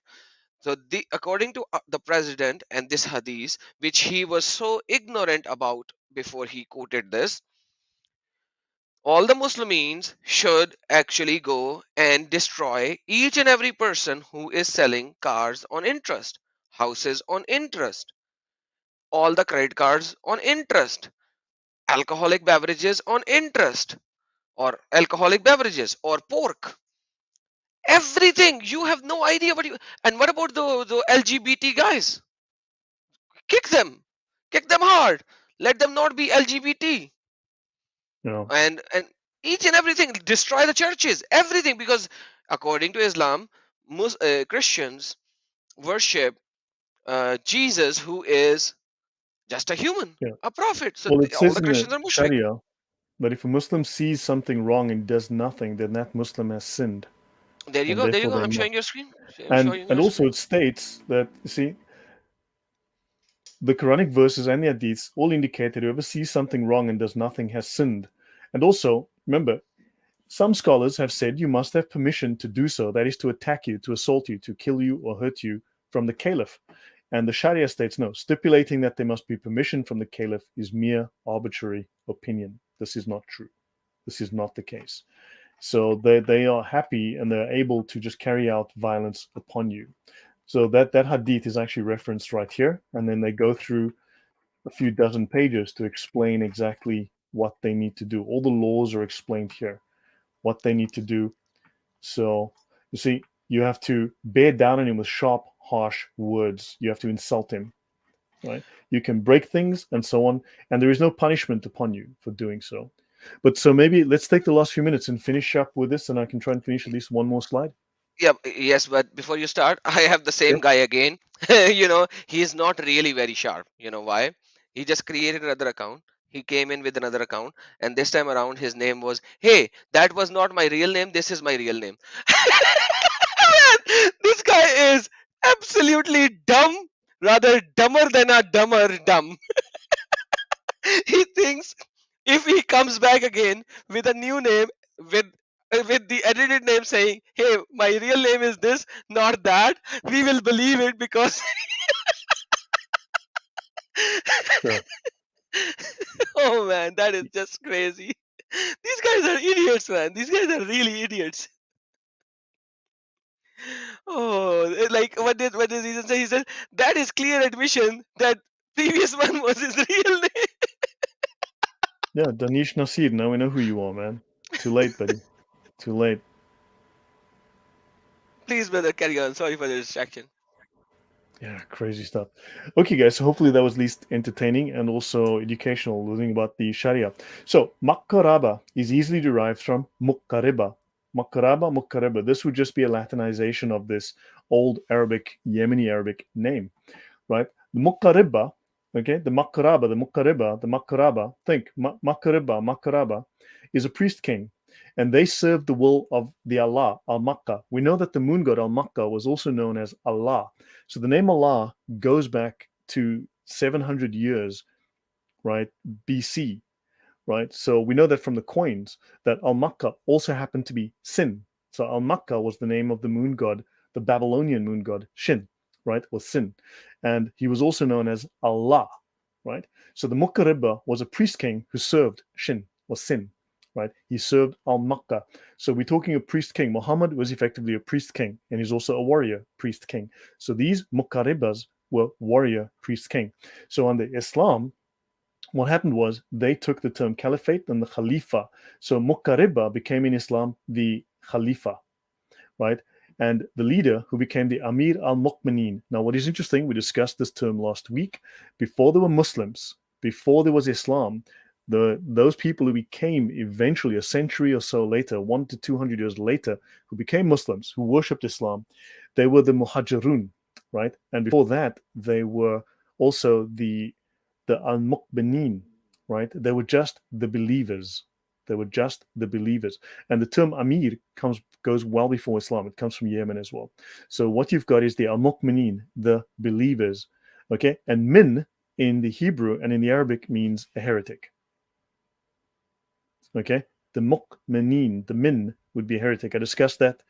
So, according to the president and this hadith, which he was so ignorant about before he quoted this, all the Muslims should actually go and destroy each and every person who is selling cars on interest, houses on interest, all the credit cards on interest, alcoholic beverages on interest, or alcoholic beverages, or pork. Everything. You have no idea what you. And what about the LGBT guys? Kick them. Kick them hard. Let them not be LGBT. You know, And each and everything. Destroy the churches. Everything. Because according to Islam, Christians worship Jesus, who is just a human, yeah. a prophet. So Well, it all says the in the Christians are mushrik. Sharia that if a Muslim sees something wrong and does nothing, then that Muslim has sinned, There you and go. There you therefore go. they I'm must. showing your screen. I'm And showing and your also screen. it states that, you see, the Quranic verses and the hadiths all indicate that whoever sees something wrong and does nothing has sinned. And also, remember, some scholars have said you must have permission to do so, that is, to attack you, to assault you, to kill you, or hurt you from the caliph. And the Sharia states no, stipulating that there must be permission from the caliph is mere arbitrary opinion. This is not true. This is not the case. So they are happy and they're able to just carry out violence upon you. So that hadith is actually referenced right here, and then they go through a few dozen pages to explain exactly what they need to do. All the laws are explained here, what they need to do. So you see, you have to bear down on him with sharp, harsh words. You have to insult him, right? You can break things and so on, and there is no punishment upon you for doing so. But so maybe let's take the last few minutes and finish up with this, and I can try and finish at least one more slide. Yeah, yes, but before you start, I have the Yeah. same guy again. He is not really very sharp. You know why? He just created another account. He came in with another account, and this time around, his name was, "Hey, that was not my real name. This is my real name." Man, this guy is absolutely dumb, rather dumber than a dumber dumb. He thinks if he comes back again with a new name, with with the edited name saying, "Hey, my real name is this, not that," we will believe it because Sure. oh man, that is just crazy. These guys are idiots, man. These guys are really idiots. Oh, like what did he say? He said that is clear admission that previous one was his real name. Yeah, Danish Nasir. Now we know who you are, man. Too late, buddy. Too late. Please, brother, carry on. Sorry for the distraction. Yeah, crazy stuff. Okay, guys, so hopefully that was at least entertaining and also educational, learning about the Sharia. So, Makaraba is easily derived from Muqariba. Makaraba, Muqariba. This would just be a Latinization of this old Arabic, Yemeni Arabic name, right? The Muqariba, okay, the Makaraba, the Muqariba, the Makaraba, think, Makariba, Makaraba is a priest king. And they served the will of the Allah, Al Makkah. We know that the moon god Al Makkah was also known as Allah. So the name Allah goes back to 700 years, right, BC, right? So we know that from the coins that Al Makkah also happened to be Sin. So Al Makkah was the name of the moon god, the Babylonian moon god, Shin, right, or Sin. And he was also known as Allah, right? So the Muqarriba was a priest king who served Shin or Sin, right? He served Al Makkah. So we're talking a priest king. Muhammad was effectively a priest king, and he's also a warrior priest king. So these Muqarribas were warrior priest king. So under Islam, what happened was they took the term caliphate and the khalifa. So Muqarriba became in Islam the khalifa, right? And the leader who became the Amir al-Mu'minin. Now, what is interesting, we discussed this term last week. Before there were Muslims, before there was Islam, those people who became eventually a century or so later, 100 to 200 years later, who became Muslims, who worshipped Islam, they were the Muhajirun, right? And before that, they were also the al-Muqminin, right? They were just the believers. They were just the believers. And the term Amir goes well before Islam. It comes from Yemen as well. So what you've got is the al-Muqminin, the believers. Okay, and min in the Hebrew and in the Arabic means a heretic. Okay, the mu'minin, the min would be a heretic. I discussed that.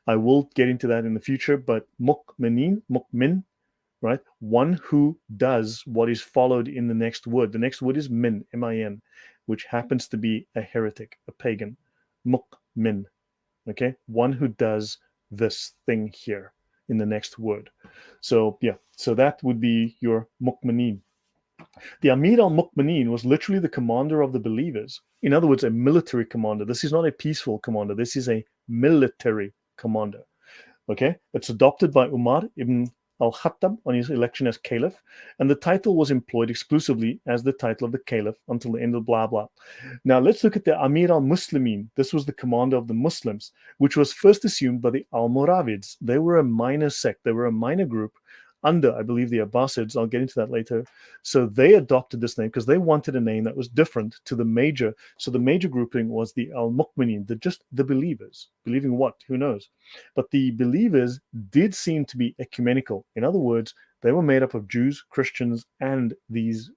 I will get into that in the future, but mu'minin, mu'min, right? One who does what is followed in the next word. The next word is min, M-I-N, which happens to be a heretic, a pagan. Mu'min, okay? One who does this thing here in the next word. So, yeah, so that would be your mu'minin. The Amir al-Mu'minin was literally the commander of the believers. In other words, a military commander. This is not a peaceful commander. This is a military commander. Okay, it's adopted by Umar ibn al-Khattab on his election as caliph, and the title was employed exclusively as the title of the caliph until the end of blah blah. Now let's look at the Amir al-Muslimin. This was the commander of the Muslims, which was first assumed by the Almoravids. They were a minor sect. They were a minor group under, I believe, the Abbasids. I'll get into that later. So they adopted this name because they wanted a name that was different to the major. So the major grouping was the al-Mu'minin, just the believers. Believing what? Who knows? But the believers did seem to be ecumenical. In other words, they were made up of Jews, Christians, and these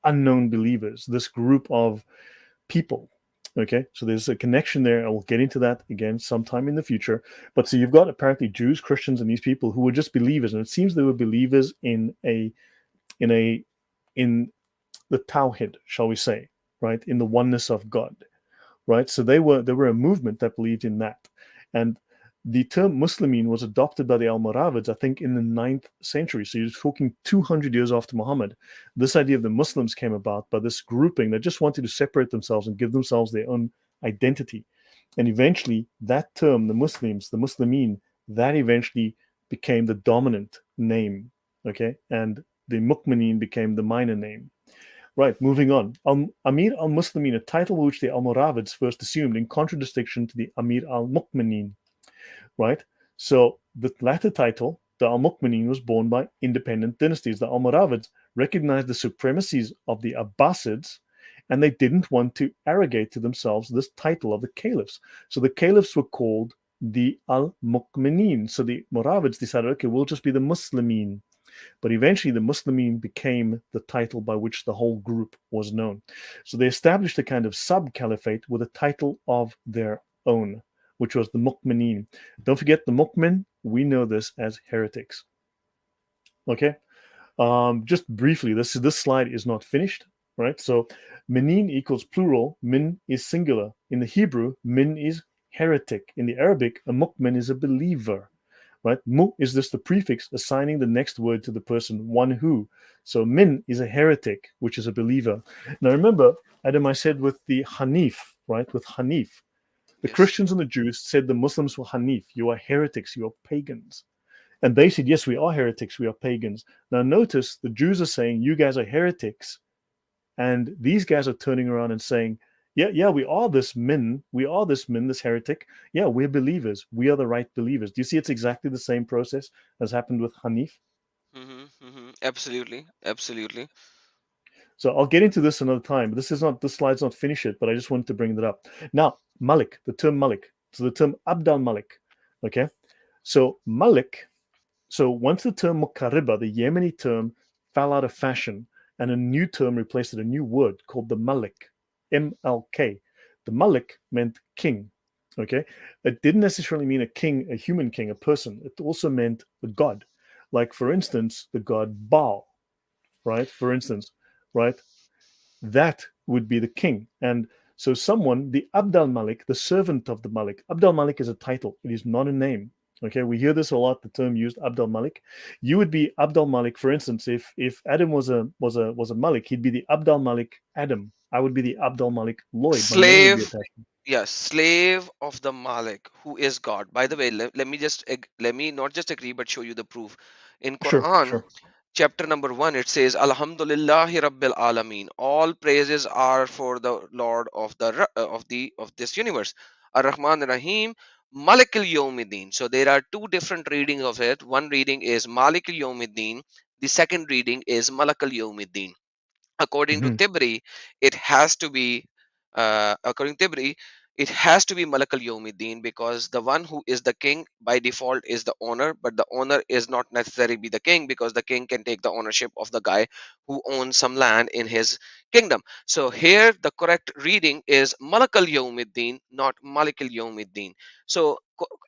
unknown believers, this group of people. Okay, so there's a connection there. I will get into that again sometime in the future. But so you've got apparently Jews, Christians, and these people who were just believers, and it seems they were believers in the Tawhid, shall we say, right, in the oneness of God, right? So they were a movement that believed in that, and the term Muslimin was adopted by the Almoravids, I think, in the 9th century. So you're talking 200 years after Muhammad. This idea of the Muslims came about by this grouping that just wanted to separate themselves and give themselves their own identity. And eventually, that term, the Muslims, the Muslimin, that eventually became the dominant name. Okay, and the Mu'minin became the minor name. Right, moving on. Amir al-Muslimin, a title which the Almoravids first assumed in contradistinction to the Amir al-Mu'minin. Right? So the latter title, the Al-Mu'minin, was born by independent dynasties. The Almoravids recognized the supremacies of the Abbasids, and they didn't want to arrogate to themselves this title of the caliphs. So the caliphs were called the Al-Mu'minin. So the Moravids decided, okay, we'll just be the Muslimin. But eventually the Muslimin became the title by which the whole group was known. So they established a kind of sub-caliphate with a title of their own, which was the Mu'minin. Don't forget the Mu'min, we know this as heretics. Okay, just briefly, this slide is not finished, right? So Minin equals plural, min is singular. In the Hebrew, min is heretic. In the Arabic, a Mu'min is a believer, right? Mu is just the prefix assigning the next word to the person, one who. So min is a heretic, which is a believer. Now remember, Adam, I said with the Hanif, right? With Hanif, the Yes. Christians and the Jews said the Muslims were Hanif. You are heretics, you are pagans. And they said, yes, we are heretics, we are pagans. Now notice the Jews are saying, you guys are heretics. And these guys are turning around and saying, yeah, we are this min, this heretic. Yeah, we're believers. We are the right believers. Do you see it's exactly the same process as happened with Hanif? Absolutely, absolutely. So I'll get into this another time. This slide's not finished yet, but I just wanted to bring that up. Now, Malik, the term Malik. So the term Abd al-Malik. Okay. So Malik, so once the term Muqarriba, the Yemeni term, fell out of fashion and a new term replaced it, a new word called the Malik, M-L-K. The Malik meant king. Okay. It didn't necessarily mean a king, a human king, a person. It also meant a god. Like, for instance, the god Baal, right? For instance, right? That would be the king. And so someone, the Abd al-Malik, the servant of the Malik. Abd al-Malik is a title. It is not a name. Okay, we hear this a lot, the term used, Abd al-Malik. You would be Abd al-Malik, for instance, if Adam was a Malik, he'd be the Abd al-Malik Adam. I would be the Abd al-Malik Lloyd. My name would be Slave, attached. yes, slave of the Malik, who is God. By the way, let me not just agree but show you the proof. In Sure, Quran, sure. chapter number 1, it says, Alhamdulillahi Rabbil Alameen. All praises are for the Lord of of this universe. Ar-Rahman Ar-Rahim, Malik al-Yawmiddin. So there are two different readings of it. One reading is Malik al-Yawmiddin. The second reading is Malak al-Yawmiddin. According to Mhm. Tibri, it has to be according to Tibri, it has to be Malak al Yawmiddin, because the one who is the king by default is the owner, but the owner is not necessarily be the king, because the king can take the ownership of the guy who owns some land in his kingdom. So here the correct reading is Malak al Yawmiddin, not Malik al Yawmiddin. So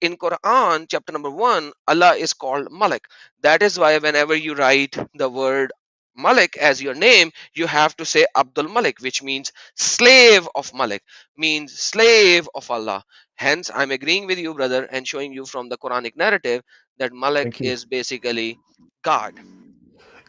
in Quran chapter number 1, Allah is called Malik. That is why whenever you write the word Malik as your name, you have to say Abdul Malik, which means slave of Malik, means slave of Allah. Hence, I'm agreeing with you, brother, and showing you from the Quranic narrative that Malik Thank you. is basically God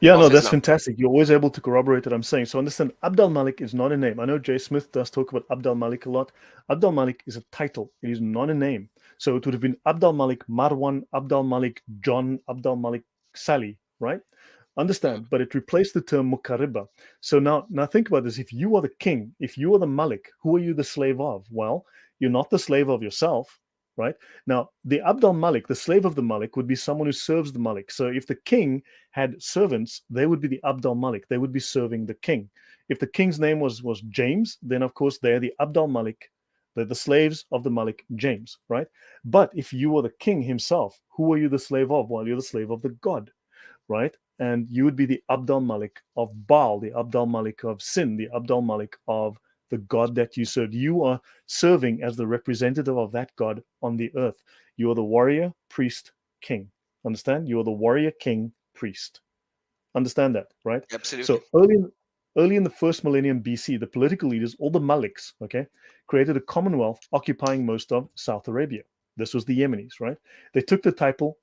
Yeah, no, of that's Islam. fantastic. You're always able to corroborate what I'm saying. So understand, Abdul Malik is not a name. I know Jay Smith does talk about Abdul Malik a lot. Abdul Malik is a title. It is not a name. So it would have been Abdul Malik Marwan, Abdul Malik John, Abdul Malik Sally, right? Mm, Understand, but it replaced the term Mukarriba. So now think about this. If you are the king, if you are the Malik, who are you the slave of? Well, you're not the slave of yourself, right? Now, the Abdul Malik, the slave of the Malik, would be someone who serves the Malik. So if the king had servants, they would be the Abdul Malik. They would be serving the king. If the king's name was James, then of course they're the Abdul Malik. They're the slaves of the Malik James, right? But if you were the king himself, who are you the slave of? Well, you're the slave of the god, right? And you would be the Abdul Malik of Baal, the Abdul Malik of sin, the Abdul Malik of the God that you serve. You are serving as the representative of that God on the earth. You are the warrior, priest, king. Understand? You are the warrior, king, priest. Understand that, right? absolutely. So early in the first millennium BC, the political leaders, all the Maliks, okay, created a commonwealth occupying most of South Arabia. This was the Yemenis, right? They took the title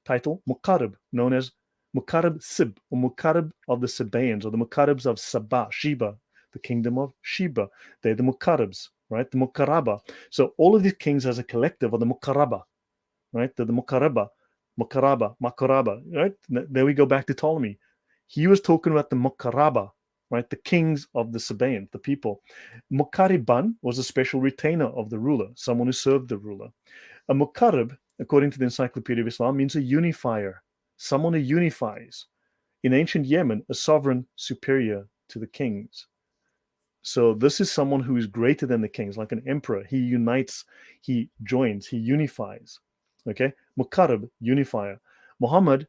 Muqarrib, known as Muqarrib Sib, or Muqarrib of the Sabaeans, or the Muqarribs of Sabah, Sheba, the kingdom of Sheba. They're the Muqarribs, right? The Muqarraba. So all of these kings as a collective are the Muqarraba, right? They're the Muqarraba, Muqarraba, Makaraba, right? There we go back to Ptolemy. He was talking about the Muqarraba, right? The kings of the Sabaeans, the people. Muqarriban was a special retainer of the ruler, someone who served the ruler. A Muqarrib, according to the Encyclopedia of Islam, means a unifier, someone who unifies. In ancient Yemen, a sovereign superior to the kings. So this is someone who is greater than the kings, like an emperor. He unites, he joins, he unifies. Okay? Muqarrib, unifier. Muhammad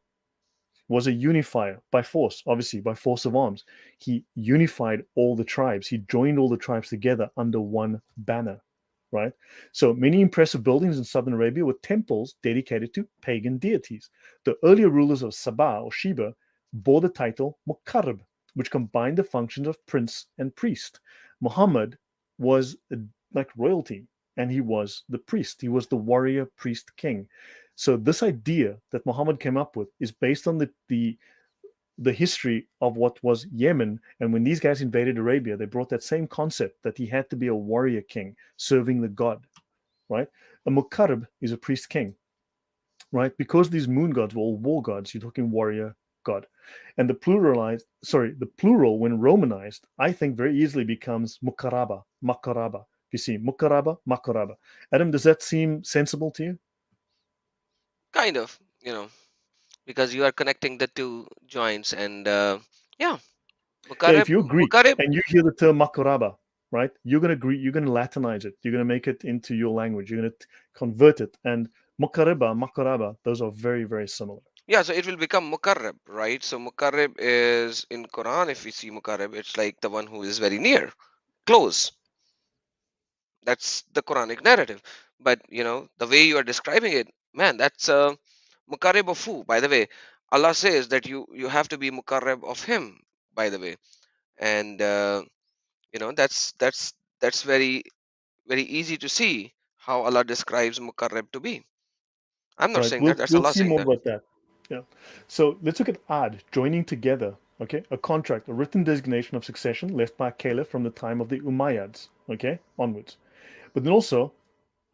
was a unifier by force, obviously, by force of arms. He unified all the tribes. He joined all the tribes together under one banner, right? So many impressive buildings in southern Arabia were temples dedicated to pagan deities. The earlier rulers of Sabah or Sheba bore the title Muqarrib, which combined the functions of prince and priest. Muhammad was like royalty, and he was the priest. He was the warrior, priest, king. So this idea that Muhammad came up with is based on the history of what was Yemen. And when these guys invaded Arabia, they brought that same concept that he had to be a warrior king serving the god, right? A Muqarrib is a priest king, right? Because these moon gods were all war gods, you're talking warrior god. And the plural when romanized, I think very easily becomes Muqarraba, Makaraba. You see, Muqarraba, Makaraba. Adam, does that seem sensible to you? Kind of, because you are connecting the two joints, and yeah, Yeah, Mukarib, if you're Greek Mukarib. and you hear the term Makaraba, right? You're gonna Latinize it. You're gonna make it into your language. You're gonna convert it. And Mukariba, Makaraba, those are very, very similar. Yeah, so it will become Mukarrib, right? So Mukarrib is in Quran. If we see Mukarrib, it's like the one who is very near, close. That's the Quranic narrative. But the way you are describing it, man, that's Mukarrib of who? By the way, Allah says that you have to be Mukarrib of Him. By the way, and that's very very easy to see how Allah describes Mukarrib to be. I'm not Right. saying that. We'll That's we'll Allah see saying more that. about that. Yeah. So let's look at ad, joining together. Okay, a contract, a written designation of succession left by a caliph from the time of the Umayyads. Okay, onwards. But then also,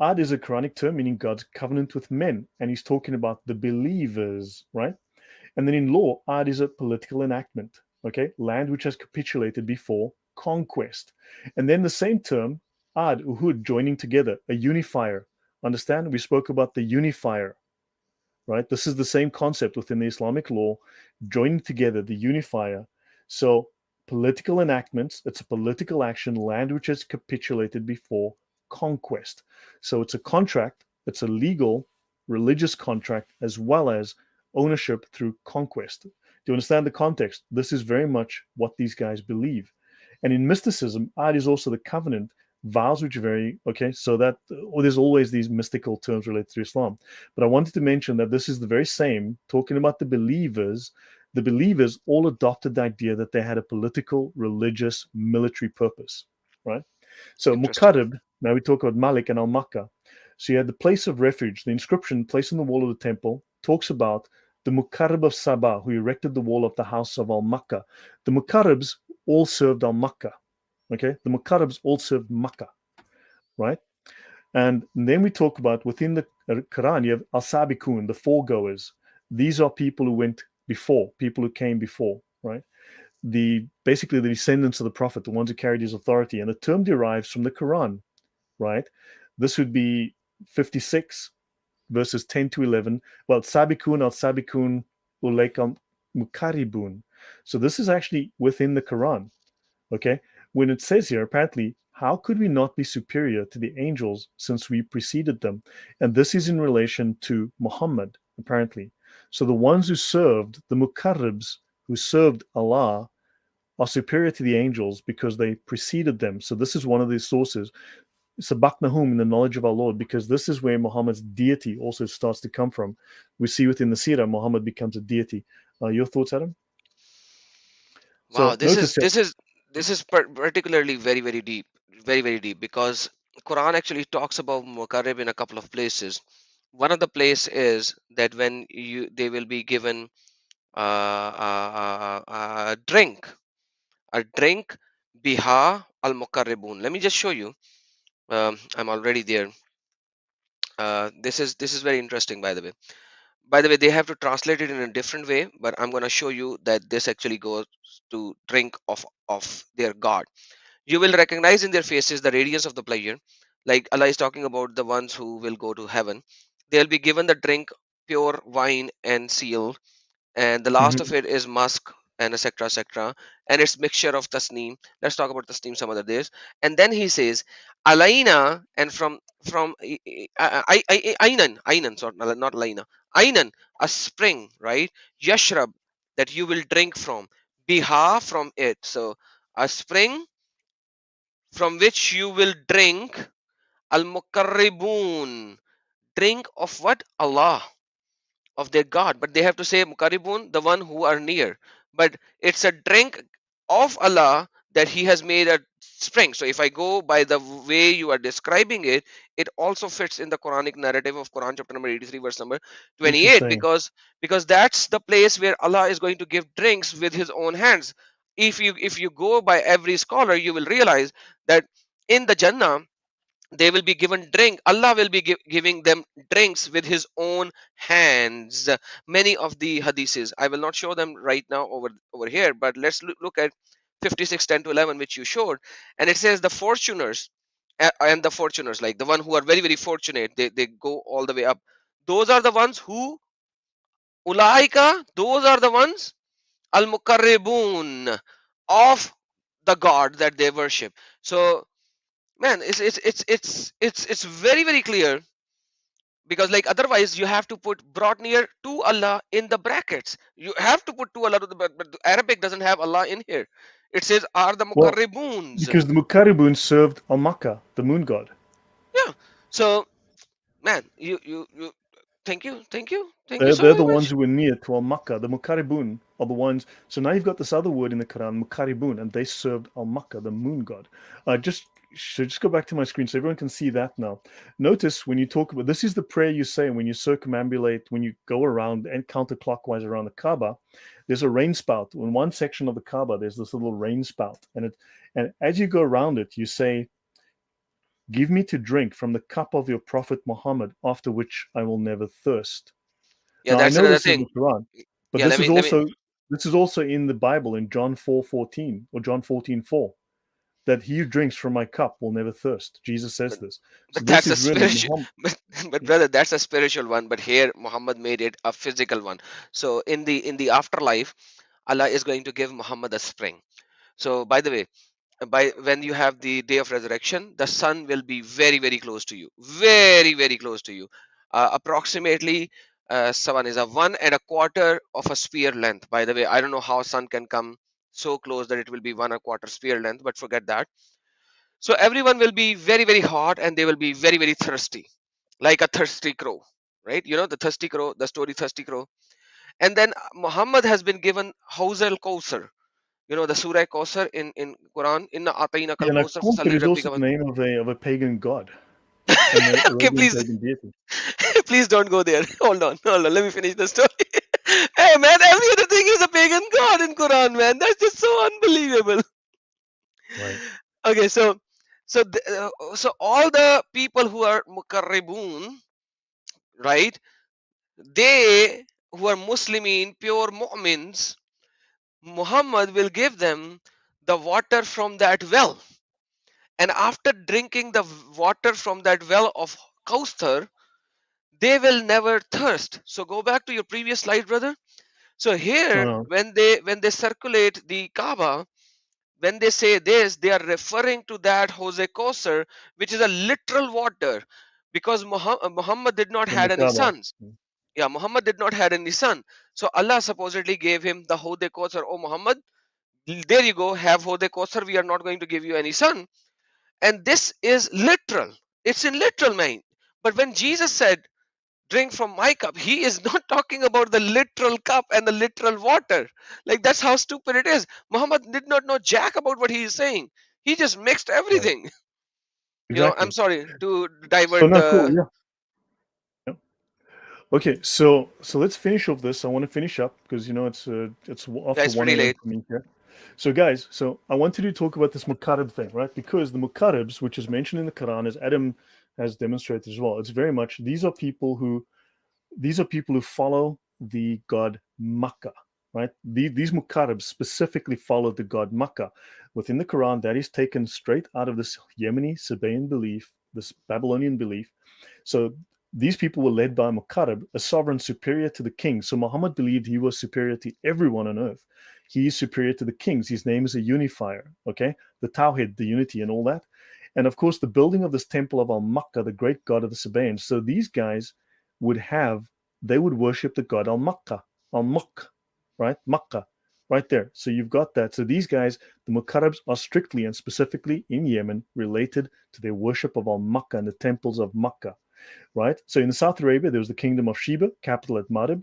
ad is a Quranic term meaning God's covenant with men, and he's talking about the believers, right? And then in law, ad is a political enactment, okay? Land which has capitulated before conquest. And then the same term, ad, uhud, joining together, a unifier. Understand? We spoke about the unifier, right? This is the same concept within the Islamic law, joining together, the unifier. So political enactments, it's a political action, land which has capitulated before conquest. So it's a contract, it's a legal religious contract as well as ownership through conquest. Do you understand the context? This is very much what these guys believe. And in mysticism, art is also the covenant, vows which vary. Okay, so that there's always these mystical terms related to Islam. But I wanted to mention that this is the very same, talking about the believers. The believers all adopted the idea that they had a political, religious, military purpose, right? So Interesting. Muqarrib, now we talk about Malik and Al-Makkah. So you had the place of refuge. The inscription placed on the wall of the temple talks about the Muqarrib of Sabah, who erected the wall of the house of Al-Makkah. The Muqarribs all served Al-Makkah. Okay, the Muqarribs all served Makkah, right? And then we talk about within the Quran, you have Al-Sabikun, the foregoers. These are people who went before, people who came before, right? Basically the descendants of the Prophet, the ones who carried his authority. And the term derives from the Quran, right? This would be 56 verses 10 to 11. Well, Sabikun al-Sabikun ulaikam mukaribun. So this is actually within the Quran, okay? When it says here, apparently, how could we not be superior to the angels since we preceded them? And this is in relation to Muhammad, apparently. So the ones who served, the mukarribs who served Allah, are superior to the angels because they preceded them. So this is one of the sources. Sabaknahum, in the knowledge of our Lord, because this is where Muhammad's deity also starts to come from. We see within the Sirah, Muhammad becomes a deity. Your thoughts, Adam? Wow, So notice that. this is particularly very deep, very deep, because Quran actually talks about Muqarrib in a couple of places. One of the place is that when they will be given a drink, biha al muqarribun. Let me just show you. I'm already there. This is very interesting, by the way. By the way, they have to translate it in a different way, but I'm going to show you that this actually goes to drink of their God. You will recognize in their faces the radiance of the pleasure. Like Allah is talking about the ones who will go to heaven. They'll be given the drink, pure wine and seal, and the last of Mhm. it is musk and etc, and it's mixture of tasneem. Let's talk about tasneem some other days. And then he says alaina, and from ainan, sorry, not alaina, ainan, a spring, right? Yashrab, that you will drink from, biha, from it. So a spring from which you will drink, al mukarribun, drink of what? Allah, of their God. But they have to say Mukaribun, the one who are near. But it's a drink of Allah that He has made a spring. So if I go by the way you are describing it, it also fits in the Quranic narrative of Quran chapter number 83, verse number 28, Interesting. because that's the place where Allah is going to give drinks with His own hands. If you go by every scholar, you will realize that in the Jannah they will be given drink. Allah will be giving them drinks with His own hands. Many of the hadiths, I will not show them right now over here, but let's look at 56:10 to 11, which you showed. And it says the fortuners, and the fortuners, like the one who are very fortunate, they go all the way up. Those are the ones who, ulaika, those are the ones, al mukarribun, of the God that they worship. So man, it's very clear, because like otherwise you have to put brought near to Allah in the brackets. You have to put to Allah to the, but the Arabic doesn't have Allah in here. It says are the Well, mukarribuns. because the Mukaribun served Al-Makkah, the moon god. Yeah. So man, you thank you so They're very the ones much. who were near to Al-Makkah. The Mukaribun are the ones. So now you've got this other word in the Quran, Mukaribun, and they served Al-Makkah, the moon god. Just go back to my screen so everyone can see that now. Notice when you talk about this is the prayer you say when you circumambulate, when you go around and counterclockwise around the Kaaba. There's a rain spout. In one section of the Kaaba, there's this little rain spout, and as you go around it, you say, "Give me to drink from the cup of your Prophet Muhammad, after which I will never thirst." Yeah, Now I that's know another this is thing. the Quran, but Yeah, this is also in the Bible in John 4:14 or John 14:4 that he who drinks from my cup will never thirst. Jesus says but this. So but this that's a is really spiritual Muhammad. but brother, that's a spiritual one, but here Muhammad made it a physical one. So in the afterlife, Allah is going to give Muhammad a spring. So by the way, by when you have the day of resurrection, the sun will be very, very close to you, very, very close to you. Approximately, Savan is a 1.25 of a sphere length. By the way, I don't know how sun can come so close that it will be 1.25 sphere length, but forget that. So everyone will be very, very hot, and they will be very, very thirsty, like a thirsty crow, right? You know the thirsty crow, the story thirsty crow. And then Muhammad has been given Hauz al Kausar, you know, the Surah Kausar in Quran, inna atayna kal Yeah, and of Kausar course, there fasalli is also rabbika the wan-" name of a pagan god, an Okay, Arabian please, pagan deity. please don't go there. Hold on, let me finish the story. Hey man, every other thing is a pagan god in Quran, man. That's just so unbelievable. Right. Okay, so all the people who are mukarribun, right? They who are Muslimin, pure mu'mins, Muhammad will give them the water from that well. And after drinking the water from that well of Kausthar, they will never thirst. So go back to your previous slide, brother. So here, Uh, when they circulate the Kaaba, when they say this, they are referring to that Hose Kausar, which is a literal water, because Muhammad did not from the had any Kaaba. sons. Yeah, Muhammad did not had any son. So Allah supposedly gave him the Hode Kausar. Oh Muhammad, there you go, have Hode Kausar. We are not going to give you any son. And this is literal. It's in literal meaning. But when Jesus said, drink from my cup, he is not talking about the literal cup and the literal water. Like, that's how stupid it is. Muhammad did not know jack about what he is saying. He just mixed Right. everything. I'm Exactly. sorry to So divert no, cool. the. Yeah. Yeah. Okay. So let's finish off this. I want to finish up because it's Yeah, after it's 1 pretty a.m. late. for me here. So guys, so I wanted to talk about this Mukarib thing, right? Because the Mukaribs, which is mentioned in the Quran, as Adam has demonstrated as well, it's very much these are people who follow the god Makkah, right? These Mukaribs specifically follow the god Makkah. Within the Quran, that is taken straight out of this Yemeni Sabaean belief, this Babylonian belief. So these people were led by Mukarib, a sovereign superior to the king. So Muhammad believed he was superior to everyone on earth. He is superior to the kings. His name is a unifier, okay? The Tawhid, the unity, and all that. And of course, the building of this temple of Al Makkah, the great god of the Sabaeans. So these guys would have, they would worship the god Al Makkah, Al Mukk, right? Makkah, right there. So you've got that. So these guys, the Mukarrabs, are strictly and specifically in Yemen related to their worship of Al Makkah and the temples of Makkah, right? So in South Arabia, there was the kingdom of Sheba, capital at Marib,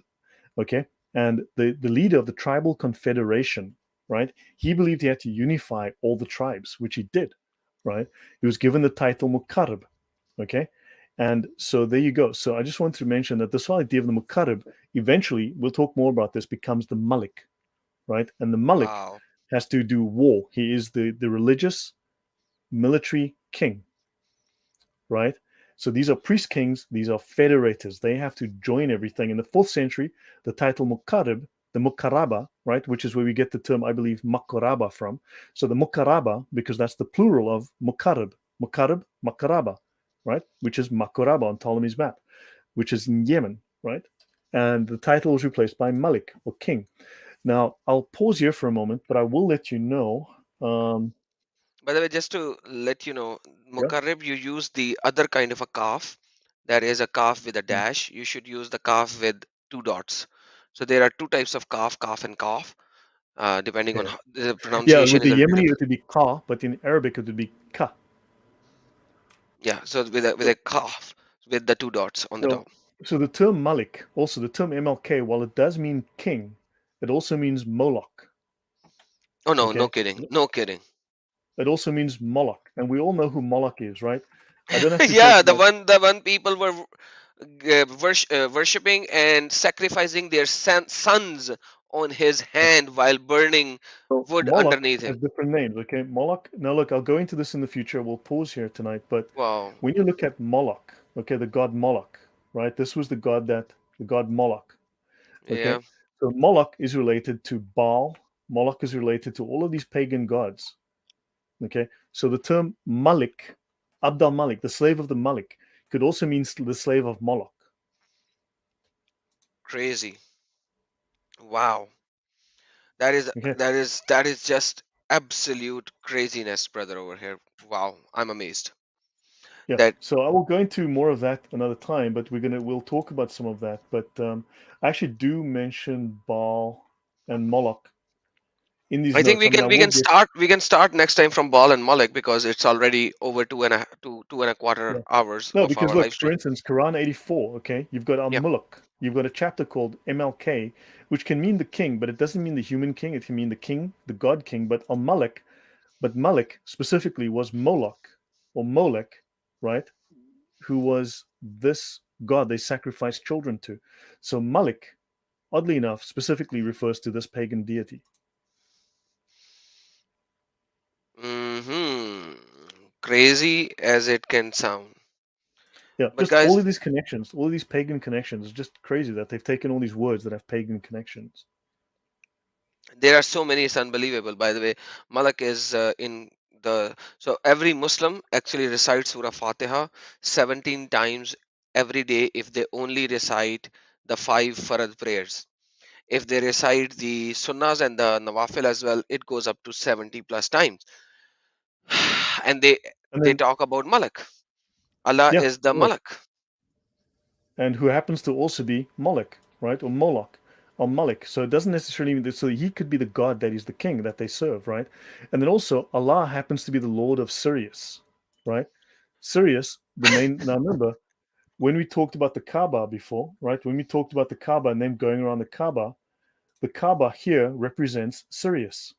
okay? And the leader of the tribal confederation, right? He believed he had to unify all the tribes, which he did, right? He was given the title Mukarrab, okay? And so there you go. So I just wanted to mention that this whole idea of the Mukarrab, eventually, we'll talk more about this, becomes the Malik, right? And the Malik Wow. has to do war. He is the religious military king, right? So these are priest kings, these are federators. They have to join everything. In the 4th century, the title Mukarrab, the Mukaraba, right, which is where we get the term, I believe, Makaraba from. So the Mukaraba, because that's the plural of Mukarab, Makaraba, right, which is Makaraba on Ptolemy's map, which is in Yemen, right? And the title was replaced by Malik or king. Now, I'll pause here for a moment, but I will let you know. Um, By the way, just to let you know, yeah. Mukarrib, you use the other kind of a calf. That is a calf with a dash. You should use the calf with two dots. So there are two types of calf and calf. Depending on Okay. how, the Yeah, pronunciation with is the a little bit Yemeni, different. it would be ka, but in Arabic, it would be ka. Yeah, so with a calf with the two dots on the So, top. so the term Malik, also the term MLK, while it does mean king, it also means Moloch. Oh no, no Okay, kidding, no kidding. it also means Moloch, and we all know who Moloch is, right? I don't have to talk Yeah, the about. one the one people were worshipping and sacrificing their sons on his hand while burning So wood Moloch underneath has him. different names. Okay, Moloch. Now look, I'll go into this in the future. We'll pause here tonight, but Wow. when you look at Moloch, okay, the god Moloch, right? This was the god Moloch. Okay, Yeah, so Moloch is related to Baal. Moloch is related to all of these pagan gods. Okay, so the term Malik, Abdal Malik, the slave of the Malik, could also mean the slave of Moloch. crazy. Wow. That is Okay, that is just absolute craziness, brother, over here. Wow, I'm amazed. Yeah, That so I will go into more of that another time, but we'll talk about some of that. But I actually do mention Baal and Moloch in these I think notes. we I mean, I can we will can get start next time from Ball and Malik because it's already over two and a quarter yeah. hours No, of because our look, live for stream. instance, Quran 84. Okay, you've got Al Yeah. Mulk. You've got a chapter called MLK, which can mean the king, but it doesn't mean the human king. It can mean the king, the god king. But Al Malik, but Malik specifically was Moloch or Molech, right? Who was this god they sacrificed children to. So Malik, oddly enough, specifically refers to this pagan deity. Hmm. Crazy as it can sound. Yeah, But just all guys, of these connections, all of these pagan connections, it's just crazy that they've taken all these words that have pagan connections. there are so many, it's unbelievable. By the way, Malak is in the so every Muslim actually recites Surah Fatiha 17 times every day if they only recite the five Farad prayers. If they recite the Sunnahs and the Nawafil as well, it goes up to 70 plus times. And And they then, talk about Malak. Allah yeah, is the correct. Malak. And who happens to also be Moloch, right? Or Moloch or Malik. So it doesn't necessarily mean that, so he could be the god that is the king that they serve, right? And then also Allah happens to be the Lord of Sirius, right? Sirius, the main, now remember, when we talked about the Kaaba before, right? When we talked about the Kaaba and them going around the Kaaba here represents Sirius,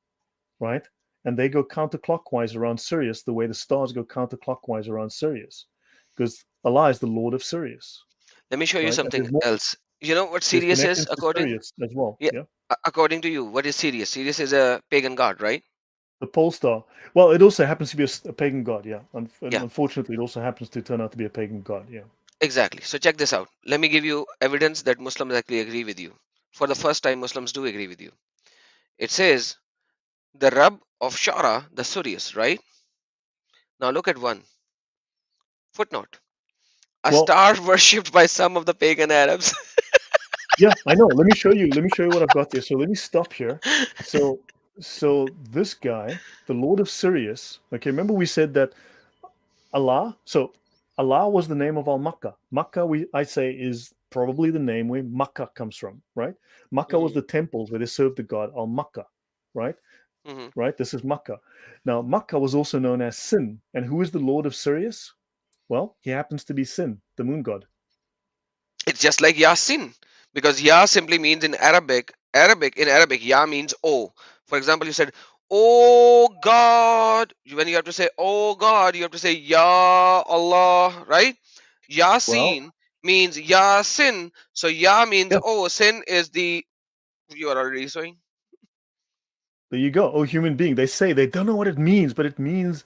right? And they go counterclockwise around Sirius the way the stars go counterclockwise around Sirius, because Allah is the Lord of Sirius, Let me show you right? And something else. You know what there's Sirius is connections to Sirius as well. yeah, Yeah, according to you? What is Sirius? Sirius is a pagan god, right? the pole star. Well, it also happens to be a pagan god. Yeah, and Yeah, unfortunately, it also happens to turn out to be a pagan god. Yeah. exactly. So check this out. Let me give you evidence that Muslims actually agree with you. For the first time, Muslims do agree with you. It says the Rabb of Shara, the Sirius, right? Now look at one footnote. A Well, star worshipped by some of the pagan Arabs. yeah, I know. Let me show you. Let me show you what I've got here. So let me stop here. So, so this guy, the Lord of Sirius. Okay, remember we said that Allah. So Allah was the name of Al Makkah. Makkah, I say, is probably the name where Makkah comes from, right? Makkah was Hmm. the temples where they served the god Al Makkah, right? Hmm. Right. This is Makkah. Now Makkah was also known as Sin, and who is the Lord of Sirius? Well, he happens to be Sin, the moon god. It's just like Yasin, because Ya simply means in Arabic, Ya means oh. For example, you said, "Oh God." When you have to say "Oh God," you have to say Ya Allah, right? Well, Yasin means Yasin. So Ya means yeah, oh, sin is the you are already saying. there you go. Oh, human being. They say they don't know what it means, but it means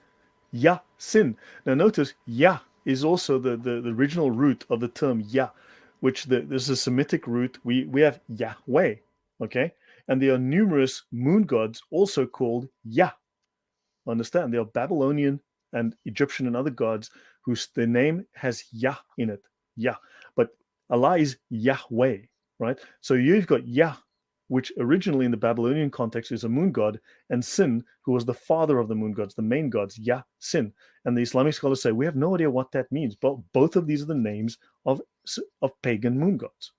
Ya sin. Now notice Ya is also the original root of the term Ya, which this is a Semitic root. We have Yahweh, okay? And there are numerous moon gods also called Ya. Understand? There are Babylonian and Egyptian and other gods whose their name has Yah in it. Yah. But Allah is Yahweh, right? So you've got Yah, which originally in the Babylonian context is a moon god, and Sin, who was the father of the moon gods, the main gods, Yah, Sin. And the Islamic scholars say we have no idea what that means, but both of these are the names of pagan moon gods.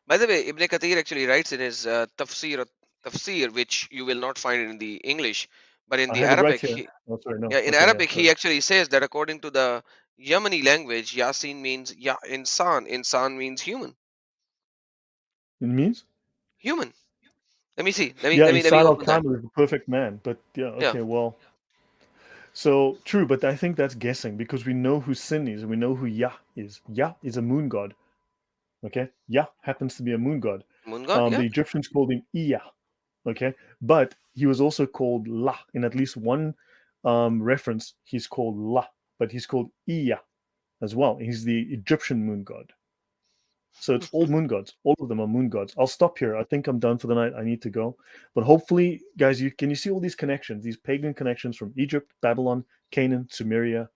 By the way, Ibn Kathir actually writes in his tafsir, which you will not find in the English, but in I the have it right Arabic, here. Oh, sorry, no. yeah, in Okay, yeah, Arabic, he sorry. actually says that according to the Yemeni language, Yasin means ya insan. Insan means human. It means? Human. Let me see. Yeah, Let me Insan open that. al-Kamil is the perfect man. But yeah, Yeah. okay, well, so true, but I think that's guessing because we know who Sin is and we know who Yah is. Yah is a moon god. Okay, Yah happens to be a moon god. Moon god. The Yeah. Egyptians called him Iyah. Okay, but he was also called La in at least one reference. He's called La, but he's called Iyah as well. He's the Egyptian moon god. So it's all moon gods. All of them are moon gods. I'll stop here. I think I'm done for the night. I need to go. But hopefully, guys, you see all these connections, these pagan connections from Egypt, Babylon, Canaan, Sumeria,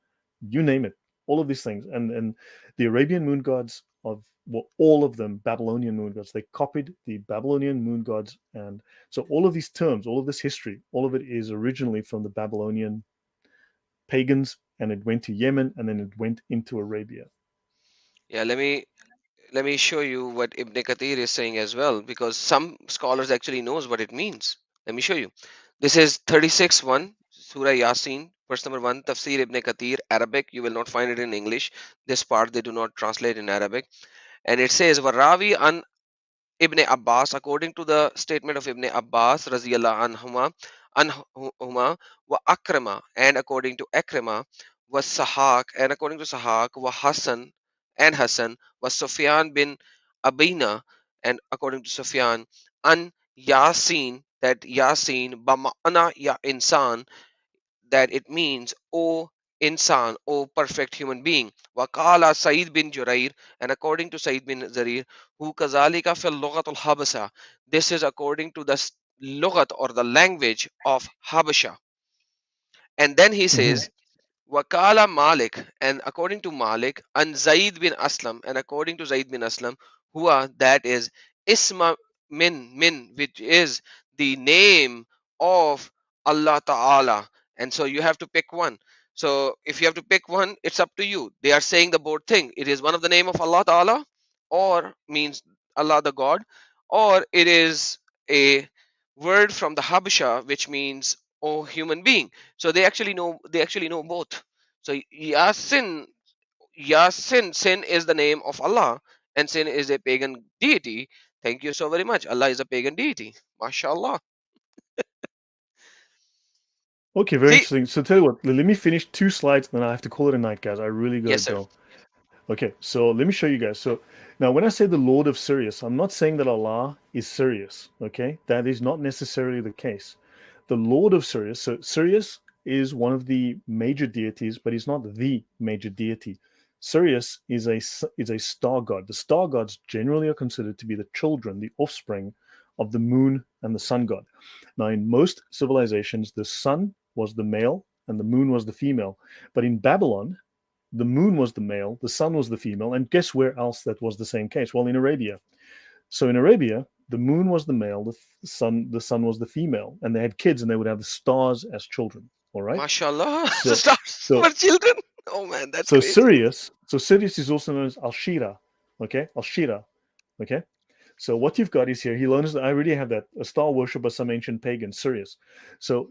you name it. All of these things. And the Arabian moon gods of, well, all of them Babylonian moon gods. They copied the Babylonian moon gods, and so all of these terms, all of this history, all of it is originally from the Babylonian pagans, and it went to Yemen, and then it went into Arabia. Yeah, let me show you what Ibn Kathir is saying as well, because some scholars actually knows what it means. Let me show you. This is 36:1, Surah Yasin, verse number 1, Tafsir Ibn Kathir, Arabic. You will not find it in English. This part they do not translate in Arabic. And it says, Warawi an Ibn Abbas, according to the statement of Ibn Abbas, Raziyallahu anhuma, wa Akrama, and according to Akrama, was Sahak, and according to Sahak, wa Hassan, and Hassan, was Sufyan bin Abina, and according to Sufyan, an Yasin, that Yasin, Bama'ana ya insan, that it means, O insan, O perfect human being. Waqala Said bin Jurair, and according to Said bin Zarir, who kazalika fil lughatul Habasa. This is according to the lughat or the language of Habasha. And then he Mm-hmm. says, Wakala Malik, and according to Malik, and Zaid bin Aslam, and according to Zaid bin Aslam, Hua, that is Isma min, which is the name of Allah Ta'ala. And so you have to pick one. So if you have to pick one, it's up to you. They are saying the both thing. It is one of the name of Allah Ta'ala, or means Allah the God, or it is a word from the Habasha, which means oh human being. So they actually know both. So Yasin, sin is the name of Allah, and sin is a pagan deity. Thank you so very much. Allah is a pagan deity. MashaAllah. Okay, very See? interesting. So tell you what, let me finish 2 slides, and then I have to call it a night, guys. I really gotta Yes, sir. go. Okay, so let me show you guys. So now, when I say the Lord of Sirius, I'm not saying that Allah is Sirius. Okay, that is not necessarily the case. The Lord of Sirius. So Sirius is one of the major deities, but he's not the major deity. Sirius is a star god. The star gods generally are considered to be the children, the offspring of the moon and the sun god. Now, in most civilizations, the sun was the male and the moon was the female. But in Babylon, the moon was the male, the sun was the female, and guess where else that was the same case? Well, in Arabia. So in Arabia, the moon was the male, the sun was the female, and they had kids, and they would have the stars as children. All right. MashaAllah. The So stars so for children. Oh man, that's so crazy. Sirius is also known as Al Shira. Okay, Al Shira. Okay. So what you've got is here. He learns that I already have that, a star worship of some ancient pagan, Sirius. So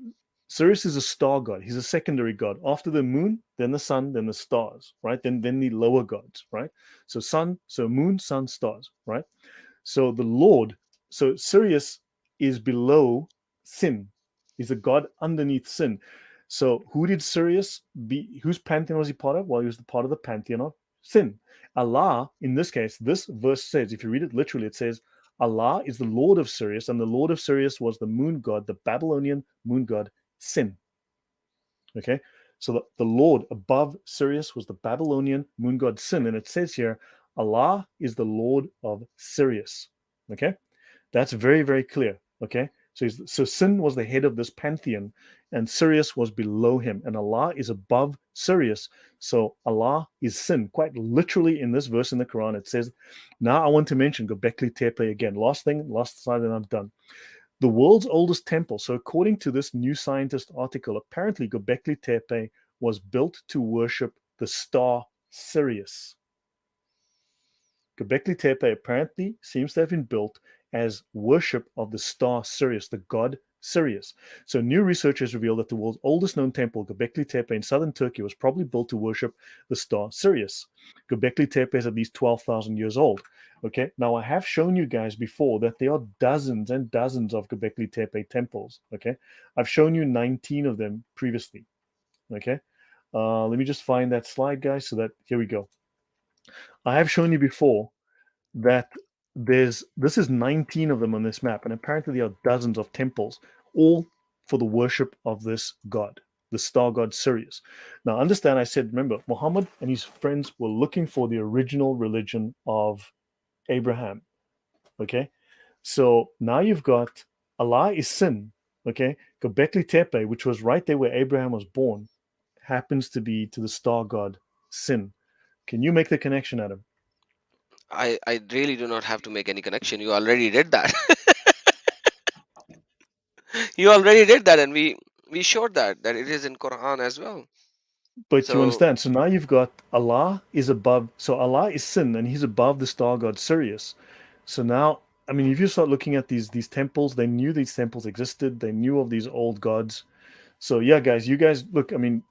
Sirius is a star god. He's a secondary god. After the moon, then the sun, then the stars, right? Then the lower gods, right? So moon, sun, stars, right? So the Lord, so Sirius is below sin. He's a god underneath sin. So who did Sirius be? Whose pantheon was he part of? Well, he was the part of the pantheon of sin. Allah, in this case, this verse says, if you read it literally, it says, Allah is the Lord of Sirius, and the Lord of Sirius was the moon god, the Babylonian moon god, Sin. Okay, so the Lord above Sirius was the Babylonian moon god Sin, and it says here, Allah is the Lord of Sirius. Okay, that's very, very clear. Okay, so Sin was the head of this pantheon, and Sirius was below him, and Allah is above Sirius. So Allah is Sin. Quite literally in this verse in the Quran, it says, now I want to mention Göbekli Tepe again. Last slide, and I'm done. The world's oldest temple. So according to this New Scientist article, apparently Göbekli Tepe was built to worship the star Sirius. Göbekli Tepe apparently seems to have been built as worship of the star Sirius, the god Sirius. So new research has revealed that the world's oldest known temple, Göbekli Tepe in southern Turkey, was probably built to worship the star Sirius. Göbekli Tepe is at least 12,000 years old. Okay, now I have shown you guys before that there are dozens and dozens of Göbekli Tepe temples. Okay, I've shown you 19 of them previously. Okay, let me just find that slide, guys, so that here we go. I have shown you before that this is 19 of them on this map, and apparently there are dozens of temples, all for the worship of this god, the star god Sirius. Now understand, I said, remember, Muhammad and his friends were looking for the original religion of Abraham. Okay, so now you've got Allah is Sin. Okay, Göbekli Tepe, which was right there where Abraham was born, happens to be to the star god Sin. Can you make the connection, Adam? I really do not have to make any connection. You already did that. You already did that, and we showed that it is in Quran as well. But you So understand. So now you've got Allah is above. So Allah is sin, and He's above the star god Sirius. So now, I mean, if you start looking at these temples, they knew these temples existed. They knew of these old gods. So yeah, guys, you guys look. I mean,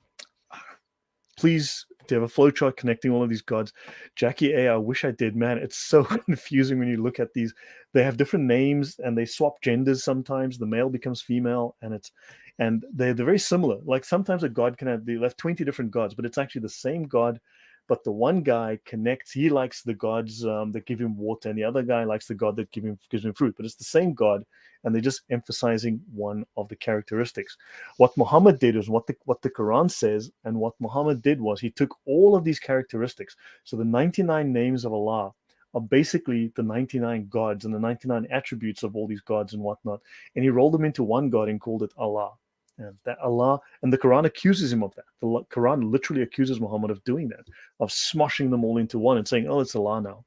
please to have a flowchart connecting all of these gods. Jackie A, I wish I did, man. It's so confusing when you look at these. They have different names and they swap genders sometimes. The male becomes female, and they're very similar. Like sometimes a god can have they have 20 different gods, but it's actually the same god. But the one guy connects, he likes the gods that give him water, and the other guy likes the god that gives him fruit. But it's the same god, and they're just emphasizing one of the characteristics. What Muhammad did is what the Quran says, and what Muhammad did was he took all of these characteristics. So the 99 names of Allah are basically the 99 gods and the 99 attributes of all these gods and whatnot, and he rolled them into one God and called it Allah. And that Allah, and the Quran accuses him of that. The Quran literally accuses Muhammad of doing that, of smushing them all into one and saying, "Oh, it's Allah now."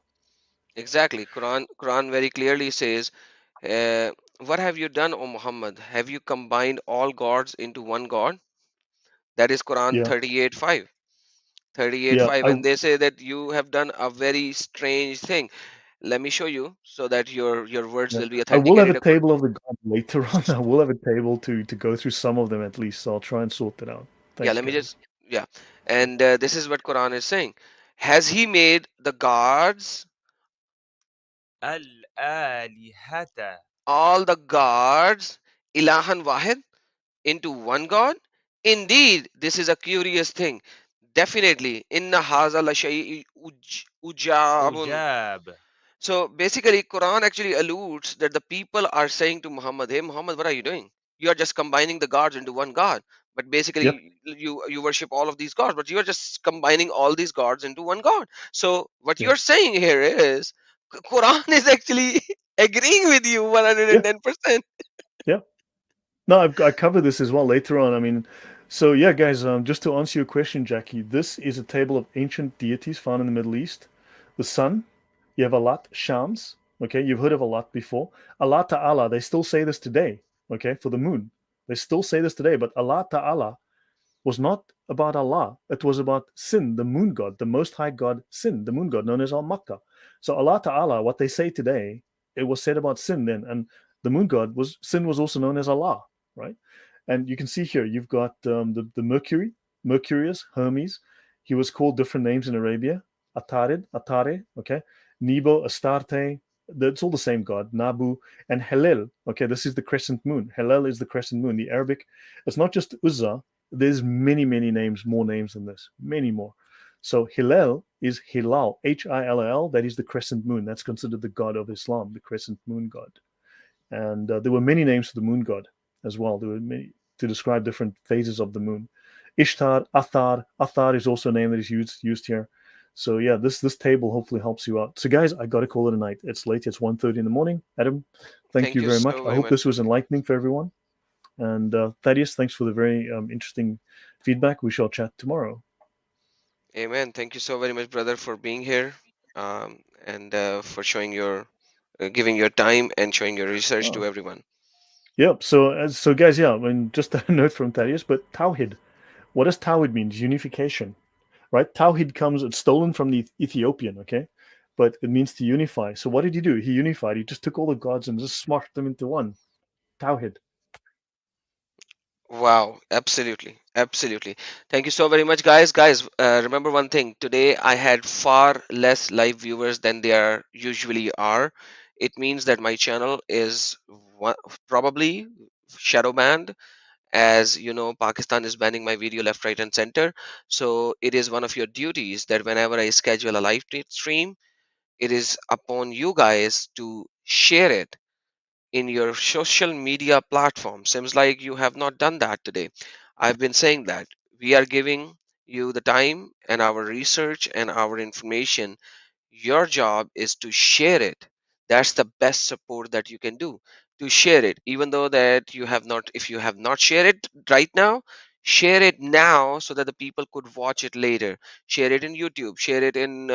exactly, Quran very clearly says, uh, "What have you done, O Muhammad? Have you combined all gods into one God?" That is Quran Yeah, 38:5. yeah. 38:5, and they say that you have done a very strange thing. Let me show you so that your words Yeah. will be I will have a authenticated. table of the gods later on. I will have a table to go through some of them at least. So I'll try and sort that out. Yeah, Thanks, let me guys. just, yeah. And this is what Quran is saying. Has he made the gods, الآلهة all the gods, ilahan wahid, into one God? Indeed, this is a curious thing. Definitely, inna haza la shay'in ujabun. عجاب So basically, Quran actually alludes that the people are saying to Muhammad, "Hey Muhammad, what are you doing? You are just combining the gods into one God. But Yep. basically, you worship all of these gods, but you are just combining all these gods into one God. So what you Yeah. are saying here is, Quran is actually agreeing with you Yeah. 110%. Yeah. No, I cover this as well later on. I mean, so yeah, guys. Just to answer your question, Jackie, this is a table of ancient deities found in the Middle East. The sun. You have Alat Shams. Okay, you've heard of Alat before. Allah Ta'ala. They still say this today. Okay, for the moon, they still say this today. But Allah Ta'ala was not about Allah. It was about Sin, the moon god, the most high god, Sin, the moon god, known as Al Makkah. So Allah Ta'ala, what they say today, it was said about Sin then. And the moon god was Sin was also known as Allah, right? And you can see here, you've got the Mercury, Mercurius, Hermes. He was called different names in Arabia. Atarid, Atare, okay? Nebo, Astarte, that's all the same god, Nabu, and Helel. Okay, this is the crescent moon. Helel is the crescent moon. The Arabic, it's not just Uzzah, there's many names, more names than this, many more. So Hillel is Hilal, Hilal. That is the crescent moon. That's considered the god of Islam, the crescent moon god. And there were many names for the moon god as well. There were many to describe different phases of the moon. Ishtar, Athar. Athar is also a name that is used here. So yeah, this table hopefully helps you out. So guys, I got to call it a night. It's late. It's 1:30 in the morning. Adam, thank Thank you you very much. so I very hope much. this was enlightening for everyone. And Thaddeus, thanks for the very interesting feedback. We shall chat tomorrow. Amen. Thank you so very much, brother, for being here, and for showing your, giving your time and showing your research to Oh, everyone. yep. So guys, yeah. I mean, just a note from Thaddeus, but Tawhid. What does Tawhid mean? Unification, right? Tawhid comes. It's stolen from the Ethiopian, okay, but it means to unify. So what did he do? He unified. He just took all the gods and just smashed them into one. Tawhid. Wow, absolutely, absolutely. Thank you so very much, guys. Guys, remember one thing. Today I had far less live viewers than there usually are. It means that my channel is probably shadow banned. As you know, Pakistan is banning my video left, right, and center. So it is one of your duties that whenever I schedule a live stream, it is upon you guys to share it in your social media platform. Seems like you have not done that today. I've been saying that we are giving you the time and our research and our information. Your job is to share it. That's the best support that you can do, to share it. Even though that you have not, if you have not shared it right now, share it now so that the people could watch it later. Share it in YouTube, share it in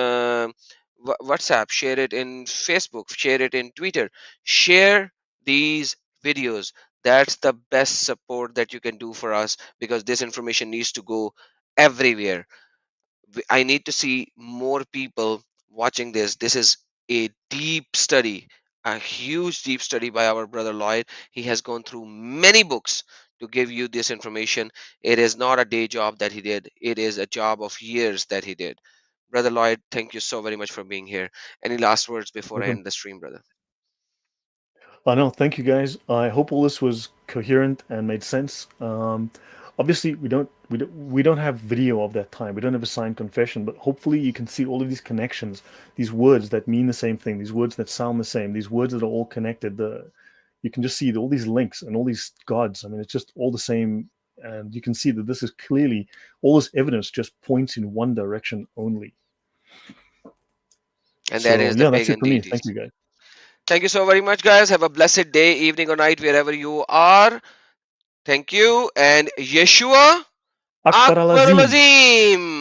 WhatsApp, share it in Facebook, share it in Twitter. Share these videos. That's the best support that you can do for us, because this information needs to go everywhere. I need to see more people watching this. This is a deep study, a huge deep study by our brother Lloyd. He has gone through many books to give you this information. It is not a day job that he did, it is a job of years that he did. Brother Lloyd, thank you so very much for being here. Any last words before I Welcome. end the stream, brother? No, thank you guys. I hope all this was coherent and made sense. Obviously, we don't have video of that time. We don't have a signed confession, but hopefully you can see all of these connections, these words that mean the same thing, these words that sound the same, these words that are all connected. You can just see all these links and all these gods. I mean, it's just all the same, and you can see that this is clearly all this evidence just points in one direction only. And that So is the yeah, that's it pagan for me. Thank deities. you, guys. Thank you so very much, guys. Have a blessed day, evening, or night, wherever you are. Thank you. And Yeshua Akbar Akbar al-Azim. Azim.